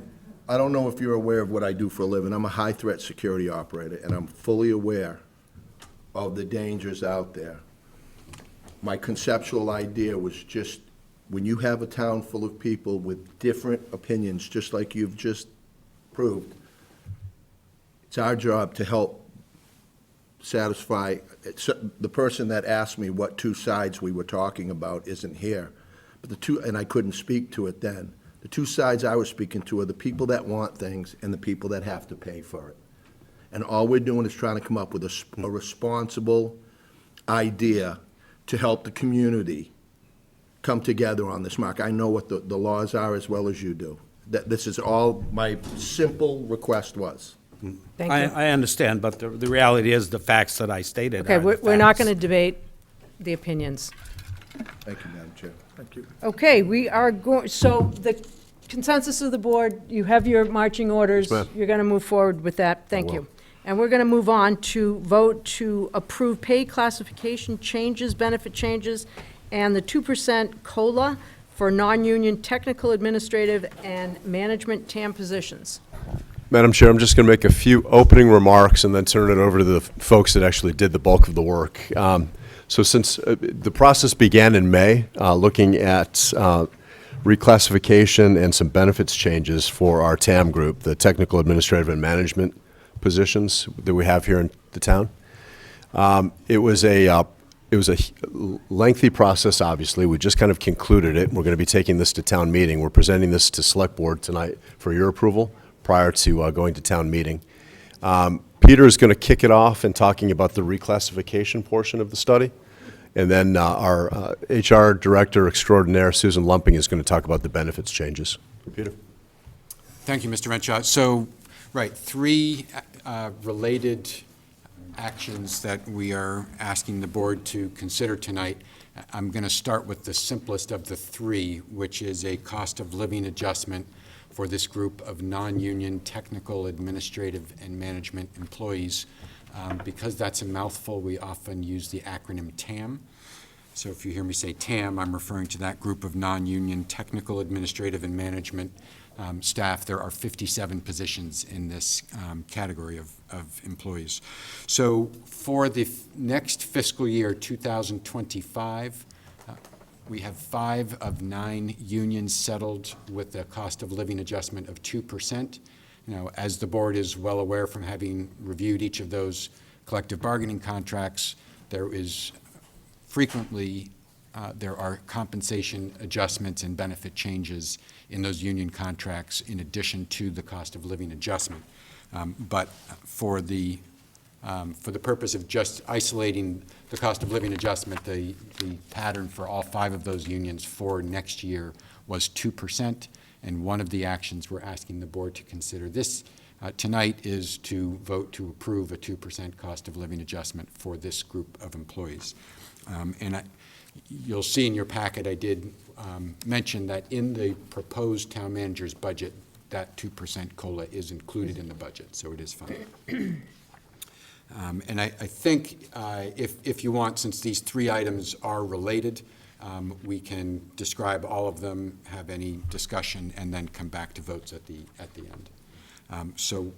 don't know if you're aware of what I do for a living. I'm a high-threat security operator, and I'm fully aware of the dangers out there. My conceptual idea was just, when you have a town full of people with different opinions, just like you've just proved, it's our job to help satisfy. The person that asked me what 2 sides we were talking about isn't here. But and I couldn't speak to it then. The 2 sides I was speaking to are the people that want things and the people that have to pay for it. And all we're doing is trying to come up with a responsible idea to help the community come together on this, Mark. I know what the laws are as well as you do. This is all my simple request was. Thank you. I understand, but the reality is the facts that I stated Okay, are the we're not facts. going to debate the opinions. Thank you, Madam Chair. Thank you. Okay, we are going, so the consensus of the board, you have your marching orders. Yes, ma'am. You're going to move forward with that. Thank will. you. And we're going to move on to vote to approve pay classification changes, benefit changes, and the 2% COLA for non-union technical, administrative, and management TAM positions. Madam Chair, I'm just going to make a few opening remarks and then turn it over to the folks that actually did the bulk of the work. So since the process began in May, looking at reclassification and some benefits changes for our TAM group, the technical, administrative, and management positions that we have here in the town. It was a lengthy process, obviously. We just kind of concluded it. We're going to be taking this to town meeting. We're presenting this to Select Board tonight for your approval prior to going to town meeting. Peter is going to kick it off in talking about the reclassification portion of the study. And then our HR Director Extraordinaire, Susan Lumping, is going to talk about the benefits changes. Peter. Thank you, Mr. Renshaw. So, right, 3 related actions that we are asking the board to consider tonight. I'm going to start with the simplest of the 3, which is a cost of living adjustment for this group of non-union technical, administrative, and management employees. Because that's a mouthful, we often use the acronym TAM. So if you hear me say TAM, I'm referring to that group of non-union technical, administrative, and management staff. There are 57 positions in this category of employees. So for the next fiscal year, 2025, we have 5 of 9 unions settled with a cost of living adjustment of 2%. You know, as the board is well aware from having reviewed each of those collective bargaining contracts, there is frequently there are compensation adjustments and benefit changes in those union contracts in addition to the cost of living adjustment. But for the purpose of just isolating the cost of living adjustment, the pattern for all 5 of those unions for next year was 2%. And one of the actions we're asking the board to consider this tonight is to vote to approve a 2% cost of living adjustment for this group of employees. You'll see in your packet, I did mention that in the proposed town manager's budget, that 2% COLA is included in the budget, so it is fine. And I think if you want, since these 3 items are related, we can describe all of them, have any discussion, and then come back to votes at the end. So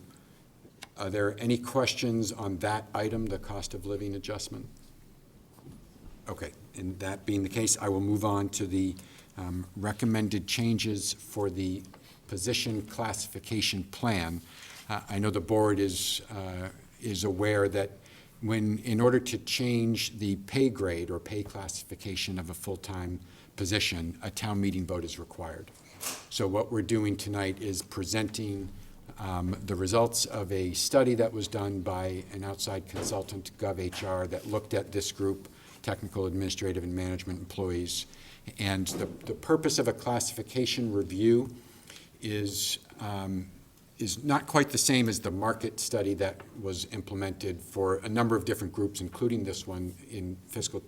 are there any questions on that item, the cost of living adjustment? Okay, And that being the case, I will move on to the recommended changes for the position classification plan. I know the board is aware that in order to change the pay grade or pay classification of a full-time position, a town meeting vote is required. So what we're doing tonight is presenting the results of a study that was done by an outside consultant, GovHR, that looked at this group, technical, administrative, and management employees. And the purpose of a classification review is not quite the same as the market study that was implemented for a number of different groups, including this one in fiscal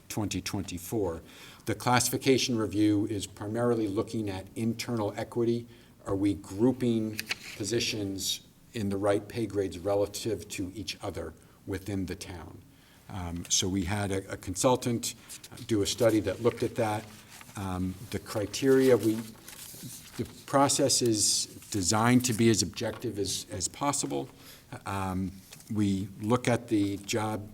2024. The classification review is primarily looking at internal equity. Are we grouping positions in the right pay grades relative to each other within the town? So we had a consultant do a study that looked at that. The criteria, the process is designed to be as objective as possible. We look at the job.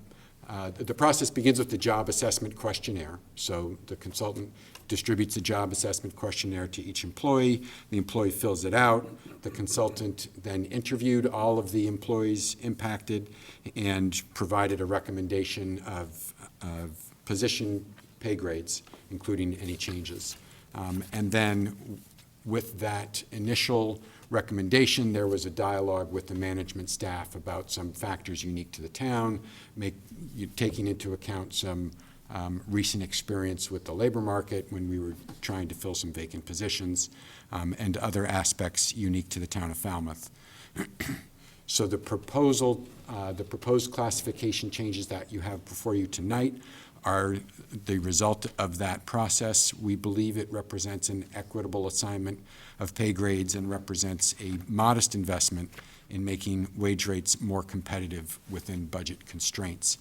The process begins with the job assessment questionnaire. So the consultant distributes the job assessment questionnaire to each employee. The employee fills it out. The consultant then interviewed all of the employees impacted and provided a recommendation of position pay grades, including any changes. And then with that initial recommendation, there was a dialogue with the management staff about some factors unique to the town, taking into account some recent experience with the labor market when we were trying to fill some vacant positions, and other aspects unique to the town of Falmouth. So the proposed classification changes that you have before you tonight are the result of that process. We believe it represents an equitable assignment of pay grades and represents a modest investment in making wage rates more competitive within budget constraints.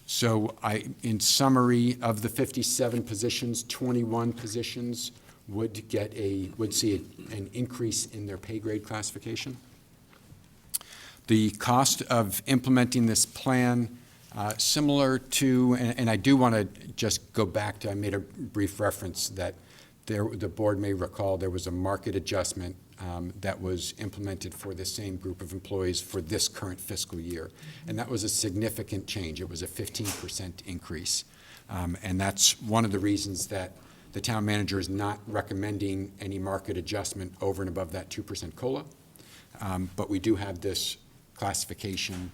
So in summary, of the 57 positions, 21 positions would see an increase in their pay grade classification. The cost of implementing this plan, similar to, and I do want to just go back to, I made a brief reference that the board may recall there was a market adjustment that was implemented for the same group of employees for this current fiscal year. And that was a significant change. It was a 15% increase. And that's one of the reasons that the town manager is not recommending any market adjustment over and above that 2% COLA. But we do have this classification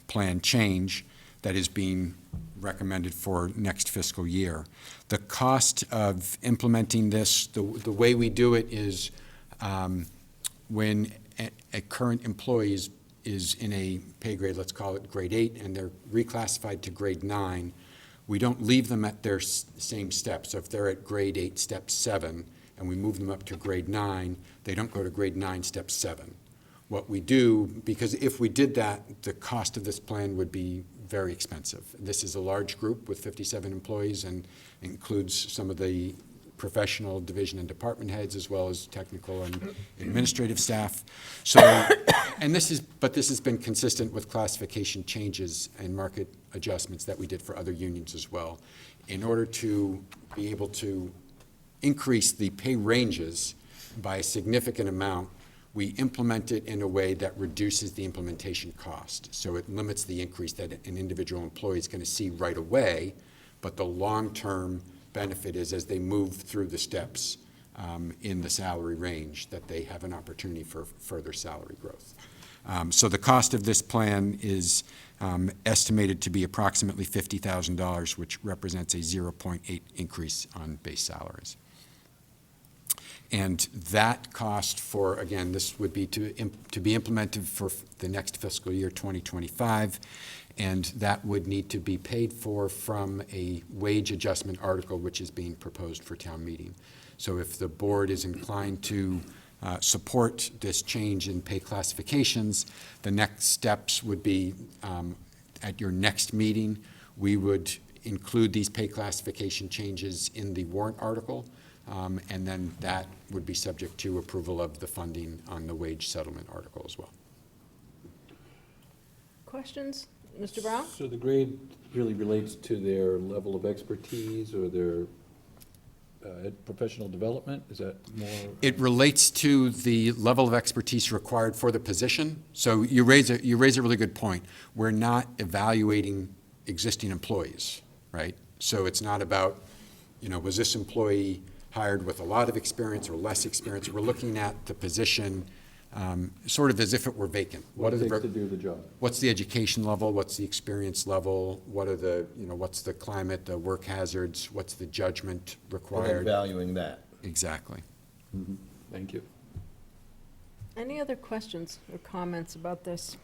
plan change that is being recommended for next fiscal year. The cost of implementing this, the way we do it is when a current employee is in a pay grade, let's call it grade 8, and they're reclassified to grade 9, we don't leave them at their same step. So if they're at grade 8, step 7, and we move them up to grade 9, they don't go to grade 9, step 7. What we do, because if we did that, the cost of this plan would be very expensive. This is a large group with 57 employees and includes some of the professional division and department heads as well as technical and administrative staff. So, but this has been consistent with classification changes and market adjustments that we did for other unions as well. In order to be able to increase the pay ranges by a significant amount, we implement it in a way that reduces the implementation cost. So it limits the increase that an individual employee is going to see right away, but the long-term benefit is as they move through the steps in the salary range that they have an opportunity for further salary growth. So the cost of this plan is estimated to be approximately $50,000, which represents a 0.8 increase on base salaries. And that cost for, again, this would be to be implemented for the next fiscal year, 2025, and that would need to be paid for from a wage adjustment article which is being proposed for town meeting. So if the board is inclined to support this change in pay classifications, the next steps would be at your next meeting, we would include these pay classification changes in the warrant article. And then that would be subject to approval of the funding on the wage settlement article as well. Questions? Mr. Brown? So the grade really relates to their level of expertise or their professional development? Is that more? It relates to the level of expertise required for the position. So you raise a really good point. We're not evaluating existing employees, right? So it's not about, was this employee hired with a lot of experience or less experience? We're looking at the position sort of as if it were vacant. What it takes to do the job? What's the education level? What's the experience level? What are the, what's the climate, the work hazards? What's the judgment required? And valuing that. Exactly. Mm-hmm. Thank you. Any other questions or comments about this?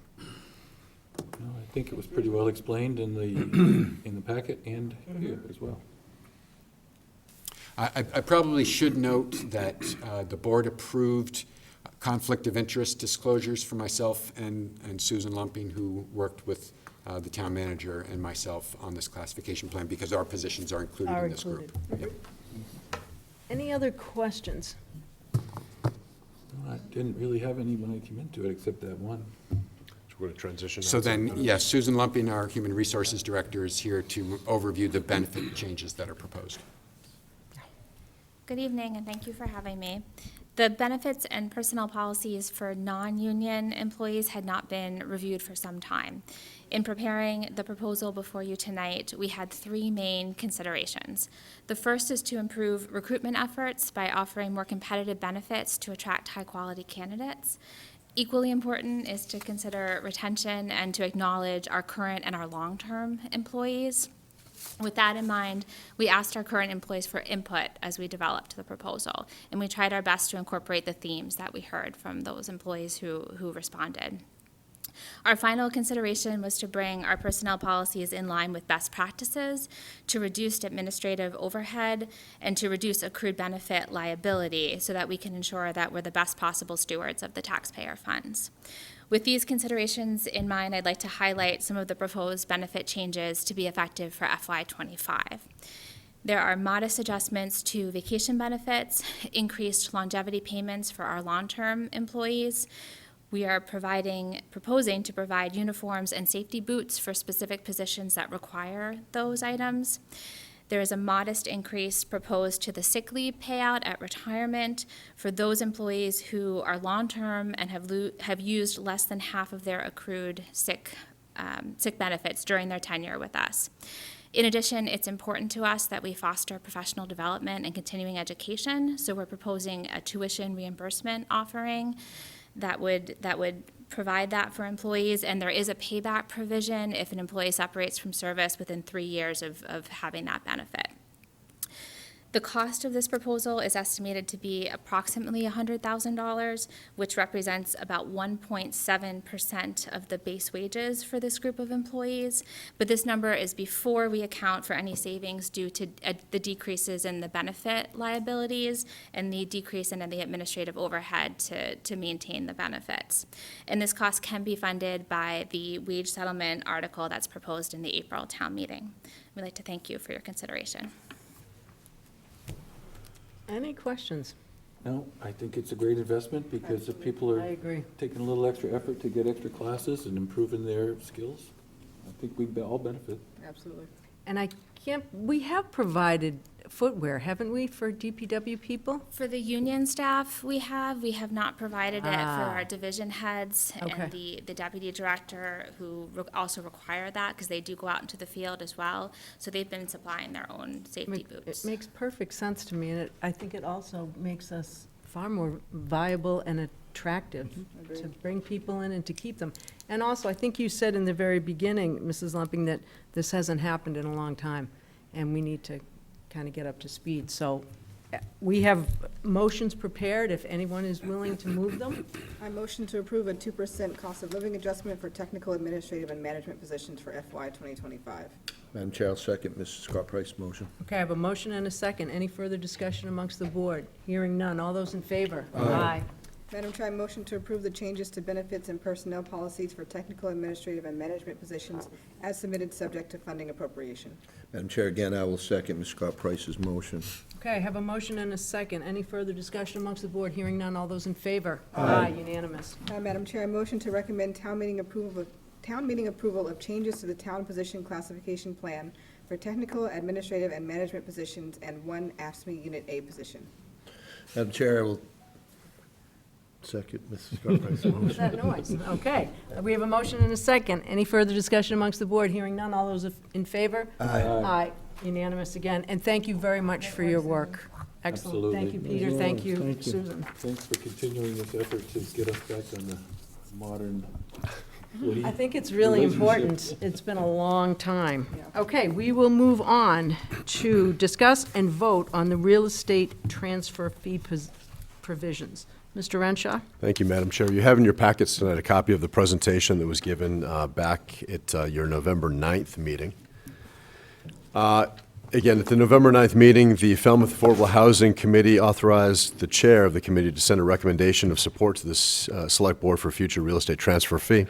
No, I think it was pretty well explained in the, in the packet and here as well. I probably should note that the board approved conflict of interest disclosures for myself and Susan Lumping, who worked with the town manager and myself on this classification plan, because our positions are included in this group. Yep. Any other questions? I didn't really have any when I came into it, except that one. We're going to transition. So then, yes, Susan Lumping, our Human Resources Director, is here to overview the benefit changes that are proposed. Good evening, and thank you for having me. The benefits and personnel policies for non-union employees had not been reviewed for some time. In preparing the proposal before you tonight, we had three main considerations. The first is to improve recruitment efforts by offering more competitive benefits to attract high-quality candidates. Equally important is to consider retention and to acknowledge our current and our long-term employees. With that in mind, we asked our current employees for input as we developed the proposal, and we tried our best to incorporate the themes that we heard from those employees who responded. Our final consideration was to bring our personnel policies in line with best practices, to reduce administrative overhead, and to reduce accrued benefit liability so that we can ensure that we're the best possible stewards of the taxpayer funds. With these considerations in mind, I'd like to highlight some of the proposed benefit changes to be effective for FY25. There are modest adjustments to vacation benefits, increased longevity payments for our long-term employees. We are proposing to provide uniforms and safety boots for specific positions that require those items. There is a modest increase proposed to the sick leave payout at retirement for those employees who are long-term and have used less than half of their accrued sick benefits during their tenure with us. In addition, it's important to us that we foster professional development and continuing education, so we're proposing a tuition reimbursement offering that would provide that for employees, and there is a payback provision if an employee separates from service within 3 years of having that benefit. The cost of this proposal is estimated to be approximately $100,000, which represents about 1.7% of the base wages for this group of employees. But this number is before we account for any savings due to the decreases in the benefit liabilities and the decrease in the administrative overhead to maintain the benefits. And this cost can be funded by the wage settlement article that's proposed in the April town meeting. We'd like to thank you for your consideration. Any questions? No, I think it's a great investment because if people are taking a little extra effort to get extra classes and improving their skills, I think we all benefit. Absolutely. And we have provided footwear, haven't we, for DPW people? For the union staff, we have not provided it for our division heads and the deputy director, who also require that because they do go out into the field as well. So they've been supplying their own safety boots. It makes perfect sense to me, and I think it also makes us far more viable and attractive to bring people in and to keep them. And also, I think you said in the very beginning, Mrs. Lumping, that this hasn't happened in a long time, and we need to kind of get up to speed. So we have motions prepared, if anyone is willing to move them. I motion to approve a 2% cost of living adjustment for technical, administrative, and management positions for FY 2025. Madam Chair, I'll second Mrs. Scott Price's motion. Okay, I have a motion and a second. Any further discussion amongst the board? Hearing none. All those in favor? Aye. Madam Chair, I motion to approve the changes to benefits and personnel policies for technical, administrative, and management positions as submitted, subject to funding appropriation. Madam Chair, again, I will second Mrs. Scott Price's motion. Okay, I have a motion and a second. Any further discussion amongst the board? Hearing none. All those in favor? Aye. Unanimous. Madam Chair, I motion to recommend town meeting approval town meeting approval of changes to the town position classification plan for technical, administrative, and management positions and one AFSCME Unit A position. Madam Chair, I will second Mrs. Cartwright's What's motion. that noise? Okay, we have a motion and a second. Any further discussion amongst the board? Hearing none, all those in favor? Aye. Aye, unanimous again, and thank you very much for your work. Excellent. Thank you, Peter, thank you, Susan. Thanks for continuing this effort to get us back on the modern employee I think it's really important. relationship. It's been a long time. Okay, we will move on to discuss and vote on the real estate transfer fee provisions. Mr. Renshaw? Thank you, Madam Chair. You have in your packets tonight a copy of the presentation that was given back at your November 9th meeting. Again, at the November 9th meeting, the Falmouth Affordable Housing Committee authorized the chair of the committee to send a recommendation of support to this Select Board for future real estate transfer fee.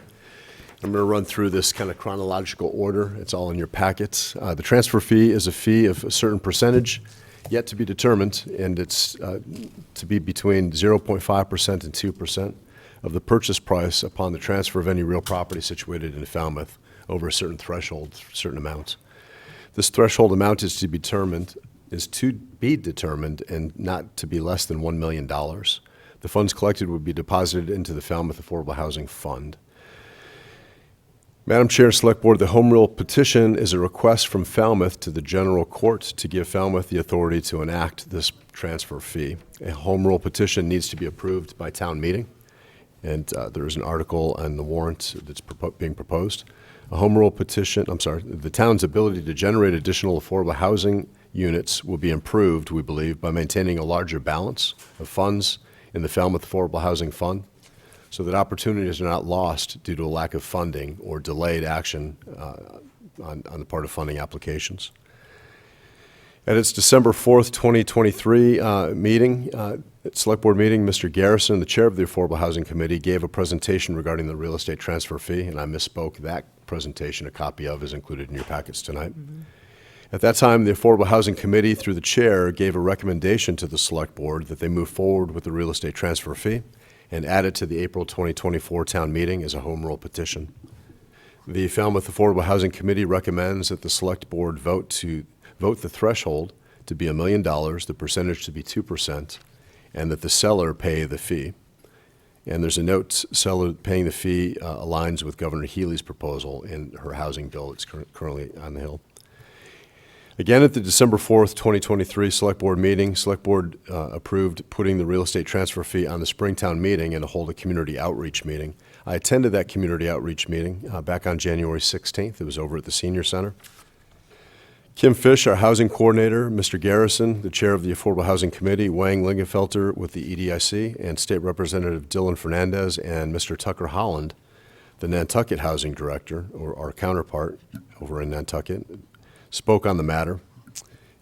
I'm going to run through this kind of chronological order. It's all in your packets. The transfer fee is a fee of a certain percentage yet to be determined, and it's to be between 0.5% and 2% of the purchase price upon the transfer of any real property situated in Falmouth over a certain threshold, certain amount. This threshold amount is to be determined and not to be less than $1 million. The funds collected would be deposited into the Falmouth Affordable Housing Fund. Madam Chair and Select Board, the Home Rule petition is a request from Falmouth to the General Court to give Falmouth the authority to enact this transfer fee. A Home Rule petition needs to be approved by town meeting, and there is an article on the warrant that's being proposed. A Home Rule petition, the town's ability to generate additional affordable housing units will be improved, we believe, by maintaining a larger balance of funds in the Falmouth Affordable Housing Fund, so that opportunities are not lost due to a lack of funding or delayed action on the part of funding applications. At its December 4th, 2023 Select Board meeting, Mr. Garrison, the chair of the Affordable Housing Committee, gave a presentation regarding the real estate transfer fee, and I misspoke. That presentation, a copy of, is included in your packets tonight. Mm-hmm. At that time, the Affordable Housing Committee, through the chair, gave a recommendation to the Select Board that they move forward with the real estate transfer fee and add it to the April 2024 town meeting as a Home Rule petition. The Falmouth Affordable Housing Committee recommends that the Select Board vote the threshold to be $1 million, the percentage to be 2%, and that the seller pay the fee. And there's a note, seller paying the fee aligns with Governor Healy's proposal in her housing bill that's currently on the Hill. Again, at the December 4th, 2023 Select Board meeting, Select Board approved putting the real estate transfer fee on the Springtown meeting and to hold a community outreach meeting. I attended that community outreach meeting back on January 16th. It was over at the Senior Center. Kim Fish, our housing coordinator, Mr. Garrison, the chair of the Affordable Housing Committee, Wang Lingenfelter with the EDIC, and State Representative Dylan Fernandez and Mr. Tucker Holland, the Nantucket Housing Director, or our counterpart over in Nantucket, spoke on the matter.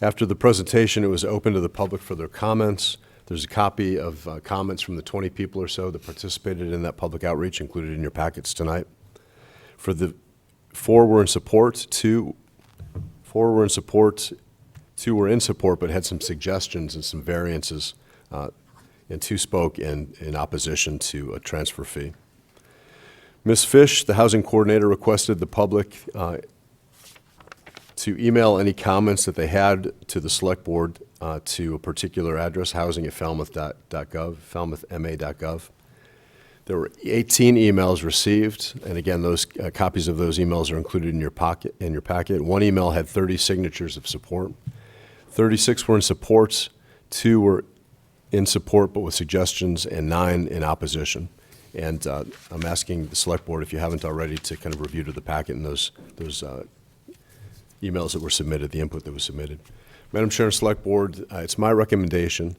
After the presentation, it was open to the public for their comments. There's a copy of comments from the 20 people or so that participated in that public outreach included in your packets tonight. For the 4 were in support, 2 were in support, 2 were in support but had some suggestions and some variances, and 2 spoke in opposition to a transfer fee. Ms. Fish, the housing coordinator, requested the public to email any comments that they had to the Select Board to a particular address, housing@falmouth.gov, falmouthma.gov. There were 18 emails received, and again, those copies of those emails are included in your packet. One email had 30 signatures of support. 36 were in support, 2 were in support but with suggestions, and 9 in opposition. And I'm asking the Select Board, if you haven't already, to kind of review to the packet and those emails that were submitted, the input that was submitted. Madam Chair and Select Board, it's my recommendation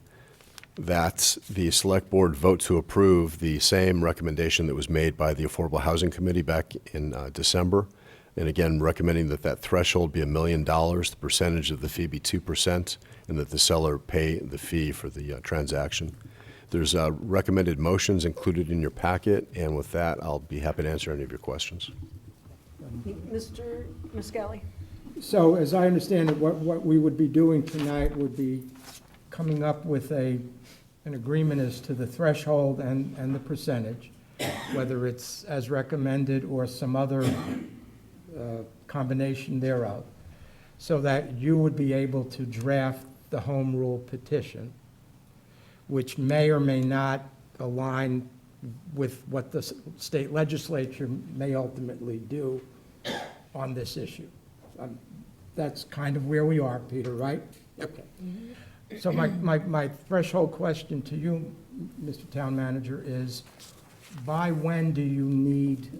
that the Select Board vote to approve the same recommendation that was made by the Affordable Housing Committee back in December. And again, recommending that that threshold be $1 million, the percentage of the fee be 2%, and that the seller pay the fee for the transaction. There's recommended motions included in your packet, and with that, I'll be happy to answer any of your questions. Mr. Muscali? So as I understand it, what we would be doing tonight would be coming up with an agreement as to the threshold and the percentage. whether it's as recommended or some other combination thereof, so that you would be able to draft the home rule petition, which may or may not align with what the state legislature may ultimately do on this issue. That's kind of where we are, Peter, right? Okay. So my threshold question to you, Mr. Town Manager, is by when do you need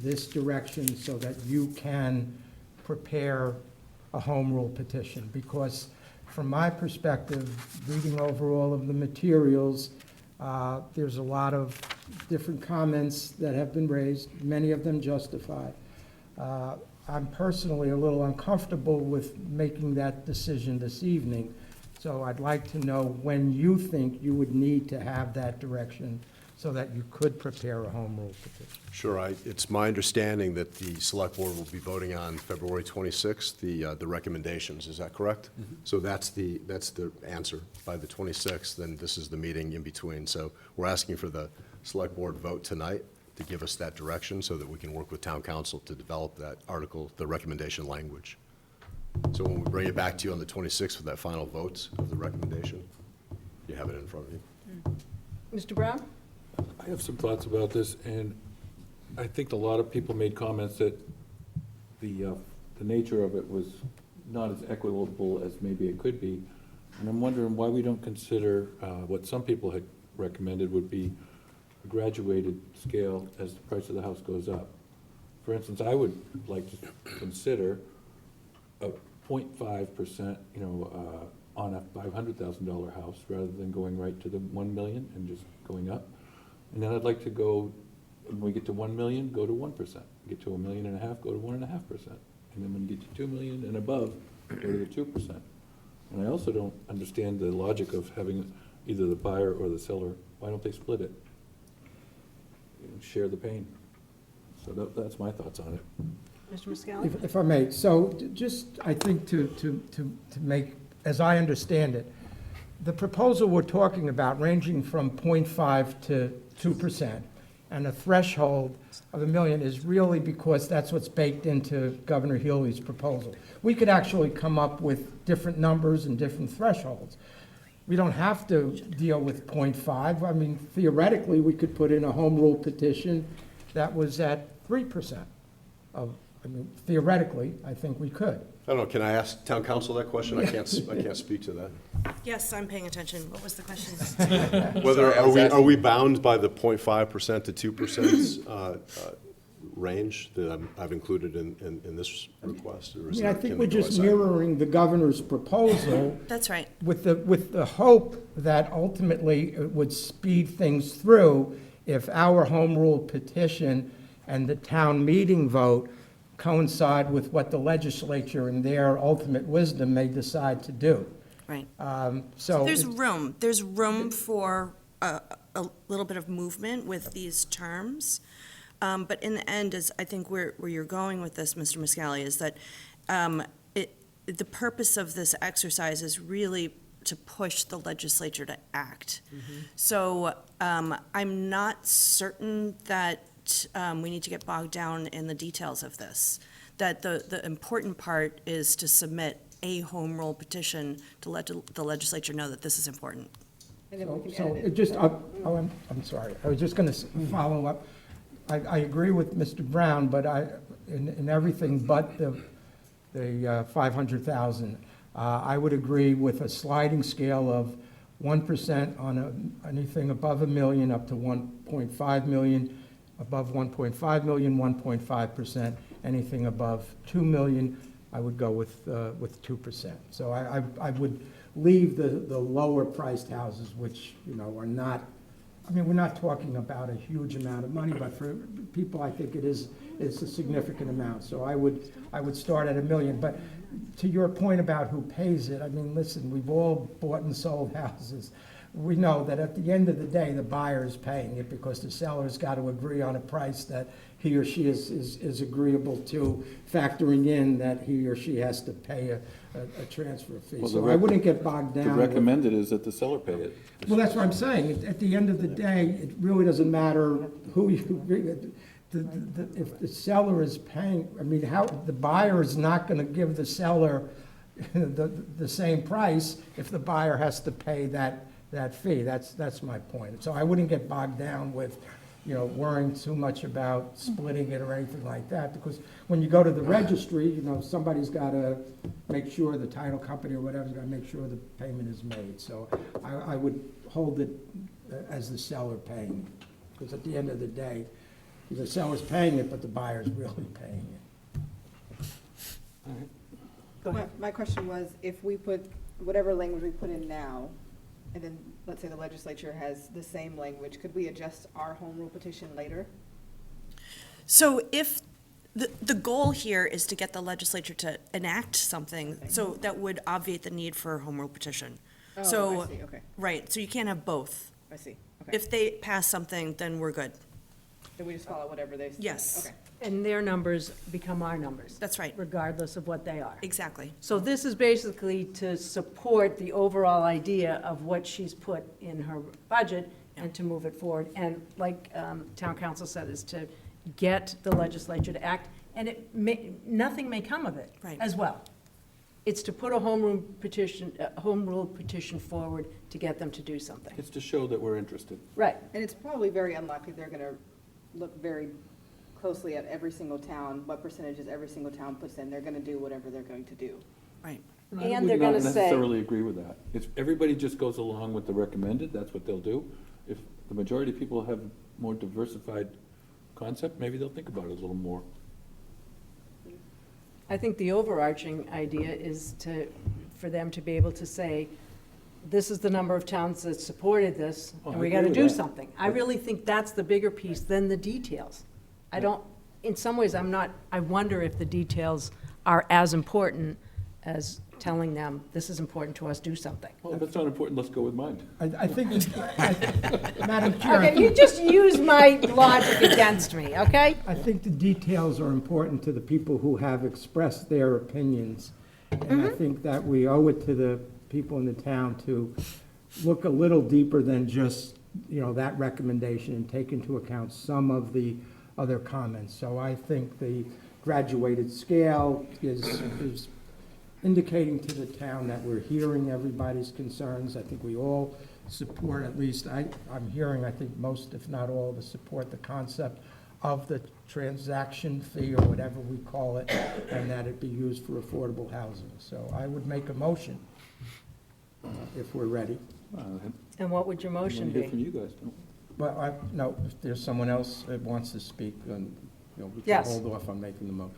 this direction so that you can prepare a home rule petition? Because from my perspective, reading over all of the materials, there's a lot of different comments that have been raised, many of them justified. I'm personally a little uncomfortable with making that decision this evening, so I'd like to know when you think you would need to have that direction so that you could prepare a home rule petition. Sure, it's my understanding that the Select Board will be voting on February 26th, the recommendations, is that correct? Mm-hmm. So that's the answer. By the 26th, then this is the meeting in between. So we're asking for the Select Board vote tonight to give us that direction so that we can work with Town Council to develop that article, the recommendation language. So when we bring it back to you on the 26th with that final votes of the recommendation, you have it in front of you. Mr. Brown? I have some thoughts about this, and I think a lot of people made comments that the nature of it was not as equitable as maybe it could be. And I'm wondering why we don't consider what some people had recommended would be a graduated scale as the price of the house goes up. For instance, I would like to consider a 0.5%, on a $500,000 house rather than going right to the 1 million and just going up. And then I'd like to go, when we get to 1 million, go to 1%. Get to $1.5 million, go to 1.5%. And then when you get to 2 million and above, go to the 2%. And I also don't understand the logic of having either the buyer or the seller, why don't they split it? Share the pain. So that's my thoughts on it. Mr. Muscally? If I may, so just, I think to make, as I understand it, the proposal we're talking about ranging from 0.5 to 2%, and a threshold of $1 million is really because that's what's baked into Governor Healy's proposal. We could actually come up with different numbers and different thresholds. We don't have to deal with 0.5. I mean, theoretically, we could put in a home rule petition that was at 3% of, theoretically, I think we could. I don't know, can I ask Town Council that question? I can't speak to that. Yes, I'm paying attention. What was the question? Whether, are we bound by the 0.5% to 2% range that I've included in this request? Or is I that- think can we're they go just outside? mirroring the governor's proposal. That's right. With the hope that ultimately it would speed things through if our home rule petition and the town meeting vote coincide with what the legislature in their ultimate wisdom may decide to do. Right. So There's room for a little bit of movement with these terms. But in the end, as I think where you're going with this, Mr. Muscally, is that the purpose of this exercise is really to push the legislature to act. So I'm not certain that we need to get bogged down in the details of this, that the important part is to submit a home rule petition to let the legislature know that this is important. So it just, I'm sorry, I was just going to follow up. I agree with Mr. Brown, but in everything but the 500,000. I would agree with a sliding scale of 1% on anything above $1 million up to 1.5 million, above 1.5 million, 1.5%, anything above 2 million, I would go with 2%. So I would leave the lower priced houses, which, are not, we're not talking about a huge amount of money, but for people, I think it's a significant amount. So I would start at $1 million. But to your point about who pays it, listen, we've all bought and sold houses. we know that at the end of the day, the buyer is paying it because the seller's got to agree on a price that he or she is agreeable to, factoring in that he or she has to pay a transfer fee. Well, So I wouldn't get bogged The down. with- recommended is that the seller pay it. Well, that's what I'm saying. At the end of the day, it really doesn't matter who you agree with. If the seller is paying, I mean, how, the buyer is not gonna give the seller the same price if the buyer has to pay that fee. That's my point. So I wouldn't get bogged down with, worrying too much about splitting it or anything like that, because when you go to the registry, somebody's gotta make sure, the title company or whatever's gotta make sure the payment is made. So I would hold it as the seller paying, because at the end of the day, the seller's paying it, but the buyer's really paying it. My question was, if we put whatever language we put in now, and then let's say the legislature has the same language, could we adjust our home rule petition later? So if, the goal here is to get the legislature to enact something, so that would obviate the need for a home rule petition. Oh, So, I see, okay. right, so you can't have both. I see, okay. If they pass something, then we're good. Then we just follow whatever they say? Yes. Okay. And their numbers become our numbers. That's right. Regardless of what they are. Exactly. So this is basically to support the overall idea of what she's put in her budget and to move it forward. And like town council said, is to get the legislature to act, and nothing may come of it as well. It's to put a home rule petition forward to get them to do something. It's to show that we're interested. Right. And it's probably very unlikely they're gonna look very closely at every single town, what percentages every single town puts in. They're gonna do whatever they're going to do. Right. And they're We don't gonna say- necessarily agree with that. If everybody just goes along with the recommended, that's what they'll do. If the majority of people have more diversified concept, maybe they'll think about it a little more. I think the overarching idea is for them to be able to say, this is the number of towns that supported this, Oh, and I we agree gotta with do that. something. I really think that's the bigger piece than the details. I don't, in some ways, I wonder if the details are as important as telling them, this is important to us, do something. Well, if it's not important, let's go with mine. I think, Madam Chair. Okay, you just use my logic against me, okay? I think the details are important to the people who have expressed their opinions. And I think that we owe it to the people in the town to look a little deeper than just, that recommendation and take into account some of the other comments. So I think the graduated scale is indicating to the town that we're hearing everybody's concerns. I think we all support, at least I'm hearing, I think most, if not all, to support the concept of the transaction fee or whatever we call it, and that it be used for affordable housing. So I would make a motion, if we're ready. And what would your motion Hear from be? you guys, don't we? Well, no, if there's someone else that wants to speak, then, we can Yes. hold off on making the motion.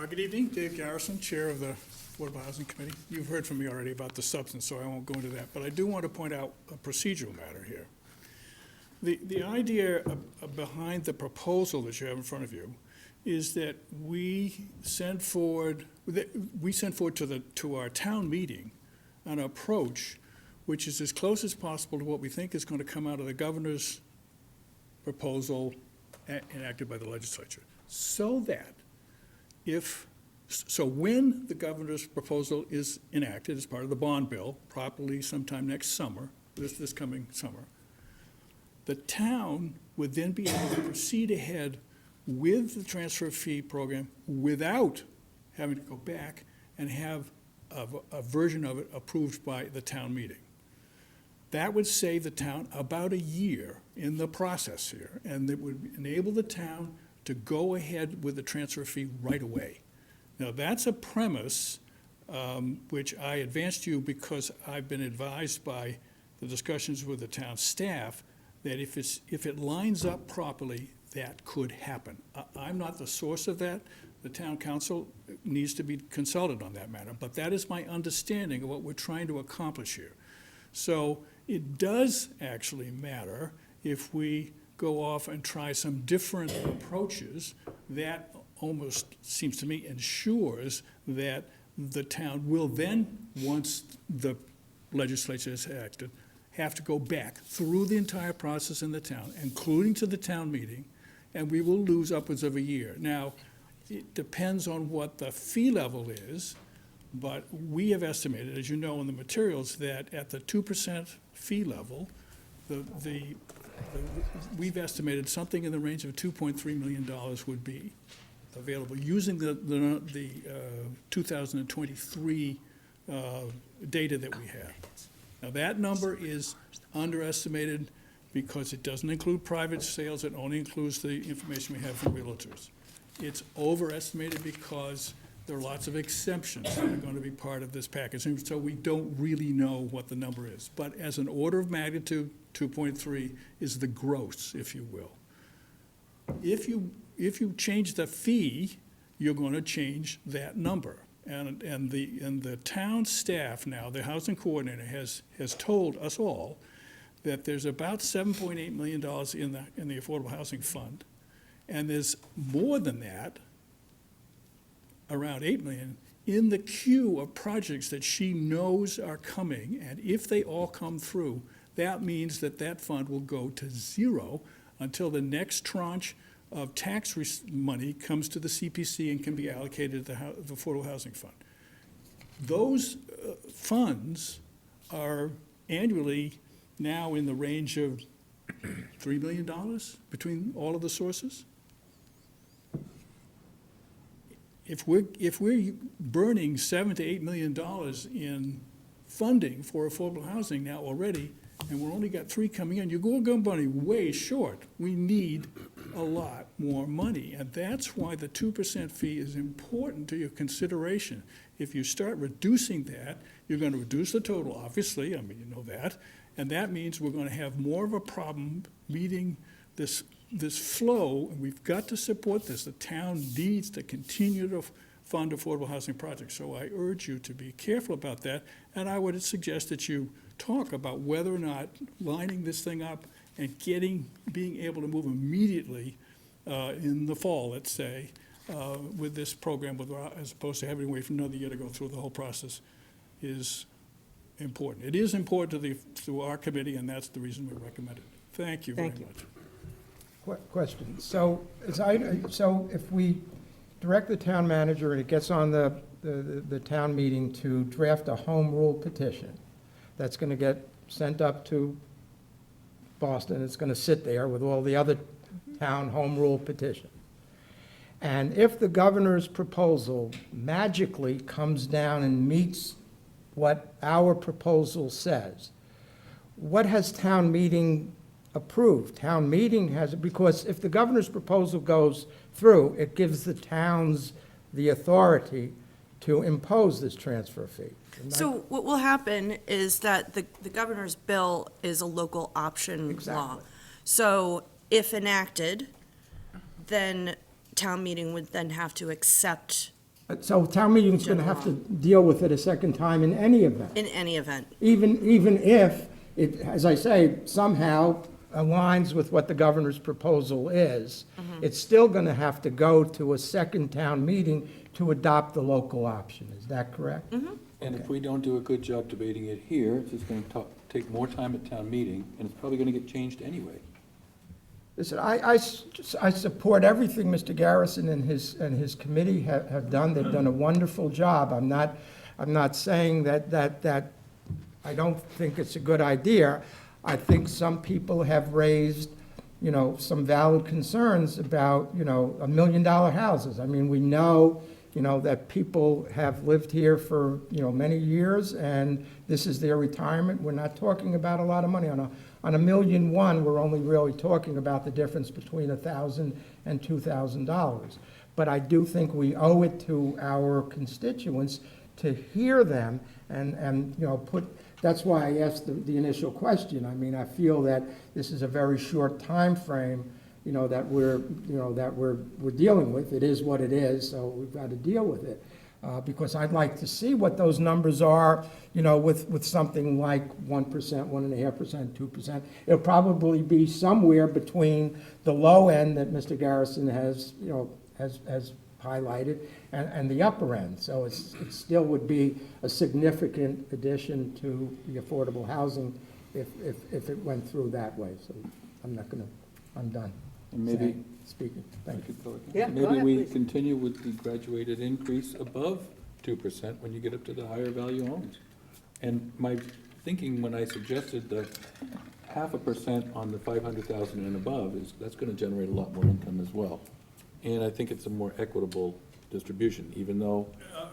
Good evening, Dave Garrison, Chair of the Affordable Housing Committee. You've heard from me already about the substance, so I won't go into that, but I do want to point out a procedural matter here. The idea behind the proposal that you have in front of you is that we send forward to our town meeting an approach which is as close as possible to what we think is going to come out of the governor's proposal enacted by the legislature, so that when the governor's proposal is enacted as part of the bond bill, properly sometime next summer, this coming summer, the town would then be able to proceed ahead with the transfer fee program without having to go back and have a version of it approved by the town meeting. That would save the town about a year in the process here, and it would enable the town to go ahead with the transfer fee right away. Now, that's a premise which I advanced to you because I've been advised by the discussions with the town staff that if it lines up properly, that could happen. I'm not the source of that. The town council needs to be consulted on that matter, but that is my understanding of what we're trying to accomplish here. So it does actually matter if we go off and try some different approaches that almost, seems to me, ensures that the town will then, once the legislature has acted, have to go back through the entire process in the town, including to the town meeting, and we will lose upwards of a year. Now, it depends on what the fee level is, but we have estimated, as you know in the materials, that at the 2% fee level, we've estimated something in the range of $2.3 million would be available using the 2023 data that we have. Now, that number is underestimated because it doesn't include private sales, it only includes the information we have from realtors. It's overestimated because there are lots of exemptions that are going to be part of this package, and so we don't really know what the number is. But as an order of magnitude, 2.3 is the gross, if you will. If you change the fee, you're going to change that number. And the town staff now, the housing coordinator, has told us all that there's about $7.8 million in the Affordable Housing Fund, and there's more than that, around $8 million, in the queue of projects that she knows are coming, and if they all come through, that means that that fund will go to zero until the next tranche of tax money comes to the CPC and can be allocated to the Affordable Housing Fund. Those funds are annually now in the range of $3 million between all of the sources. If we're burning $7 to $8 million in funding for affordable housing now already, and we're only got 3 coming in, you're going money way short. We need a lot more money, and that's why the 2% fee is important to your consideration. If you start reducing that, you're going to reduce the total, obviously, I mean, you know that, and that means we're going to have more of a problem meeting this flow, and we've got to support this. The town needs to continue to fund affordable housing projects, so I urge you to be careful about that, and I would suggest that you talk about whether or not lining this thing up and being able to move immediately in the fall, let's say, with this program, as opposed to having to wait for another year to go through the whole process, is important. It is important to our committee, and that's the reason we recommend it. Thank you very much. Question. So if we direct the town manager and it gets on the town meeting to draft a home rule petition, that's going to get sent up to Boston, it's going to sit there with all the other town home rule petitions. And if the governor's proposal magically comes down and meets what our proposal says, what has town meeting approved? Town meeting has, because if the governor's proposal goes through, it gives the towns the authority to impose this transfer fee. So what will happen is that the governor's bill is a local option law. So if enacted, then town meeting would then have to accept. So town meeting's going to have to deal with it a second time in any event. In any event. Even if it, as I say, somehow aligns with what the governor's proposal is, it's still going to have to go to a second town meeting to adopt the local option. Is that correct? And if we don't do a good job debating it here, it's just going to take more time at town meeting, and it's probably going to get changed anyway. Listen, I support everything Mr. Garrison and his committee have done. They've done a wonderful job. I'm not saying that I don't think it's a good idea. I think some people have raised, some valid concerns about, $1 million houses. I mean, we know, that people have lived here for, many years, and this is their retirement. We're not talking about a lot of money. On $1.1 million, we're only really talking about the difference between $1,000 and $2,000. But I do think we owe it to our constituents to hear them and that's why I asked the initial question. I mean, I feel that this is a very short time frame, that we're dealing with. It is what it is, so we've got to deal with it. Because I'd like to see what those numbers are, with something like 1%, 1.5%, 2%. It'll probably be somewhere between the low end that Mr. Garrison has highlighted, and the upper end. So it still would be a significant addition to the affordable housing if it went through that way. So I'm done. And maybe, Speaking, thank you. Yeah, go maybe ahead, we please. continue with the graduated increase above 2% when you get up to the higher value homes. And my thinking when I suggested the 0.5% on the 500,000 and above is that's going to generate a lot more income as well. And I think it's a more equitable distribution, even though,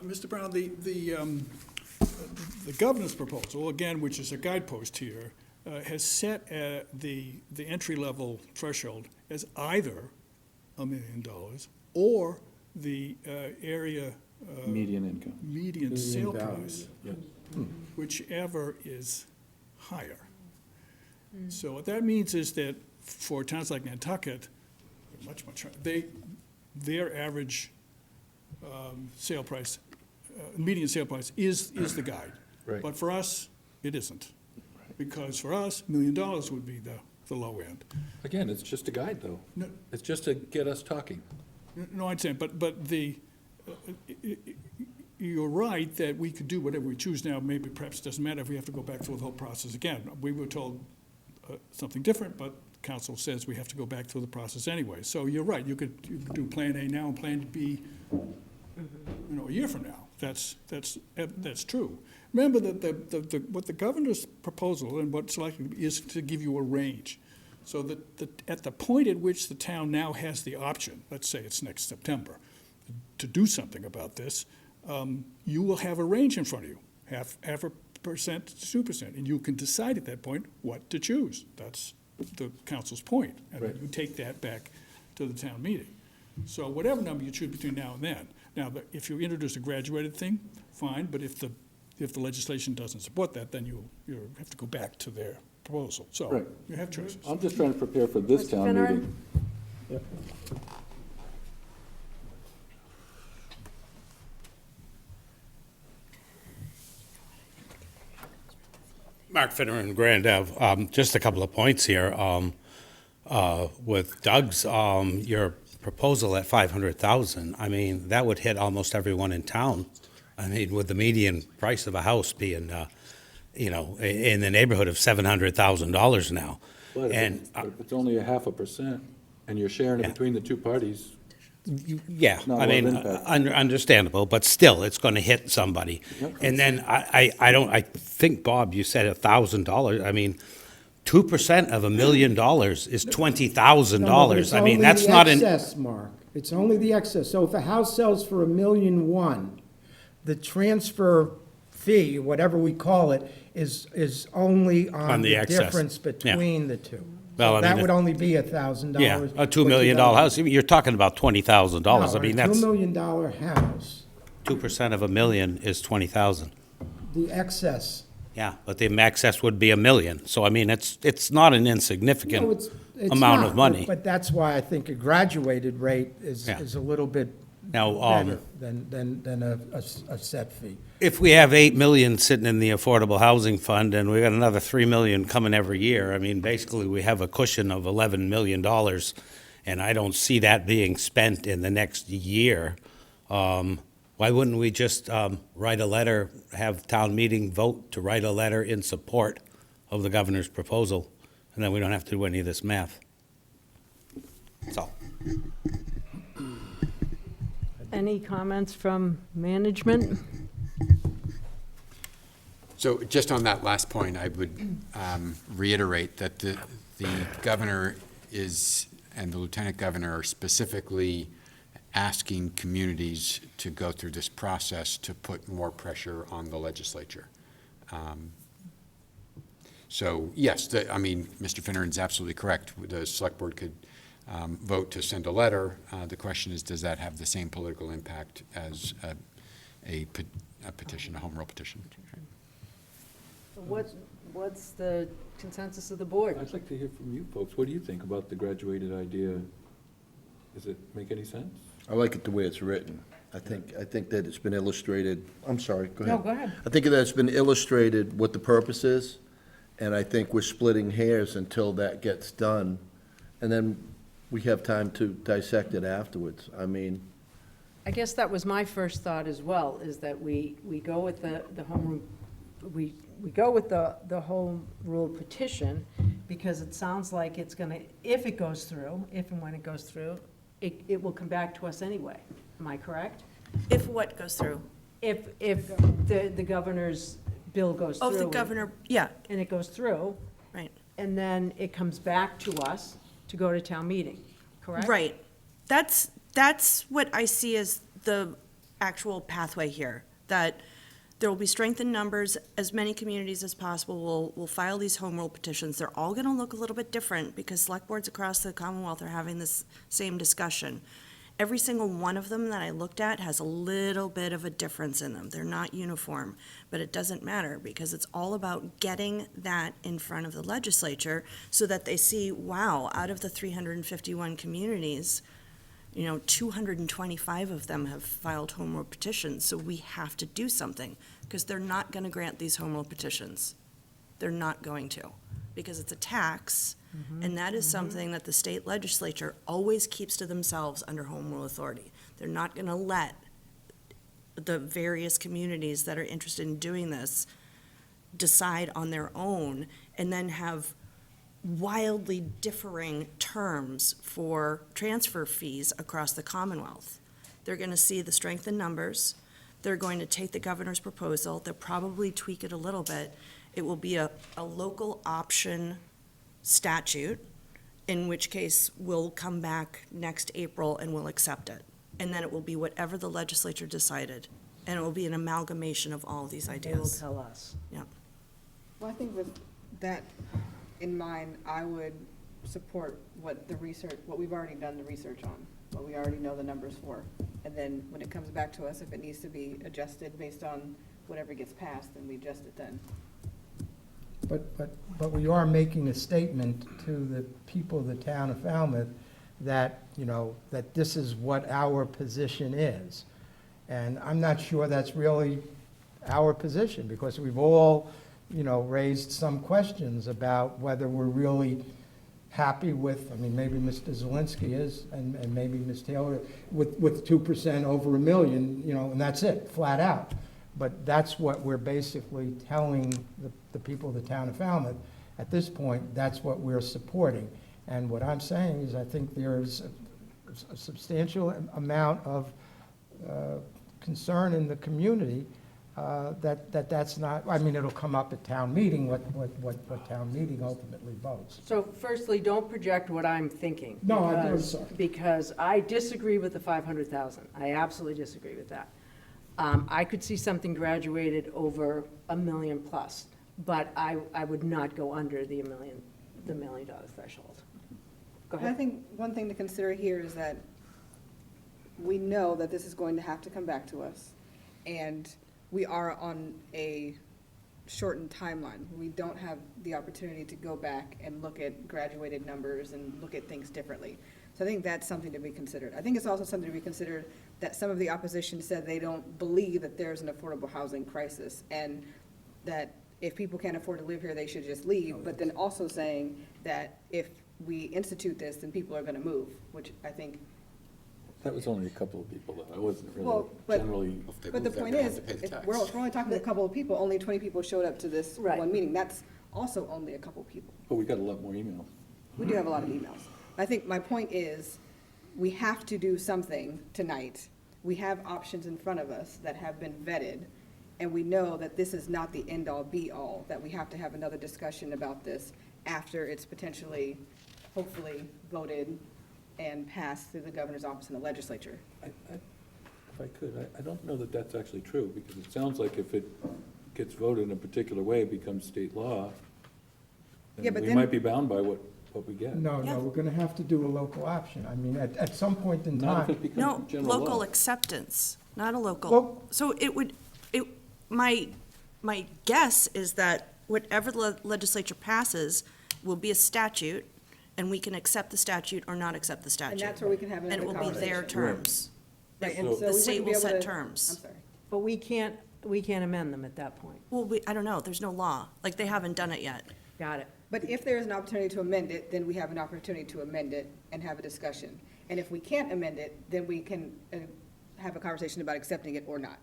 Mr. Brown, the governor's proposal, again, which is a guidepost here, has set the entry-level threshold as either $1 million or the area median income. median sale value. price, Yes. whichever is higher. So what that means is that for towns like Nantucket, much higher, their average sale price, median sale price is the guide. Right. But for us, it isn't. Because for us, $1 million would be the low end. Again, it's just a guide, though. No. It's just to get us talking. No, I understand, but you're right that we could do whatever we choose now. Maybe perhaps it doesn't matter if we have to go back through the whole process again. We were told something different, but council says we have to go back through the process anyway. So you're right, you could do Plan A now and Plan B, a year from now. That's true. Remember that what the governor's proposal and what's likely is to give you a range. So that at the point at which the town now has the option, let's say it's next September, to do something about this, you will have a range in front of you, half a percent to 2%, and you can decide at that point what to choose. That's the council's point, and then you take that back to the town meeting. So whatever number you choose between now and then. Now, if you introduce a graduated thing, fine, but if the legislation doesn't support that, then you have to go back to their proposal. So Right. you have choices. I'm just trying to prepare for this Mr. town Finneran? meeting. Yep. Mark Finneran, Grand Ave. Just a couple of points here. With Doug's, your proposal at 500,000, I mean, that would hit almost everyone in town. I mean, with the median price of a house being, in the neighborhood of $700,000 now. But And, if it's only 0.5%, and you're sharing it Yeah. between the two parties, yeah, Not I a lot of mean, impact. understandable, but still, it's going to hit somebody. Yep. And then I think, Bob, you said $1,000. I mean, 2% of $1 million is $20,000. I mean, that's not an. It's only the excess, Mark. It's only the excess. So if a house sells for $1.1 million, the transfer fee, whatever we call it, is only on the the excess. difference between the two. Well, I So that mean, would only be $1,000. Yeah, a $2 million house, you're talking about $20,000. I mean, A that's, $2 million house, 2% of $1 million is 20,000. the excess. Yeah, but the excess would be $1 million. So I mean, it's not an No, insignificant it's amount not, of money. But that's why I think a graduated rate is Yeah. a little bit Now, better than a set fee. if we have 8 million sitting in the Affordable Housing Fund and we got another 3 million coming every year, I mean, basically, we have a cushion of $11 million, and I don't see that being spent in the next year. Why wouldn't we just write a letter, have town meeting vote to write a letter in support of the governor's proposal, and then we don't have to do any of this math? That's all. Any comments from management? So just on that last point, I would reiterate that the governor is, and the lieutenant governor are specifically asking communities to go through this process to put more pressure on the legislature. So yes, Mr. Finneran's absolutely correct. The select board could vote to send a letter. The question is, does that have the same political impact as a petition, a home rule petition? What's the consensus of the board? I'd like to hear from you folks. What do you think about the graduated idea? Does it make any sense? I like it the way it's written. I think that it's been illustrated, I'm sorry, go ahead. No, go ahead. I think that it's been illustrated what the purpose is, and I think we're splitting hairs until that gets done, and then we have time to dissect it afterwards. I mean, I guess that was my first thought as well, is that we go with the home rule, we go with the home rule petition, because it sounds like it's gonna, if it goes through, if and when it goes through, it will come back to us anyway. Am I correct? If what goes through? If the governor's bill goes through. Oh, the governor, yeah. And it goes through. Right. And then it comes back to us to go to town meeting, correct? Right. That's what I see as the actual pathway here, that there will be strength in numbers. As many communities as possible will file these home rule petitions. They're all going to look a little bit different because select boards across the Commonwealth are having this same discussion. Every single one of them that I looked at has a little bit of a difference in them. They're not uniform, but it doesn't matter because it's all about getting that in front of the legislature so that they see, wow, out of the 351 communities, 225 of them have filed home rule petitions, so we have to do something, because they're not going to grant these home rule petitions. They're not going to, because it's a tax, and that is something that the state legislature always keeps to themselves under home rule authority. They're not going to let the various communities that are interested in doing this decide on their own and then have wildly differing terms for transfer fees across the Commonwealth. They're going to see the strength in numbers. They're going to take the governor's proposal. They'll probably tweak it a little bit. It will be a local option statute, in which case we'll come back next April and we'll accept it. And then it will be whatever the legislature decided. And it will be an amalgamation of all of these ideas. They will tell us. Yeah. Well, I think with that in mind, I would support what we've already done the research on, what we already know the numbers for. And then when it comes back to us, if it needs to be adjusted based on whatever gets passed, then we adjust it then. But we are making a statement to the people of the town of Falmouth that, that this is what our position is. And I'm not sure that's really our position, because we've all, raised some questions about whether we're really happy with, maybe Mr. Zelinski is, and maybe Ms. Taylor, with 2% over $1 million, and that's it, flat out. But that's what we're basically telling the people of the town of Falmouth. At this point, that's what we're supporting. And what I'm saying is I think there's a substantial amount of concern in the community that's not, it'll come up at town meeting, what town meeting ultimately votes. So firstly, don't project what I'm thinking. No, I'm because- sorry. Because I disagree with the 500,000. I absolutely disagree with that. I could see something graduated over $1 million plus, but I would not go under the $1 million threshold. Go I ahead. think one thing to consider here is that we know that this is going to have to come back to us, and we are on a shortened timeline. We don't have the opportunity to go back and look at graduated numbers and look at things differently. So I think that's something to be considered. I think it's also something to be considered that some of the opposition said they don't believe that there's an affordable housing crisis, and that if people can't afford to live here, they should just leave, but then also saying that if we institute this, then people are gonna move, which I think. That was only a couple of people, though. I wasn't really Well, but- generally. But the point is, we're only talking to a couple of people, only 20 people showed up to this Right. one meeting. That's also only a couple of people. But we got a lot more emails. We do have a lot of emails. I think my point is, we have to do something tonight. We have options in front of us that have been vetted, and we know that this is not the end-all, be-all, that we have to have another discussion about this after it's potentially, hopefully, voted and passed through the governor's office and the legislature. If I could, I don't know that that's actually true, because it sounds like if it gets voted in a particular way, it becomes state law. Yeah, but We then- might be bound by what we get. No, we're gonna have to do a local option. At some point in Not if time. it becomes No, general law. local acceptance, not a local. Well- So my guess is that whatever the legislature passes will be a statute, and we can accept the statute or not accept the statute. And that's where we can have And another it will be conversation. their terms. Right, and So- so The we state wouldn't be will able set to- terms. I'm sorry. But we can't amend them at that point. Well, I don't know, there's no law, like, they haven't done it yet. Got it. But if there is an opportunity to amend it, then we have an opportunity to amend it and have a discussion. And if we can't amend it, then we can have a conversation about accepting it or not.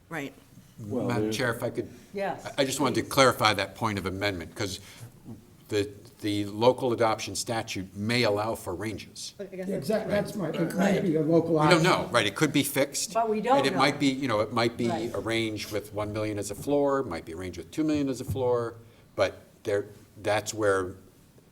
Right. Well, Madam there's- Chair, if I could. Yes, I just wanted to clarify that point of amendment, because the local adoption statute may allow for ranges. But I guess Yeah, that's exactly, right. that's my, it might be a local We option. don't know, right? It could be fixed. But we don't And it know. might be, it might be Right. a range with 1 million as a floor, might be a range with 2 million as a floor, but that's where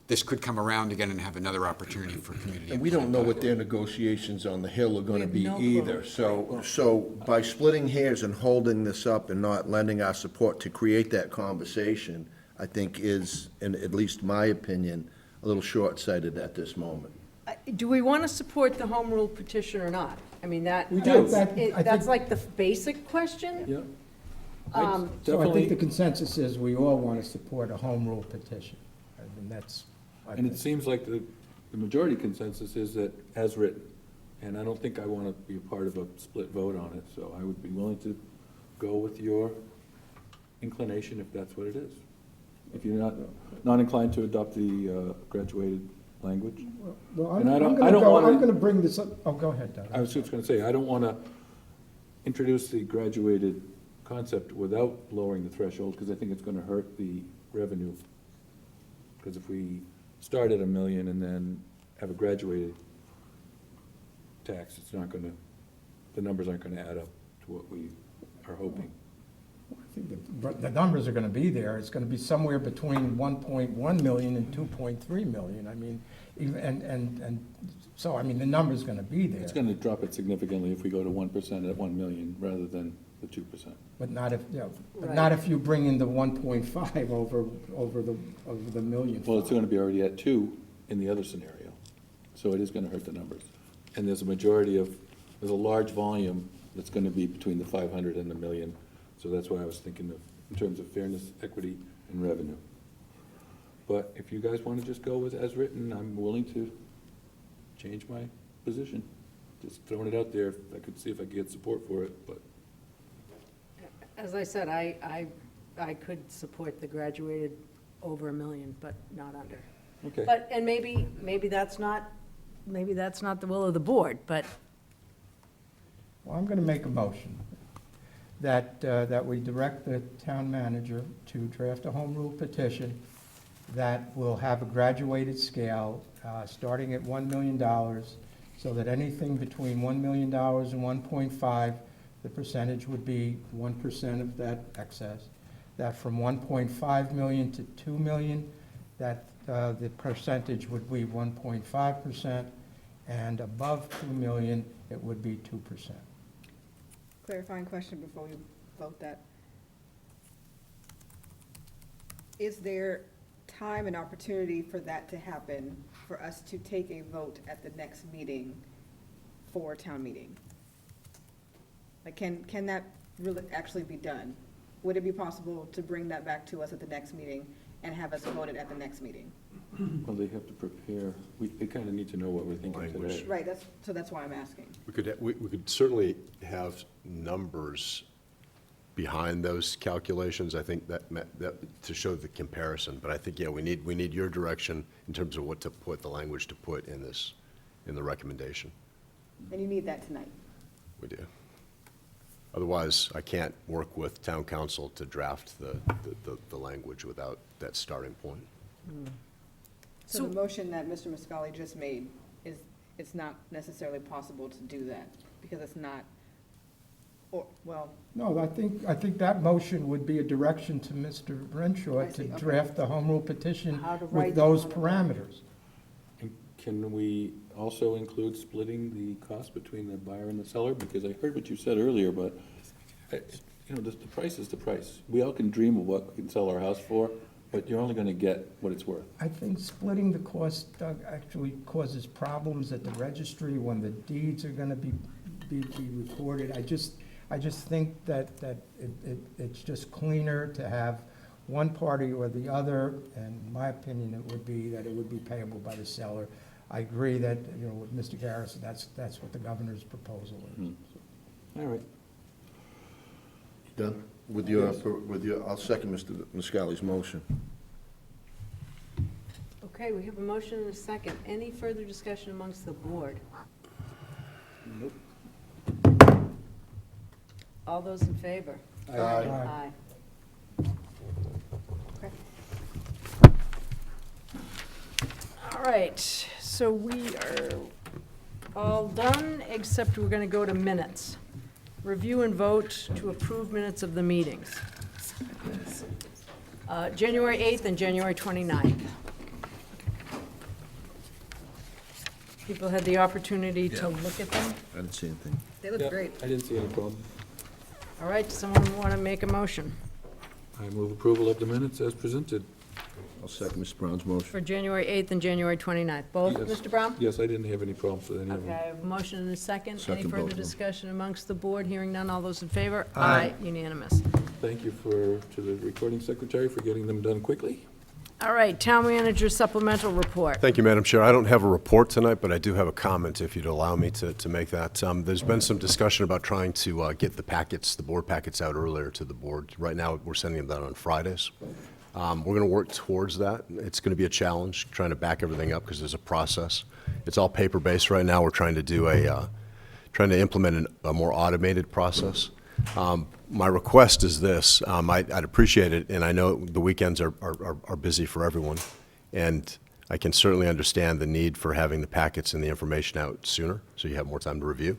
this could come around again and have another opportunity for community. And we don't know what their negotiations on the Hill are gonna have be no clue. either. So by splitting hairs and holding this up and not lending our support to create that conversation, I think is, in at least my opinion, a little short-sighted at this moment. Do we want to support the home rule petition or not? I mean, We do. that's like the basic question? Yeah. Um, So I think Definitely, the consensus is we all want to support a home rule petition. I mean, that's. I and it think. seems like the majority consensus is that as written. And I don't think I want to be a part of a split vote on it, so I would be willing to go with your inclination if that's what it is. If you're not inclined to adopt the graduated language. Well, And I don't I'm wanna- gonna bring this up, oh, go ahead, Doug. I was just gonna say, I don't wanna introduce the graduated concept without lowering the threshold, because I think it's gonna hurt the revenue. Because if we start at 1 million and then have a graduated tax, it's not gonna, the numbers aren't gonna add up to what we are hoping. I think the numbers are gonna be there. It's gonna be somewhere between 1.1 million and 2.3 million. I mean, and so, I mean, the number's gonna be there. It's gonna drop it significantly if we go to 1% at 1 million rather than the 2%. But not if, but Right. not if you bring in the 1.5 over the million. Well, it's gonna be already at 2 in the other scenario, so it is gonna hurt the numbers. And there's a large volume that's gonna be between the 500 and the million, so that's why I was thinking of, in terms of fairness, equity, and revenue. But if you guys wanna just go with as written, I'm willing to change my position. Just throwing it out there, I could see if I could get support for it, but As I said, I could support the graduated over 1 million, but not under. okay. But, and maybe that's not the will of the board, but Well, I'm gonna make a motion that we direct the town manager to draft a home rule petition that will have a graduated scale, starting at $1 million, so that anything between $1 million and 1.5, the percentage would be 1% of that excess. That from 1.5 million to 2 million, that the percentage would be 1.5%, and above 2 million, it would be 2%. Clarifying question before we vote that. Is there time and opportunity for that to happen, for us to take a vote at the next meeting for town meeting? Like, can that really actually be done? Would it be possible to bring that back to us at the next meeting and have us vote it at the next meeting? Well, they have to prepare, they kinda need to know what we're thinking today. Right, that's why I'm asking. We could certainly have numbers behind those calculations. I think that to show the comparison, but I think, yeah, we need your direction in terms of what to put, the language to put in the recommendation. And you need that tonight. We do. Otherwise, I can't work with town council to draft the language without that starting point. So the motion that Mr. Muscali just made it's not necessarily possible to do that, because it's not, or, well, No, I think that motion would be a direction to Mr. Renshaw I to see, okay. draft the home rule petition How to with write those the- parameters. And can we also include splitting the cost between the buyer and the seller? Because I heard what you said earlier, but, the price is the price. We all can dream of what we can sell our house for, but you're only gonna get what it's worth. I think splitting the cost, Doug, actually causes problems at the registry when the deeds are gonna be recorded. I just think that it's just cleaner to have one party or the other, and in my opinion, it would be payable by the seller. I agree that, with Mr. Garrison, that's what the governor's proposal is. All right. Done? With your, I'll second Mr. Muscali's motion. okay, we have a motion and a second. Any further discussion amongst the board? Nope. All those in favor? Aye. Aye. All right, so we are all done, except we're going to go to minutes. Review and vote to approve minutes of the meetings. January 8th and January 29th. People had the opportunity to look at them. I didn't see anything. They look Yeah, great. I didn't see any problem. All right, does someone want to make a motion I move approval of the minutes as presented. I'll second Mr. Brown's motion. for January 8th and January 29th? Both, Yes. Mr. Brown? Yes, I didn't have any problems with any of Okay, them. I have a motion and a second. Any Second both further of them. discussion amongst the board? Hearing none, all those in favor? Aye. Unanimous. Thank you to the recording secretary for getting them done quickly. All right, town manager supplemental report. Thank you, Madam Chair. I don't have a report tonight, but I do have a comment, if you'd allow me to make that. There's been some discussion about trying to get the packets, the board packets out earlier to the board. Right now, we're sending them out on Fridays. We're going to work towards that. It's going to be a challenge, trying to back everything up, because there's a process. It's all paper-based right now. We're trying to do trying to implement a more automated process. My request is this, I'd appreciate it, and I know the weekends are busy for everyone, and I can certainly understand the need for having the packets and the information out sooner, so you have more time to review.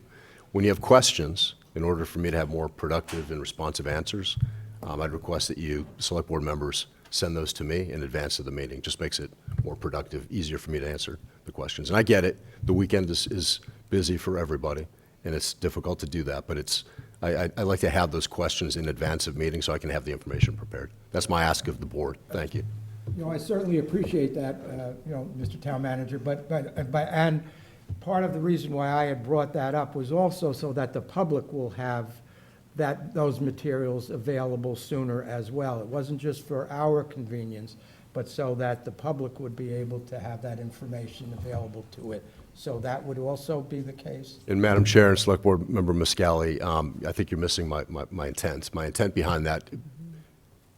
When you have questions, in order for me to have more productive and responsive answers, I'd request that you, select board members, send those to me in advance of the meeting. Just makes it more productive, easier for me to answer the questions. And I get it, the weekend is busy for everybody, and it's difficult to do that, but I like to have those questions in advance of meetings so I can have the information prepared. That's my ask of the board. Thank you. You know, I certainly appreciate that, Mr. Town Manager, and part of the reason why I had brought that up was also so that the public will have those materials available sooner as well. It wasn't just for our convenience, but so that the public would be able to have that information available to it. So that would also be the case? And Madam Chair and Select Board Member Muscali, I think you're missing my intent. My intent behind that,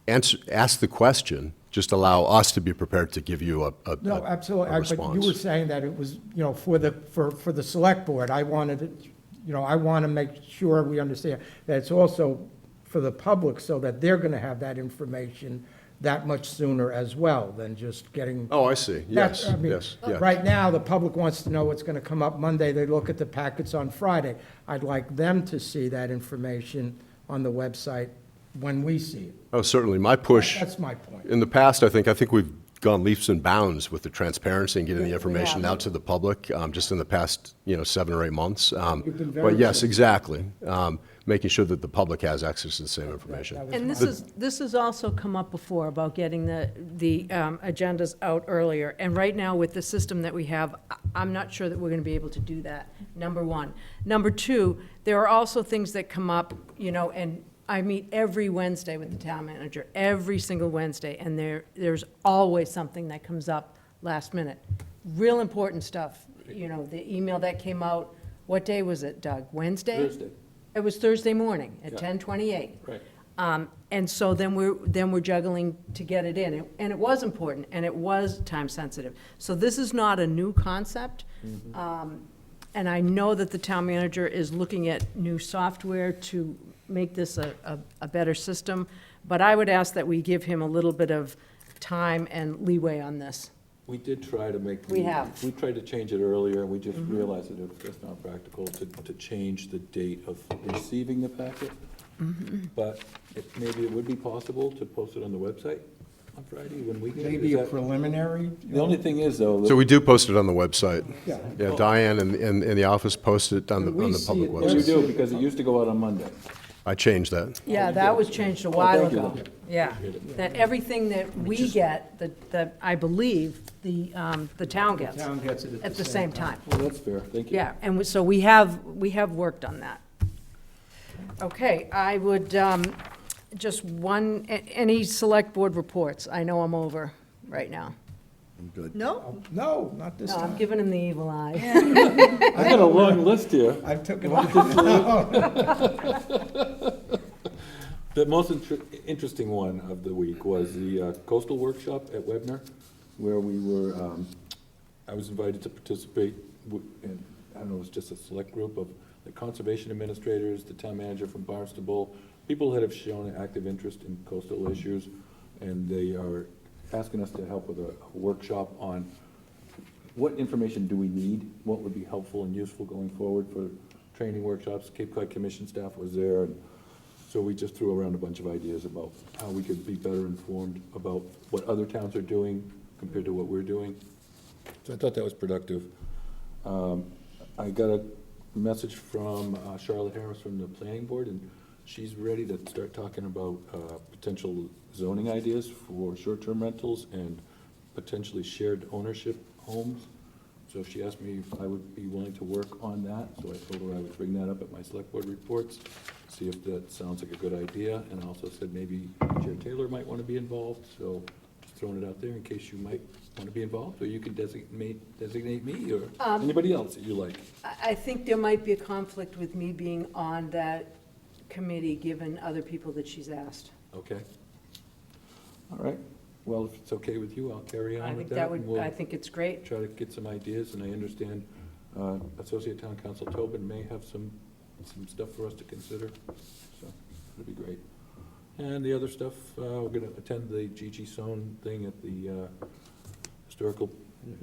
ask the question, just allow us to be prepared to give you a No, absolutely. a But response. you were saying that it was, for the Select Board, I wanted it, I want to make sure we understand that it's also for the public, so that they're going to have that information that much sooner as well than just getting. Oh, I see. Yes, I mean, yes, yes. Right now, the public wants to know what's going to come up Monday. They look at the packets on Friday. I'd like them to see that information on the website when we see it. Oh, certainly. My push. That's my point. In the past, I think we've gone leaps and bounds with the transparency and getting the information out to the public, just in the past, 7 or 8 months. You've been very But yes, good. exactly. Making sure that the public has access to the same information. And this has also come up before about getting the agendas out earlier. And right now, with the system that we have, I'm not sure that we're going to be able to do that, number one. Number two, there are also things that come up, and I meet every Wednesday with the town manager, every single Wednesday, and there's always something that comes up last minute. Real important stuff, the email that came out, what day was it, Doug? Wednesday? Thursday. It was Thursday morning at Yeah. 10:28. Right. And so then we're juggling to get it in, and it was important, and it was time sensitive. So this is not a new concept, and I know that the town manager is looking at new software to make this a better system, but I would ask that we give him a little bit of time and leeway on this. We did try to make. We have. We tried to change it earlier, and we just realized that it's not practical to change the date of receiving the packet. But maybe it would be possible to post it on the website on Friday when we get it. Maybe a preliminary? The only thing is, though. So we do post it on the website. Yeah. Yeah, Diane and the office post it on the We public see it. Well, you website. do, because it used to go out on Monday. I changed that. Yeah, that was changed a while thank you. ago. Yeah, that everything that we get, that I believe, the town gets. Town gets it At the same time. Well, that's fair, thank you. Yeah, and so we have worked on that. Okay, I would, any select board reports? I know I'm over right now. I'm good. No? No, not this No, I'm time. giving him the evil eye. I got a long list here. I took it The most interesting one of the week was the coastal workshop at Webner, where we were, I was invited to participate in, I don't know, it was just a select group of the conservation administrators, the town manager from Barnstable, people that have shown an active interest in coastal issues, and they are asking us to help with a workshop on what information do we need, what would be helpful and useful going forward for training workshops. Cape Cod Commission staff was there, and so we just threw around a bunch of ideas about how we could be better informed about what other towns are doing compared to what we're doing. So I thought that was productive. I got a message from Charlotte Harris from the planning board, and she's ready to start talking about potential zoning ideas for short-term rentals and potentially shared ownership homes. So she asked me if I would be willing to work on that, so I told her I would bring that up at my select board reports, see if that sounds like a good idea, and I also said maybe Chair Taylor might want to be involved, so just throwing it out there in case you might want to be involved, or you can designate me or anybody else that you like. I think there might be a conflict with me being on that committee, given other people that she's asked. Okay. All right. Well, if it's okay with you, I'll carry I on think with that that. and would, I think it's great. Try to get some ideas, and I understand Associate Town Council Tobin may have some stuff for us to consider, so it'll be great. And the other stuff, we're gonna attend the Gigi Sohn thing at the historical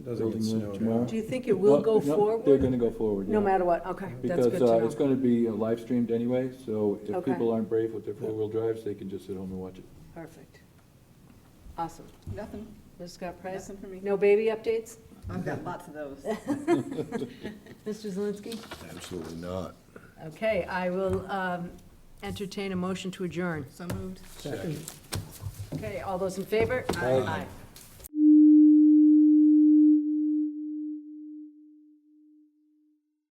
building tomorrow. Do you think it will go No, forward? They're gonna go forward, yeah. No matter what, okay, that's good to Because it's know. gonna be live streamed anyway, so if Okay. people aren't brave with their four-wheel drives, they can just sit home and watch it. Perfect. Awesome. Nothing. Ms. Scott Price? Nothing for me. No baby updates? I've got lots of those. Mr. Zelinski? Absolutely not. Okay, I will entertain a motion to adjourn. So moved. Okay, all those in favor? Aye. Aye.